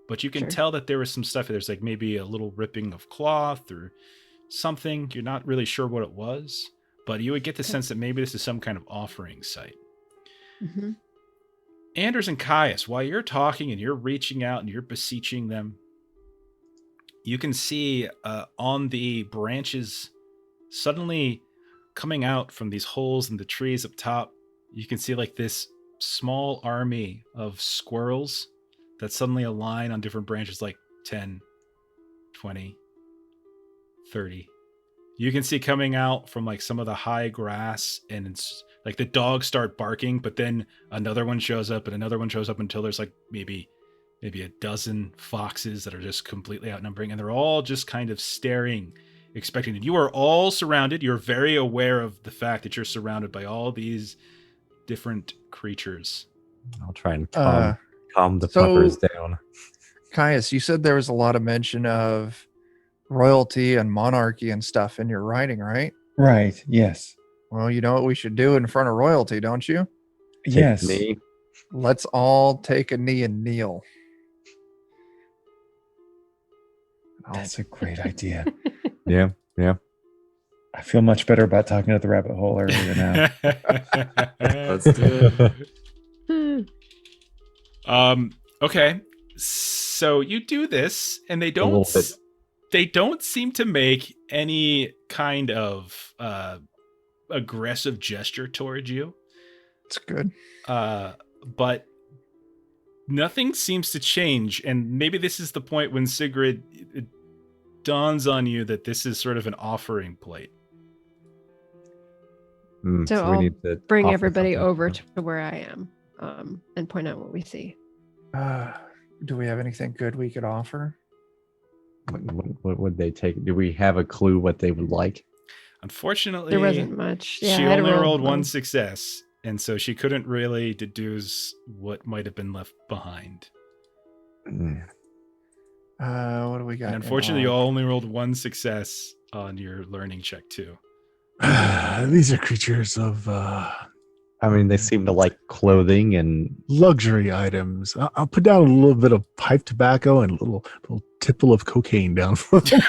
But you can Sure. tell that there was some stuff. There's like maybe a little ripping of cloth or something. You're not really sure what it was. but you would get the sense that maybe this is some kind of offering site. Mm-hmm. Anders and Caius, while you're talking and you're reaching out and you're beseeching them, you can see on the branches suddenly coming out from these holes in the trees up top, you can see like this small army of squirrels that suddenly align on different branches, like 10, 20, 30. You can see coming out from like some of the high grass, and it's like the dogs start barking, but then another one shows up and another one shows up until there's like maybe a dozen foxes that are just completely outnumbering, and they're all just kind of staring, expecting it. You are all surrounded. You're very aware of the fact that you're surrounded by all these different creatures. I'll try and calm the puppers down. Caius, you said there was a lot of mention of royalty and monarchy and stuff in your writing, right? Right. Yes. Well, you know what we should do in front of royalty, don't you? Yes. Me. Let's all take a knee and kneel. That's a great idea. Yeah. I feel much better about talking to the rabbit hole earlier now. Let's do it. Okay. So you do this, and they don't seem to make any kind of aggressive gesture towards you. It's good. But nothing seems to change, and maybe this is the point when Sigrid, it dawns on you that this is sort of an offering plate. So we I'll need to bring offer everybody something. over to where I am, and point out what we see. Do we have anything good we could offer? What would they take? Do we have a clue what they would like? Unfortunately, There wasn't much. Yeah, she I had to only roll rolled one one. success, and so she couldn't really deduce what might have been left behind. What do we got? And unfortunately, you all only rolled one success on your learning check too. These are creatures of I mean, they seem to like clothing and luxury items. I'll put down a little bit of pipe tobacco and a little tipple of cocaine down for them.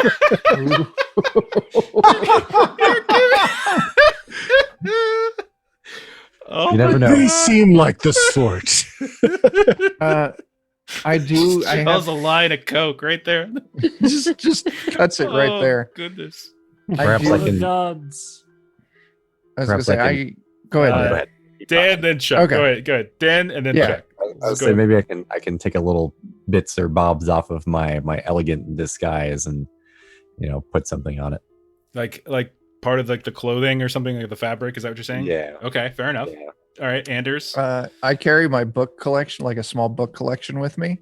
Oh, you never know. They seem like the sort. I do. I that was have a line of coke right there. just cuts it right Oh, there. Goodness. Perhaps I can. Gods. I was gonna Perhaps say, I I go ahead. Uh, Go ahead. Dan, then Chuck. Okay. Go ahead. Dan, and then Yeah. Chuck. I would Go say ahead. maybe I can take a little bits or bobs off of my elegant disguise and put something on it. Like part of like the clothing or something, like the fabric. Is that what you're saying? Yeah. Okay, fair enough. Yeah. All right, Anders. I carry my book collection, like a small book collection, with me.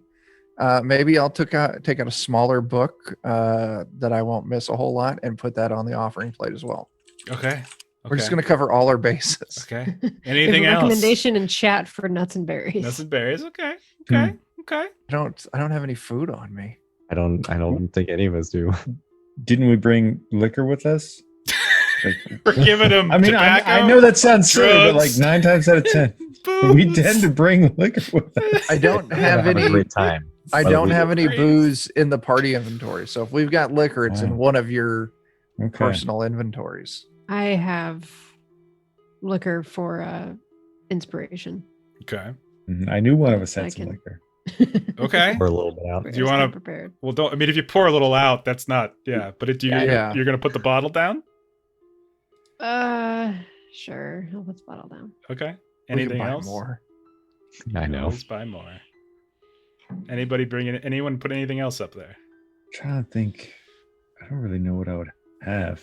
Maybe I'll take out a smaller book that I won't miss a whole lot, and put that on the offering plate as well. Okay. We're just gonna cover all our bases. Okay. There's Anything a else? recommendation in chat for nuts and berries. Nuts and berries. Okay. Hmm. Okay. I don't have any food on me. I don't think any of us do. Didn't we bring liquor with us? Like, We're giving him. I mean, I know that sounds silly, but like drugs. 9 times out of 10, we tend to bring liquor with us. I don't have a any. great time. I Whether don't we have do- any Great. booze in the party inventory. So if we've got liquor, it's in Wow. one of your Okay. personal inventories. I have liquor for inspiration. Okay. Mhm. I knew one of us I had some can- liquor. Okay. Pour a little bit out. Do you wanna- prepared? Well, don't. I mean, if you pour a little out, that's not. Yeah. But if you, Yeah. you're gonna put the bottle down. Sure. I'll put the bottle down. Okay. We can Anything buy else? more. I know. Always buy more. Anybody bring in? Anyone put anything else up there? Trying to think. I don't really know what I would have.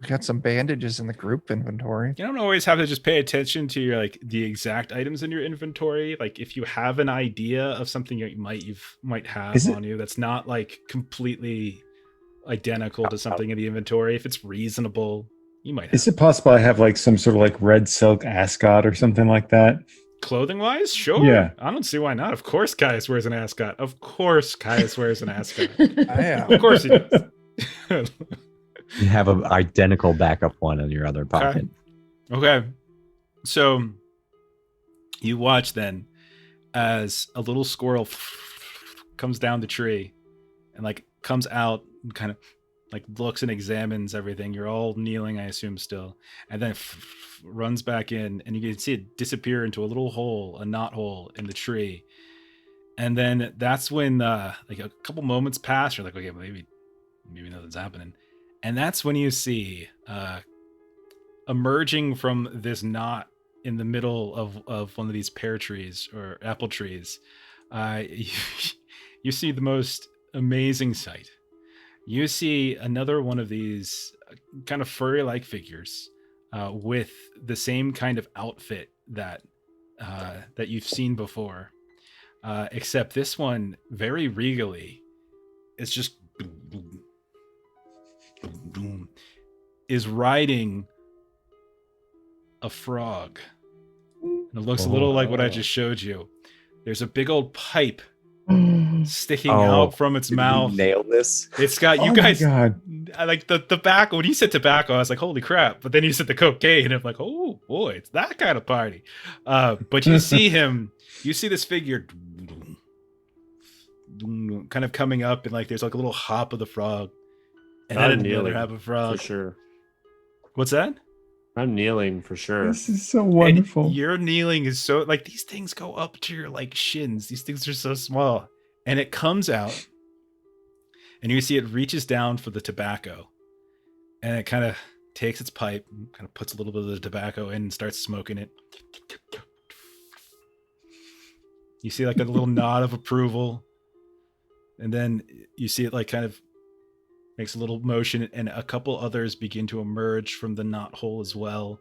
We got some bandages in the group inventory. You don't always have to just pay attention to your like the exact items in your inventory. Like if you have an idea of something you might have Is it- on you that's not like completely identical to something in the inventory, if it's reasonable, you might have. Is it possible I have like some sort of like red silk ascot or something like that? Clothing wise, sure. Yeah. I don't see why not. Of course Caius wears an ascot. Of course Caius wears an ascot. Yeah. Of course he does. You have an identical backup one in your other pocket. Okay. So you watch then as a little squirrel comes down the tree and like comes out and kind of like looks and examines everything. You're all kneeling, I assume, still, and then runs back in, and you can see it disappear into a little hole, a knot hole in the tree. And then that's when like a couple moments pass. You're like, okay, maybe nothing's happening. And that's when you see emerging from this knot in the middle of one of these pear trees or apple trees, you see the most amazing sight. You see another one of these kind of furry-like figures with the same kind of outfit that you've seen before. Except this one, very regally, it's just is riding a frog. And it looks a little like what I just showed you. There's a big old pipe sticking out from its mouth. Nail this. It's got you guys. I like the tobacco. When you said tobacco, I was like, holy crap. But then you said the cocaine, and I'm like, oh boy, it's that kind of party. But you see him, you see this figure kind of coming up, and like there's like a little hop of the frog, and then another hop of frog. For sure. What's that? I'm kneeling for sure. This is so wonderful. And your kneeling is so like these things go up to your like shins. These things are so small, and it comes out, and you see it reaches down for the tobacco, and it kind of takes its pipe, kind of puts a little bit of the tobacco in, and starts smoking it. You see like a little nod of approval. And then you see it like kind of makes a little motion, and a couple others begin to emerge from the knot hole as well.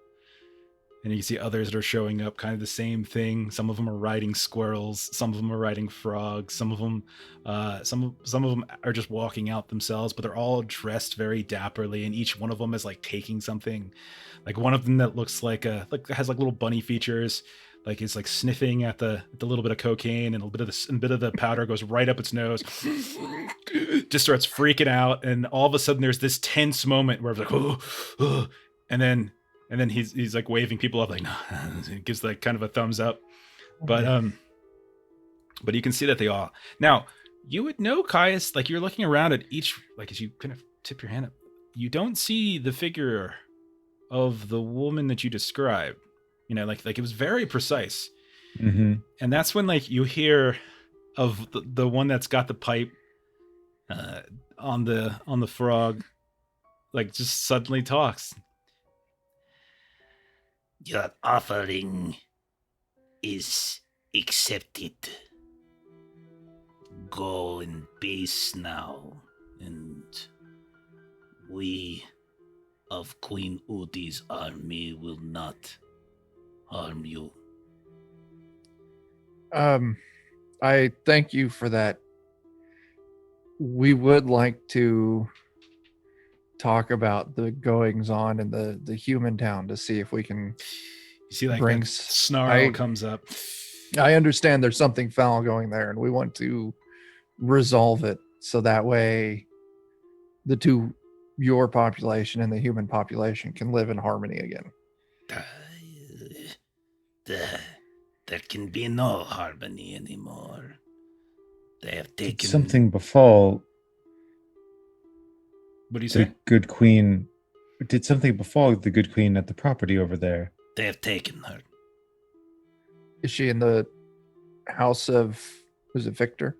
And you see others that are showing up, kind of the same thing. Some of them are riding squirrels, some of them are riding frogs, some of them are just walking out themselves, but they're all dressed very dapperly, and each one of them is like taking something. Like one of them that looks like has like little bunny features. Like it's like sniffing at the little bit of cocaine, and a bit of the powder goes right up its nose. Just starts freaking out, and all of a sudden there's this tense moment where it's like, oh, and then he's like waving people up, like no. He gives like kind of a thumbs up, but you can see that they all. Now you would know, Caius, like you're looking around at each, like as you kind of tip your hand up, you don't see the figure of the woman that you described. You know, like it was very precise. Mm-hmm. And that's when like you hear of the one that's got the pipe on the frog, like just suddenly talks. Your offering is accepted. Go in peace now, and we of Queen Uti's army will not harm you. I thank you for that. We would like to talk about the goings on in the human town to see if we can. You see, like bring that snarl comes up. I understand there's something foul going there, and we want to resolve it so that way your population and the human population can live in harmony again. There can be no harmony anymore. They have taken... Did something befall... What do you say? The good queen... Did something befall the good queen at the property over there? They have taken her. Is she in the house of... Was it Victor?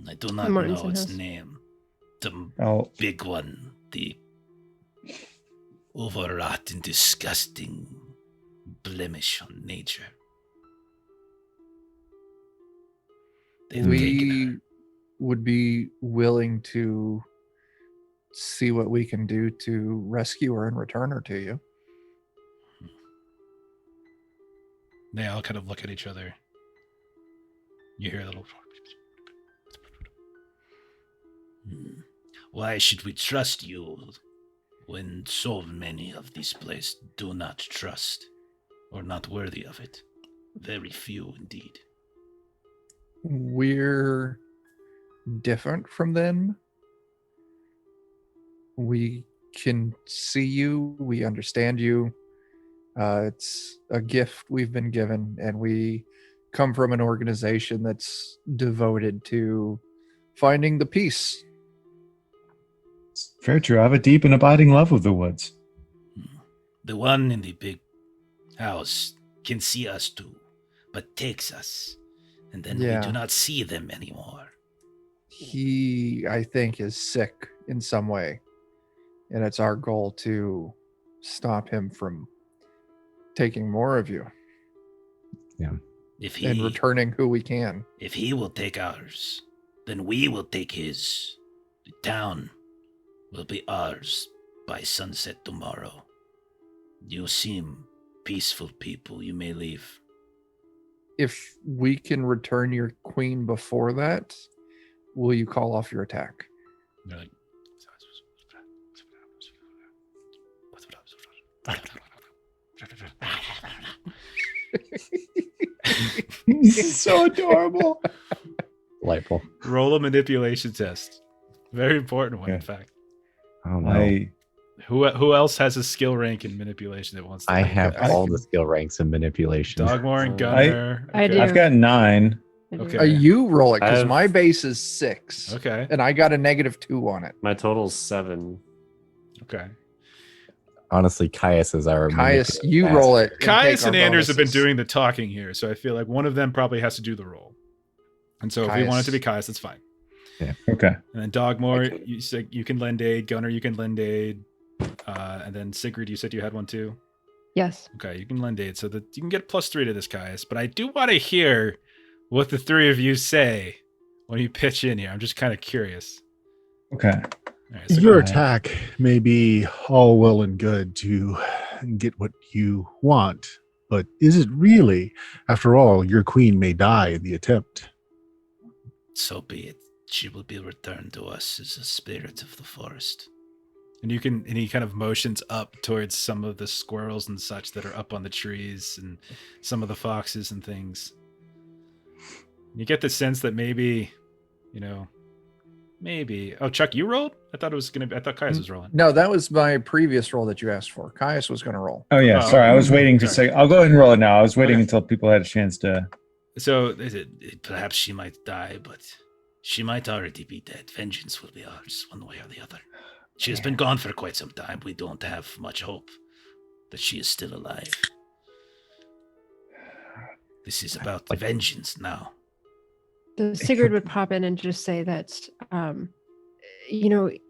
I do not know its name. The big one. The overwrought and disgusting blemish on nature. We would be willing to see what we can do to rescue her and return her to you. They all kind of look at each other. You hear a little... Why should we trust you when so many of this place do not trust or not worthy of it? Very few indeed. We're different from them. We can see you. We understand you. It's a gift we've been given, and we come from an organization that's devoted to finding the peace. It's very true. I have a deep and abiding love of the woods. The one in the big house can see us too, but takes us, and then we do not see them anymore. He, I think, is sick in some way, and it's our goal to stop him from taking more of you. Yeah. And returning who we can. If he will take ours, then we will take his. The town will be ours by sunset tomorrow. You seem peaceful people. You may leave. If we can return your queen before that, will you call off your attack? They're like, This is so adorable. Delightful. Roll a manipulation test. Very important one, in fact. Oh no. Who else has a skill rank in manipulation that wants to? I have all the skill ranks in manipulation. Dogmore and Gunner. I do. I've got 9. Okay. You roll it because my base is 6. Okay. And I got a -2 on it. My total's 7. Okay. Honestly, Caius is our Caius, you roll it. Caius and take our Anders have been bonuses. doing the talking here, so I feel like one of them probably has to do the roll. And so if we want it to be Caius, that's fine. Yeah. Okay. And then Dogmore, you said you can lend aid. Gunner, you can lend aid. And then Sigrid, you said you had one too. Yes. Okay, you can lend aid so that you can get +3 to this, Caius. But I do want to hear what the three of you say when you pitch in here. I'm just kind of curious. Okay. All right, so Your go ahead. attack may be all well and good to get what you want, but is it really? After all, your queen may die in the attempt. So be it. She will be returned to us as a spirit of the forest. And you can, and he kind of motions up towards some of the squirrels and such that are up on the trees and some of the foxes and things. You get the sense that maybe, oh, Chuck, you rolled? I thought Caius was rolling. No, that was my previous roll that you asked for. Caius was going to roll. Oh yeah, sorry. I was waiting to say. I'll go ahead and roll it now. I was waiting until people had a chance to. So perhaps she might die, but she might already be dead. Vengeance will be ours, one way or the other. She has been gone for quite some time. We don't have much hope that she is still alive. This is about vengeance now. So Sigurd would pop in and just say that,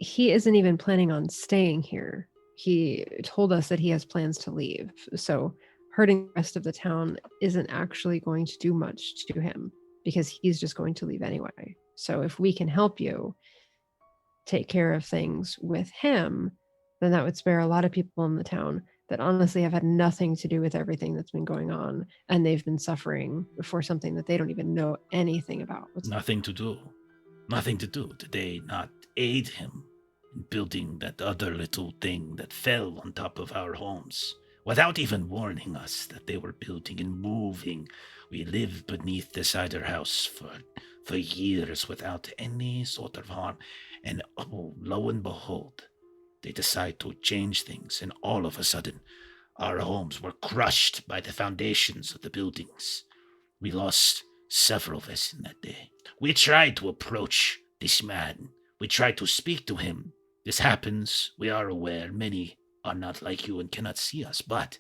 he isn't even planning on staying here. He told us that he has plans to leave. So hurting the rest of the town isn't actually going to do much to him because he's just going to leave anyway. So if we can help you take care of things with him, then that would spare a lot of people in the town that honestly have had nothing to do with everything that's been going on, and they've been suffering for something that they don't even know anything about. Nothing to do. Did they not aid him in building that other little thing that fell on top of our homes without even warning us that they were building and moving? We lived beneath the cider house for years without any sort of harm. And lo and behold, they decide to change things, and all of a sudden, our homes were crushed by the foundations of the buildings. We lost several Vaesen that day. We tried to approach this man. We tried to speak to him. This happens, we are aware. Many are not like you and cannot see us, but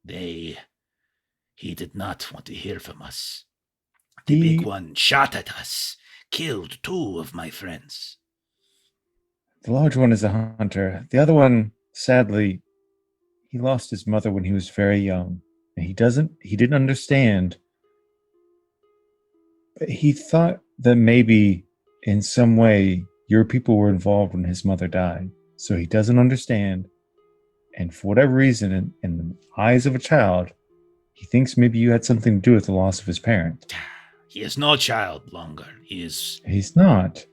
he did not want to hear from us. The big one shot at us, killed 2 of my friends. The large one is a hunter. The other one, sadly, he lost his mother when he was very young. And he didn't understand. He thought that maybe in some way your people were involved when his mother died. So he doesn't understand. And for whatever reason, in the eyes of a child, he thinks maybe you had something to do with the loss of his parent. He is no child longer. He's not.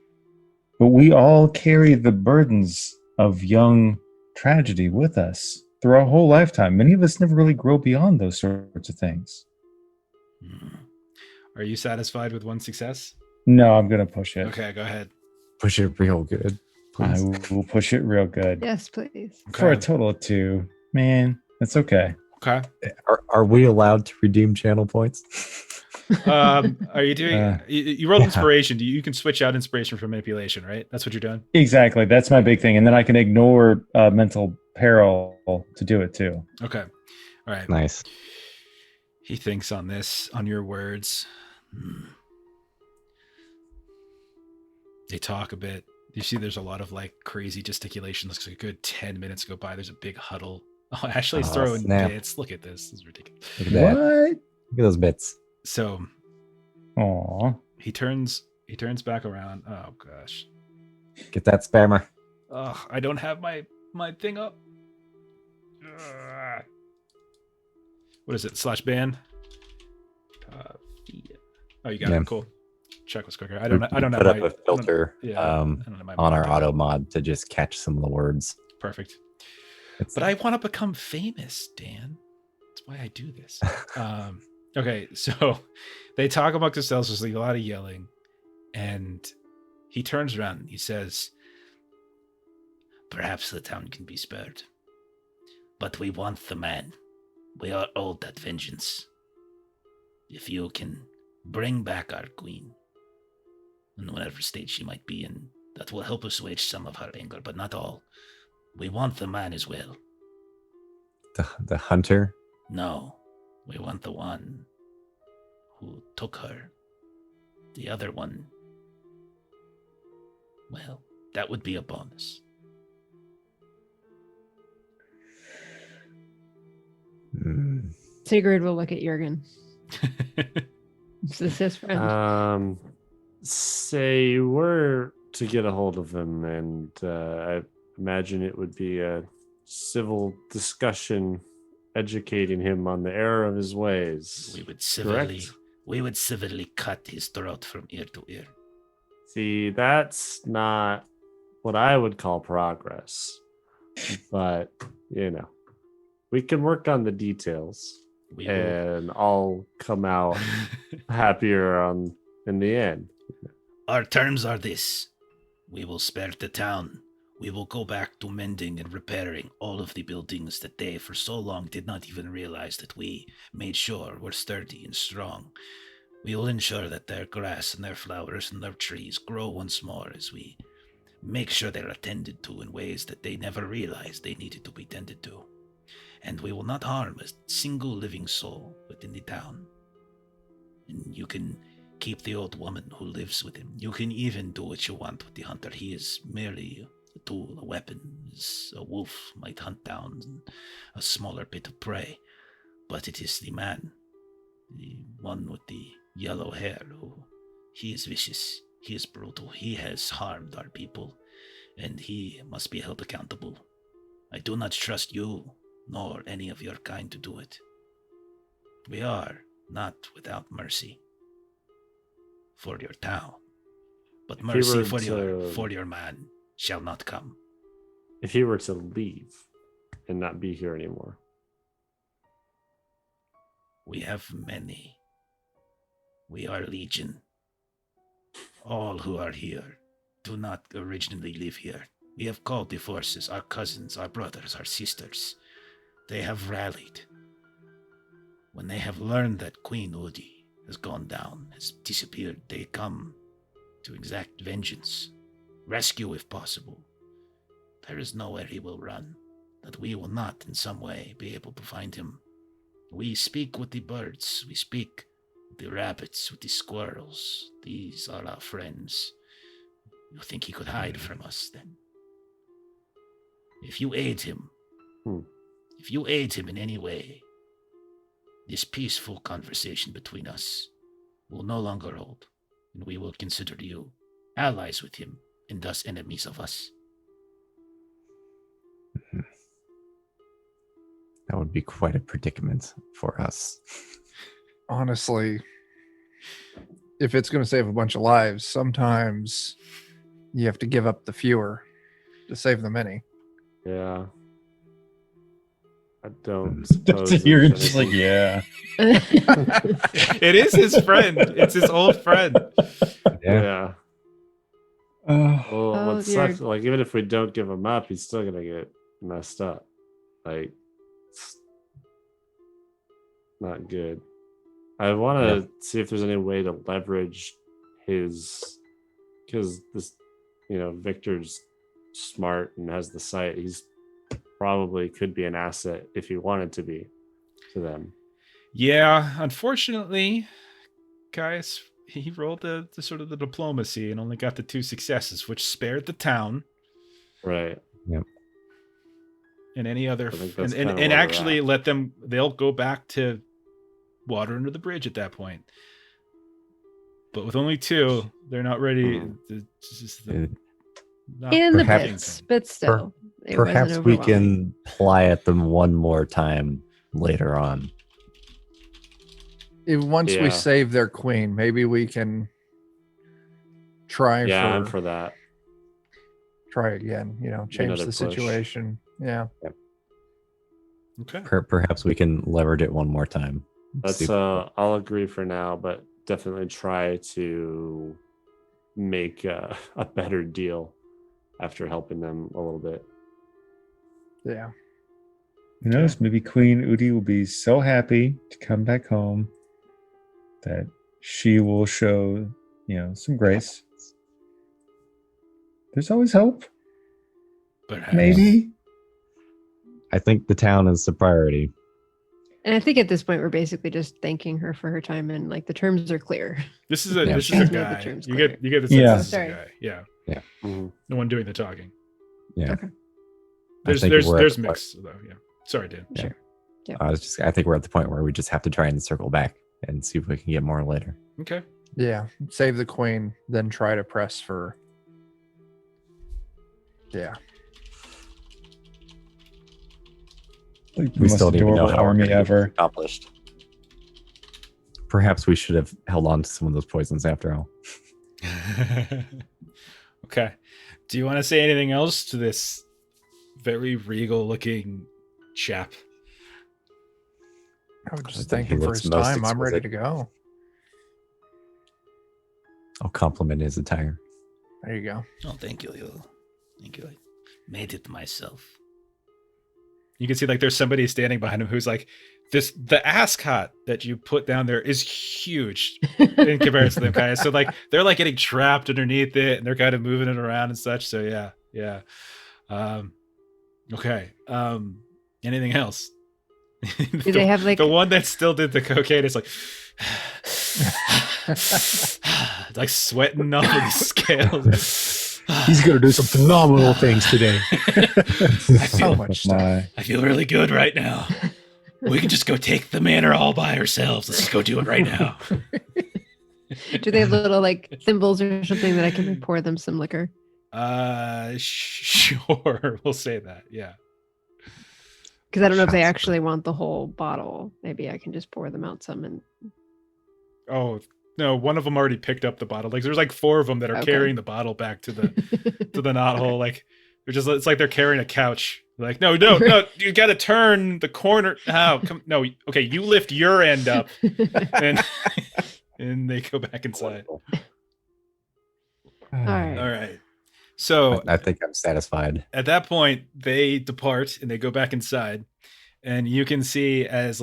But we all carry the burdens of young tragedy with us through our whole lifetime. Many of us never really grow beyond those sorts of things. Are you satisfied with 1 success? No, I'm going to push it. Okay, go ahead. Push it real good. I Please. will push it real good. Yes, please. For a total of 2. Man, that's okay. Okay. Are we allowed to redeem channel points? Are you doing? You rolled yeah. inspiration. You can switch out inspiration for manipulation, right? That's what you're doing. Exactly. That's my big thing. And then I can ignore mental peril to do it too. Okay. All right. Nice. He thinks on your words. They talk a bit. You see there's a lot of like crazy gesticulation. Looks like a good 10 minutes go by. There's a big huddle. Oh, Ashley's throwing snap. bits. Look at this. This is ridiculous. Look at that. What? Look at those bits. So Aw. he turns back around. Oh gosh. Get that spammer. Oh, I don't have my thing up. What is it? /ban? Oh, you got Yeah. it. Cool. Check was quicker. I don't We have put up my a filter I don't have my on our mod. auto mod to just catch some of the words. Perfect. It's, But I want to become famous, Dan. That's why I do this. Okay, so they talk amongst themselves. There's like a lot of yelling, and he turns around and he says, Perhaps the town can be spared. But we want the man. We are owed that vengeance. If you can bring back our queen, in whatever state she might be in, that will help assuage some of her anger, but not all. We want the man as well. the hunter. No, we want the one who took her. The other one, well, that would be a bonus. Sigurd will look at Jürgen. Is this his friend? Say you were to get a hold of him, and I imagine it would be a civil discussion educating him on the error of his ways. We would civilly cut his throat from ear to ear. See, that's not what I would call progress. But, we can work on the details. And I'll come out happier in the end. Our terms are this. We will spare the town. We will go back to mending and repairing all of the buildings that they for so long did not even realize that we made sure were sturdy and strong. We will ensure that their grass and their flowers and their trees grow once more as we make sure they're attended to in ways that they never realized they needed to be tended to. And we will not harm a single living soul within the town. And you can keep the old woman who lives with him. You can even do what you want with the hunter. He is merely a tool, a weapon, as a wolf might hunt down a smaller bit of prey. But it is the man, the one with the yellow hair, who he is vicious, he is brutal, he has harmed our people, and he must be held accountable. I do not trust you, nor any of your kind to do it. We are not without mercy for your town, but mercy for your man shall not come. If he were to leave and not be here anymore. We have many. We are legion. All who are here do not originally live here. We have called the forces, our cousins, our brothers, our sisters. They have rallied. When they have learned that Queen Udi has gone down, has disappeared, they come to exact vengeance. Rescue if possible. There is nowhere he will run, that we will not in some way be able to find him. We speak with the birds, we speak with the rabbits, with the squirrels. These are our friends. You think he could hide from us then? If you aid him, if you aid him in any way, this peaceful conversation between us will no longer hold, and we will consider you allies with him, and thus enemies of us. That would be quite a predicament for us. Honestly, if it's going to save a bunch of lives, sometimes you have to give up the fewer to save the many. Yeah. I don't suppose You're there's just like, anything- yeah. It is his friend. It's his old friend. Yeah. Well, Oh, what dear. sucks, like, even if we don't give him up, he's still gonna get messed up. Like, it's not good. I want to see if there's any way to leverage his, because this, Victor's smart and has the sight. He's probably could be an asset if he wanted to be to them. Yeah, unfortunately, Caius, he rolled the sort of the diplomacy and only got the 2 successes, which spared the town. Right. Yep. And any other, and actually let them. They'll go back to water under the bridge at that point. But with only 2, they're not ready. In the pits, but still. Perhaps we can ply at them one more time later on. Once we save their queen, maybe we can try. Yeah, I'm for that. Try again. Change the situation. Yeah. Yep. Okay. Perhaps we can leverage it one more time. That's I'll agree for now, but definitely try to make a better deal after helping them a little bit. Yeah. Who knows? Maybe Queen Udi will be so happy to come back home that she will show, some grace. There's always hope. Perhaps. Maybe. I think the town is the priority. And I think at this point we're basically just thanking her for her time, and like the terms are clear. This is a guy. You get the sense this is a guy. Yeah. Yeah. Mm-hmm. No one doing the talking. Yeah. Okay. There's mix though. Yeah. Sorry, Dan. Yeah. Sure. Yeah. I think we're at the point where we just have to try and circle back and see if we can get more later. Okay. Yeah. Save the queen, then try to press for. Yeah. Like We still don't even know how army ever accomplished. Perhaps we should have held on to some of those poisons after all. Okay. Do you want to say anything else to this very regal looking chap? I would I just think thank him he for looks his most time. I'm ready exquisite. to go. I'll compliment his attire. There you go. Oh, thank you. Thank you. I made it myself. You can see like there's somebody standing behind him who's like, the ascot that you put down there is huge in comparison to them guys. So like they're like getting trapped underneath it and they're kind of moving it around and such. So yeah. Okay. Anything else? Do they have like the one that still did the cocaine is like like sweating off his scales. He's going to do some phenomenal things today. I So much stuff. I feel really good right now. We can just go take the manor all by ourselves. Let's just go do it right now. do they have little like thimbles or something that I can pour them some liquor? Sure. We'll say that. Yeah. Because I don't know if they Shots. actually want the whole bottle. Maybe I can just pour them out some and Oh, no, one of them already picked up the bottle. Like there's like 4 of them that are Okay. carrying the bottle back to the knothole. Like it's like they're carrying a couch. Like, no, you got to turn the corner. Oh, no. Okay, you lift your end up, and they go back inside. all right. All right. So I think I'm satisfied. at that point, they depart and they go back inside, and you can see as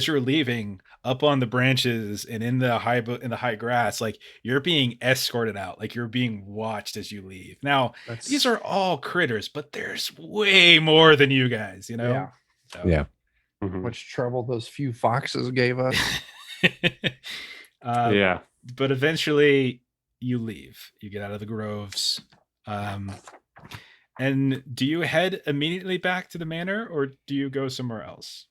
you're leaving, up on the branches and in the high grass, like you're being escorted out, like you're being watched as you leave. Now, these are all critters, but there's way more than you guys, Yeah. So, Yeah. Mhm. Much trouble those few foxes gave us. Yeah. But eventually you leave. You get out of the groves. And do you head immediately back to the manor or do you go somewhere else?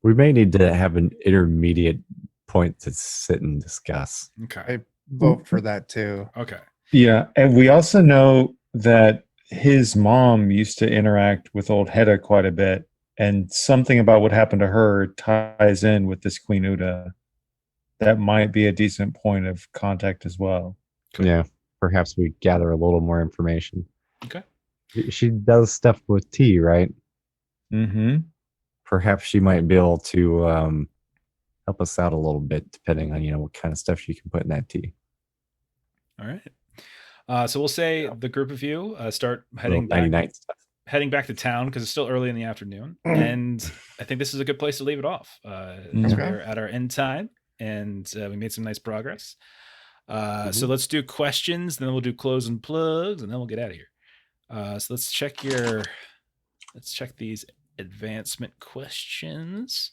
We may need to have an intermediate point to sit and discuss. Okay. Vote for that too. Okay. Yeah, and we also know that his mom used to interact with old Hedda quite a bit, and something about what happened to her ties in with this Queen Uda. That might be a decent point of contact as well. Cool. Yeah. Perhaps we gather a little more information. Okay. She does stuff with tea, right? Mm-hmm. Perhaps she might be able to help us out a little bit, depending on what kind of stuff she can put in that tea. All right. So we'll say the group of you start heading Little back, 99 stuff. heading back to town because it's still early in the afternoon, and I think this is a good place to leave it off. Okay. We're at our end time. and we made some nice progress. So let's do questions, then we'll do close and plugs, and then we'll get out of here. So let's check these advancement questions.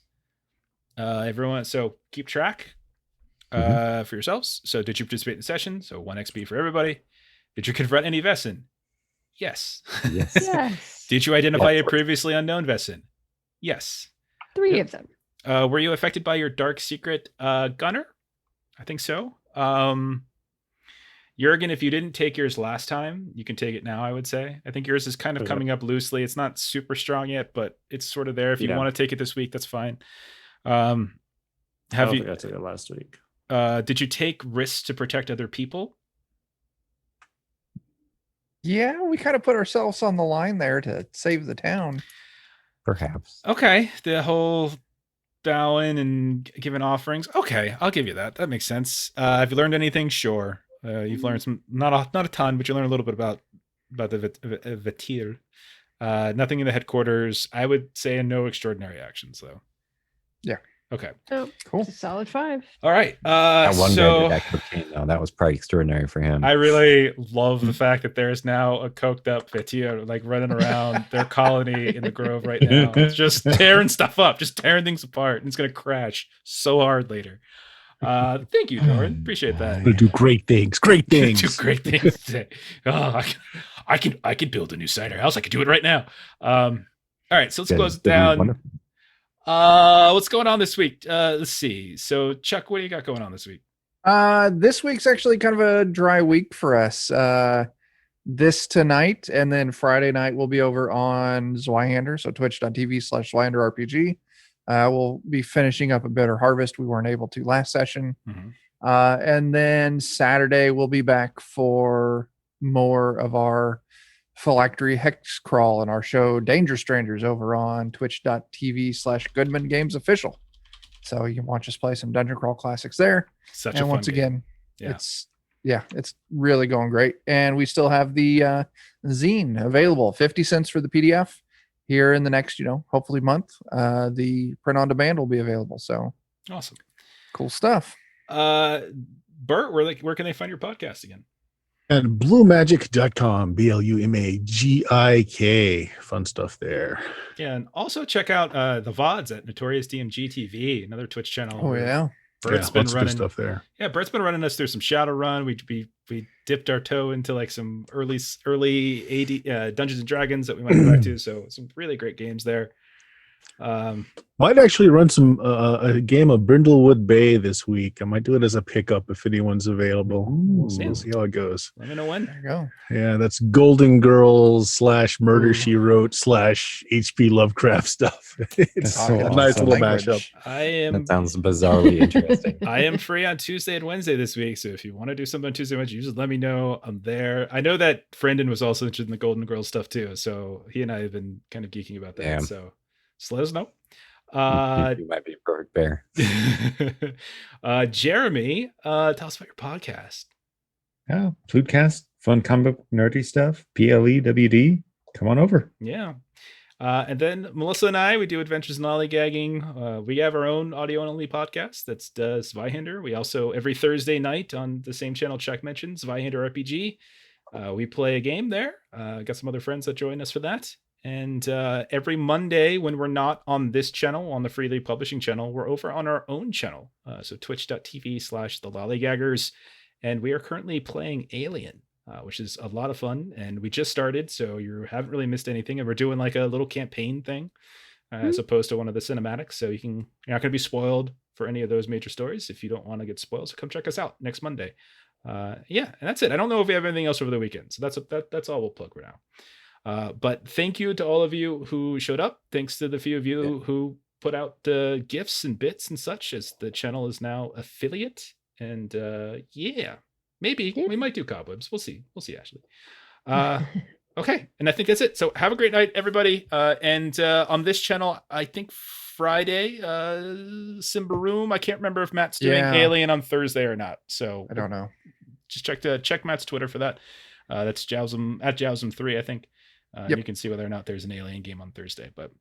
Everyone, so keep track for yourselves. So did you participate in the session? So 1 XP for everybody. Did you confront any Vaesen? Yes. Yes. Did you identify a previously unknown Vaesen? Yes. 3 of them. Were you affected by your dark secret gunner? I think so. Yürgan, if you didn't take yours last time, you can take it now, I would say. I think yours is kind of coming up loosely. It's not super strong yet, but it's sort of there. If you want to take it this week, that's fine. I think I took it last week. Did you take risks to protect other people? Yeah, we kind of put ourselves on the line there to save the town. Perhaps. Okay. The whole bowing and giving offerings. Okay, I'll give you that. That makes sense. Have you learned anything? Sure. You've learned some, not a ton, but you learned a little bit about the Vatir. Nothing in the headquarters. I would say no extraordinary actions, though. Yeah. Okay. Oh, cool. It's a solid 5. All right. That one guy did that cocaine, though. That was probably extraordinary for him. I really love the fact that there is now a coked up Vatir like running around their colony in the grove right now. It's just tearing stuff up, just tearing things apart, and it's gonna crash so hard later. Thank you, Doran. Appreciate that. We'll do great things. Great things. Do great things today. Oh, I can build a new cider house. I can do it right now. All right, so let's close it down. What's going on this week? Let's see. So, Chuck, what do you got going on this week? This week's actually kind of a dry week for us. This tonight and then Friday night we'll be over on Zweihander, so twitch.tv/ZweihanderRPG. We'll be finishing up a Bitter Harvest we weren't able to last session. And then Saturday we'll be back for more of our phylactery hex crawl and our show Danger Strangers over on twitch.tv/GoodmanGamesOfficial. So you can watch us play some Dungeon Crawl classics there. And once again, it's really going great. And we still have the zine available, 50 cents for the PDF. Here in the next, hopefully month, the print on demand will be available. So awesome. Cool stuff. Bert, where can they find your podcast again? At bluemagic.com, BLUMAGIK. Fun stuff there. Yeah, and also check out the VODs at Notorious DMG TV, another Twitch channel. Oh, yeah. Bert's been running stuff there. Yeah, Bert's been running us through some Shadowrun. We dipped our toe into like some early AD, Dungeons and Dragons that we might go back to. So some really great games there. Might actually run some a game of Brindlewood Bay this week. I might do it as a pickup if anyone's available. We'll see how it goes. Let me know when. There you go. Yeah, that's Golden Girls / Murder She Wrote / HP Lovecraft stuff. It's a nice little mashup. That sounds bizarrely interesting. I am free on Tuesday and Wednesday this week, so if you want to do something on Tuesday and Wednesday, you just let me know. I'm there. I know that Brendan was also interested in the Golden Girls stuff too, so he and I have been kind of geeking about that. Damn. So let us know. You might be a perfect bear. Jeremy, tell us about your podcast. Yeah, Plutecast, fun comic book nerdy stuff. PLEWD, come on over. Yeah. And then Melissa and I, we do Adventures in Lollygagging. We have our own audio only podcast that's Zweihander. We also, every Thursday night on the same channel Chuck mentioned, Zweihander RPG, we play a game there. Got some other friends that join us for that. And every Monday when we're not on this channel, on the Freely Publishing channel, we're over on our own channel. So twitch.tv/the Lollygaggers. And we are currently playing Alien, which is a lot of fun. And we just started, so you haven't really missed anything. And we're doing like a little campaign thing as opposed to one of the cinematics. So you're not going to be spoiled for any of those major stories if you don't want to get spoiled. So come check us out next Monday. And that's it. I don't know if we have anything else over the weekend. So that's all we'll plug for now. But thank you to all of you who showed up. Thanks to the few of you who put out the gifts and bits and such, as the channel is now affiliate. And maybe we might do cobwebs. We'll see, Ashley. Okay, and I think that's it. So have a great night, everybody. And on this channel, I think Friday, Simbaroom. I can't remember if Matt's doing Alien on Thursday or not. So I don't know. Just check Matt's Twitter for that. That's Jowsum at Jowsum3, I think. You can see whether or not there's an Alien game on Thursday. But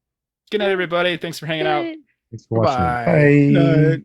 good night, everybody. Thanks for hanging out. Thanks for watching. Bye. Bye.